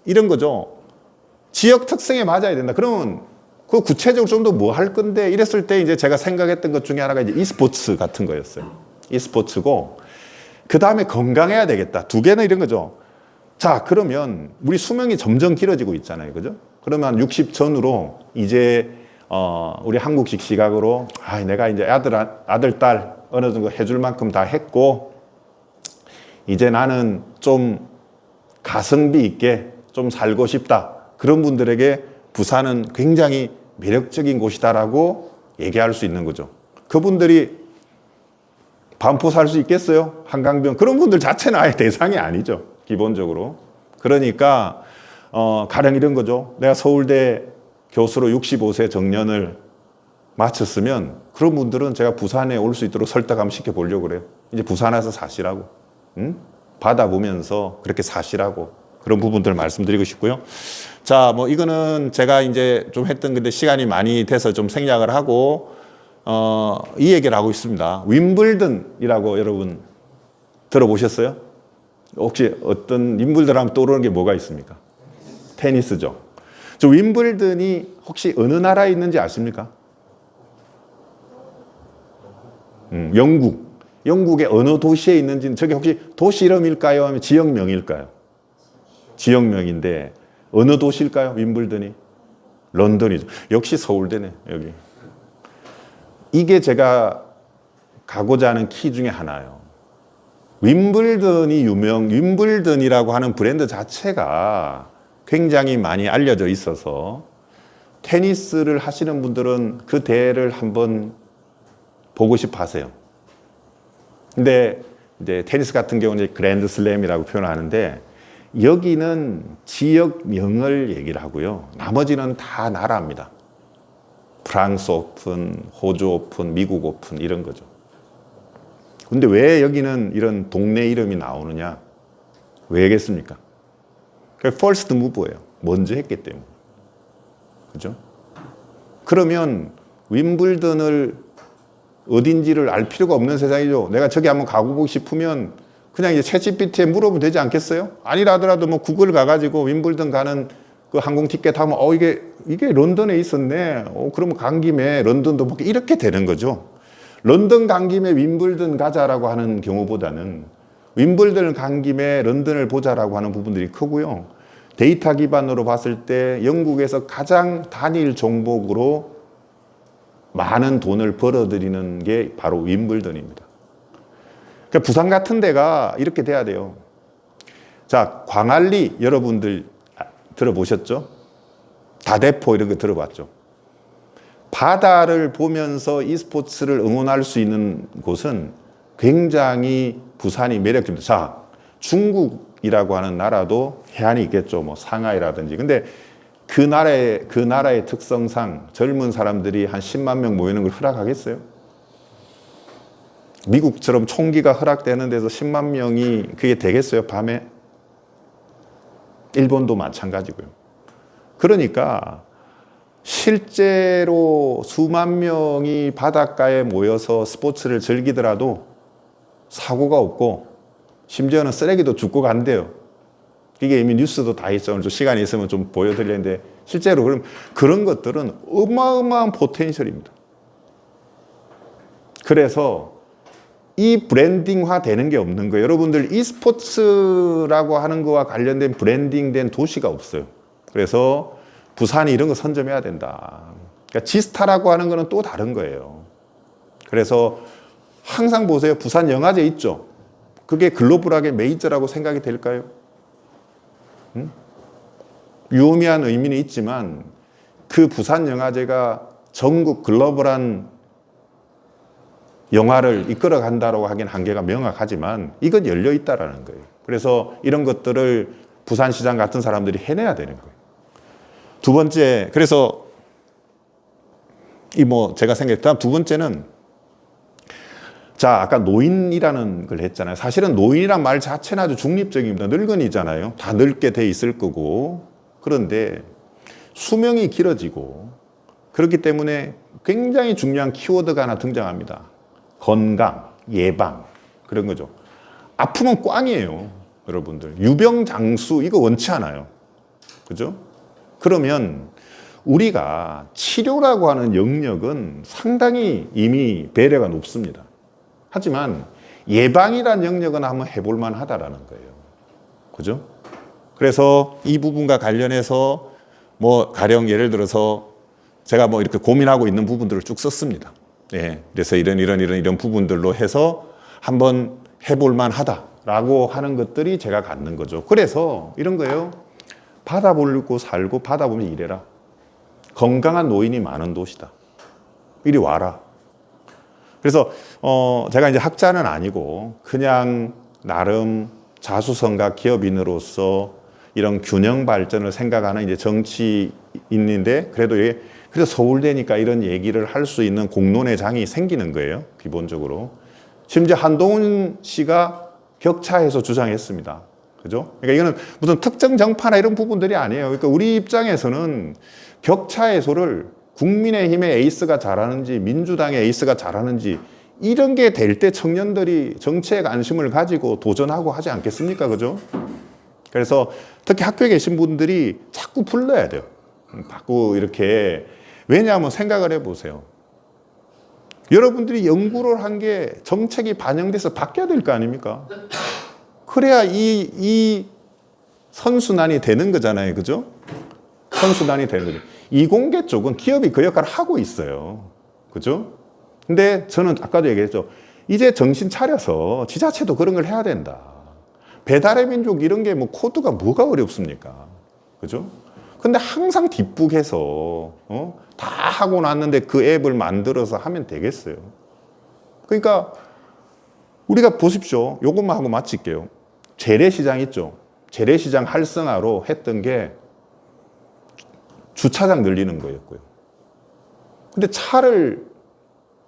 이런 거죠. 지역 특성에 맞아야 된다. 그러면 그 구체적으로 좀 더 뭐 할 건데 이랬을 때 이제 제가 생각했던 것 중에 하나가 이제 e스포츠 같은 거였어요. e스포츠고 그 다음에 건강해야 되겠다. 두 개는 이런 거죠. 자, 그러면 우리 수명이 점점 길어지고 있잖아요. 그죠? 그러면 60 전후로 이제 우리 한국식 시각으로 내가 이제 아들, 딸 어느 정도 해줄 만큼 다 했고 이제 나는 좀 가성비 있게 좀 살고 싶다. 그런 분들에게 부산은 굉장히 매력적인 곳이다라고 얘기할 수 있는 거죠. 그분들이 반포 살 수 있겠어요? 한강변. 그런 분들 자체는 아예 대상이 아니죠. 기본적으로. 그러니까 가령 이런 거죠. 내가 서울대 교수로 65세 정년을 마쳤으면 그런 분들은 제가 부산에 올 수 있도록 설득 한번 시켜보려고 그래요. 이제 부산에서 사시라고. 받아보면서 그렇게 사시라고. 그런 부분들 말씀드리고 싶고요. 자, 뭐 이거는 제가 이제 좀 했던 건데 시간이 많이 돼서 좀 생략을 하고 이 얘기를 하고 있습니다. 윈블든이라고 여러분 들어보셨어요? 혹시 어떤 윈블든 하면 떠오르는 게 뭐가 있습니까? 테니스죠. 저 윈블든이 혹시 어느 나라에 있는지 아십니까? 영국. 영국의 어느 도시에 있는지는 저게 혹시 도시 이름일까요? 아니면 지역명일까요? 지역명인데 어느 도시일까요? 윈블든이? 런던이죠. 역시 서울대네, 여기. 이게 제가 가고자 하는 키 중에 하나예요. 윈블든이라고 하는 브랜드 자체가 굉장히 많이 알려져 있어서 테니스를 하시는 분들은 그 대회를 한번 보고 싶어 하세요. 근데 이제 테니스 같은 경우는 그랜드 슬램이라고 표현하는데 여기는 지역명을 얘기를 하고요. 나머지는 다 나라입니다. 프랑스 오픈, 호주 오픈, 미국 오픈 이런 거죠. 근데 왜 여기는 이런 동네 이름이 나오느냐? 왜겠습니까? 그게 퍼스트 무브예요. 먼저 했기 때문에. 그죠? 그러면 윈블든을 어딘지를 알 필요가 없는 세상이죠. 내가 저기 한번 가보고 싶으면 그냥 이제 챗GPT에 물어보면 되지 않겠어요? 아니라 하더라도 뭐 구글 가가지고 윈블든 가는 그 항공 티켓 하면 이게 런던에 있었네. 그러면 간 김에 런던도 볼게. 이렇게 되는 거죠. 런던 간 김에 윈블든 가자라고 하는 경우보다는 윈블든을 간 김에 런던을 보자라고 하는 부분들이 크고요. 데이터 기반으로 봤을 때 영국에서 가장 단일 종목으로 많은 돈을 벌어들이는 게 바로 윈블든입니다. 그러니까 부산 같은 데가 이렇게 돼야 돼요. 자, 광안리 여러분들 들어보셨죠? 다대포 이런 거 들어봤죠? 바다를 보면서 e스포츠를 응원할 수 있는 곳은 굉장히 부산이 매력적입니다. 자, 중국이라고 하는 나라도 해안이 있겠죠. 뭐 상하이라든지. 근데 그 나라의 특성상 젊은 사람들이 한 10만 명 모이는 걸 허락하겠어요? 미국처럼 총기가 허락되는 데서 10만 명이 그게 되겠어요? 밤에? 일본도 마찬가지고요. 그러니까 실제로 수만 명이 바닷가에 모여서 스포츠를 즐기더라도 사고가 없고 심지어는 쓰레기도 줍고 간대요. 이게 이미 뉴스도 다 있어. 오늘 좀 시간이 있으면 좀 보여드리는데 실제로 그런 것들은 어마어마한 포텐셜입니다. 그래서 이 브랜딩화 되는 게 없는 거예요. 여러분들 e스포츠라고 하는 거와 관련된 브랜딩된 도시가 없어요. 그래서 부산이 이런 거 선점해야 된다. 그러니까 지스타라고 하는 거는 또 다른 거예요. 그래서 항상 보세요. 부산 영화제 있죠? 그게 글로벌하게 메이저라고 생각이 될까요? 유의미한 의미는 있지만 그 부산 영화제가 전국 글로벌한 영화를 이끌어 간다고 하기엔 한계가 명확하지만 이건 열려 있다라는 거예요. 그래서 이런 것들을 부산시장 같은 사람들이 해내야 되는 거예요. 두 번째, 그래서 제가 생각했던 두 번째는 자, 아까 노인이라는 걸 했잖아요. 사실은 노인이란 말 자체는 아주 중립적입니다. 늙은이잖아요. 다 늙게 돼 있을 거고. 그런데 수명이 길어지고 그렇기 때문에 굉장히 중요한 키워드가 하나 등장합니다. 건강, 예방, 그런 거죠. 아프면 꽝이에요, 여러분들. 유병장수, 이거 원치 않아요. 그죠? 그러면 우리가 치료라고 하는 영역은 상당히 이미 배려가 높습니다. 하지만 예방이라는 영역은 한번 해볼 만하다라는 거예요. 그죠? 그래서 이 부분과 관련해서 가령 예를 들어서 제가 이렇게 고민하고 있는 부분들을 쭉 썼습니다. 예. 그래서 이런 부분들로 해서 한번 해볼 만하다라고 하는 것들이 제가 갖는 거죠. 그래서 이런 거예요. 바다 보고 살고 바다 보면 일해라. 건강한 노인이 많은 도시다. 이리 와라. 그래서 제가 이제 학자는 아니고 그냥 나름 자수성가 기업인으로서 이런 균형 발전을 생각하는 이제 정치인인데 그래도 서울대니까 이런 얘기를 할 수 있는 공론의 장이 생기는 거예요. 기본적으로. 심지어 한동훈 씨가 격차해서 주장했습니다. 그죠? 그러니까 이거는 무슨 특정 정파나 이런 부분들이 아니에요. 그러니까 우리 입장에서는 격차 해소를 국민의힘의 에이스가 잘하는지 민주당의 에이스가 잘하는지 이런 게 될 때 청년들이 정치에 관심을 가지고 도전하고 하지 않겠습니까? 그죠? 그래서 특히 학교에 계신 분들이 자꾸 불러야 돼요. 자꾸 이렇게. 왜냐하면 생각을 해보세요. 여러분들이 연구를 한 게 정책이 반영돼서 바뀌어야 될 거 아닙니까? 그래야 이 선순환이 되는 거잖아요. 그죠? 선순환이 되는 거죠. 이공계 쪽은 기업이 그 역할을 하고 있어요. 그죠? 근데 저는 아까도 얘기했죠. 이제 정신 차려서 지자체도 그런 걸 해야 된다. 배달의 민족 이런 게 코드가 뭐가 어렵습니까? 그죠? 근데 항상 뒷북해서 다 하고 났는데 그 앱을 만들어서 하면 되겠어요. 그러니까 우리가 보십시오. 요것만 하고 마칠게요. 재래시장 있죠. 재래시장 활성화로 했던 게 주차장 늘리는 거였고요. 근데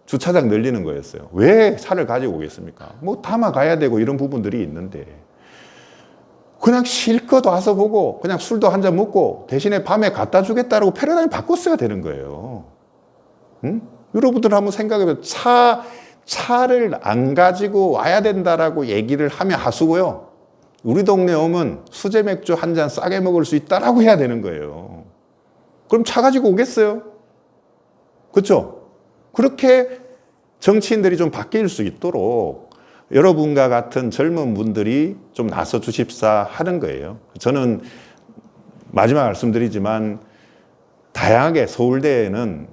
주차장 늘리는 거였어요. 왜 차를 가지고 오겠습니까? 담아가야 되고 이런 부분들이 있는데 그냥 실컷 와서 보고 그냥 술도 한잔 먹고 대신에 밤에 갖다 주겠다라고 패러다임 바꿨어야 되는 거예요. 응? 여러분들 한번 생각해보세요. 차를 안 가지고 와야 된다라고 얘기를 하면 하수고요. 우리 동네 오면 수제 맥주 한 잔 싸게 먹을 수 있다라고 해야 되는 거예요. 그럼 차 가지고 오겠어요? 그렇죠? 그렇게 정치인들이 좀 바뀔 수 있도록 여러분과 같은 젊은 분들이 좀 나서 주십사 하는 거예요. 저는 마지막 말씀드리지만 다양하게 서울대에는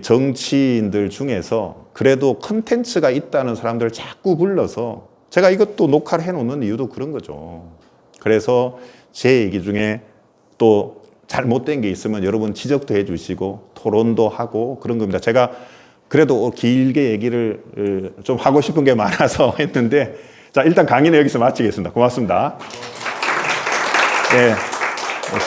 정치인들 중에서 그래도 컨텐츠가 있다는 사람들을 자꾸 불러서 제가 이것도 녹화를 해놓는 이유도 그런 거죠. 그래서 제 얘기 중에 또 잘못된 게 있으면 여러분 지적도 해주시고 토론도 하고 그런 겁니다. 제가 그래도 길게 얘기를 좀 하고 싶은 게 많아서 했는데 자, 일단 강의는 여기서 마치겠습니다. 고맙습니다. 네.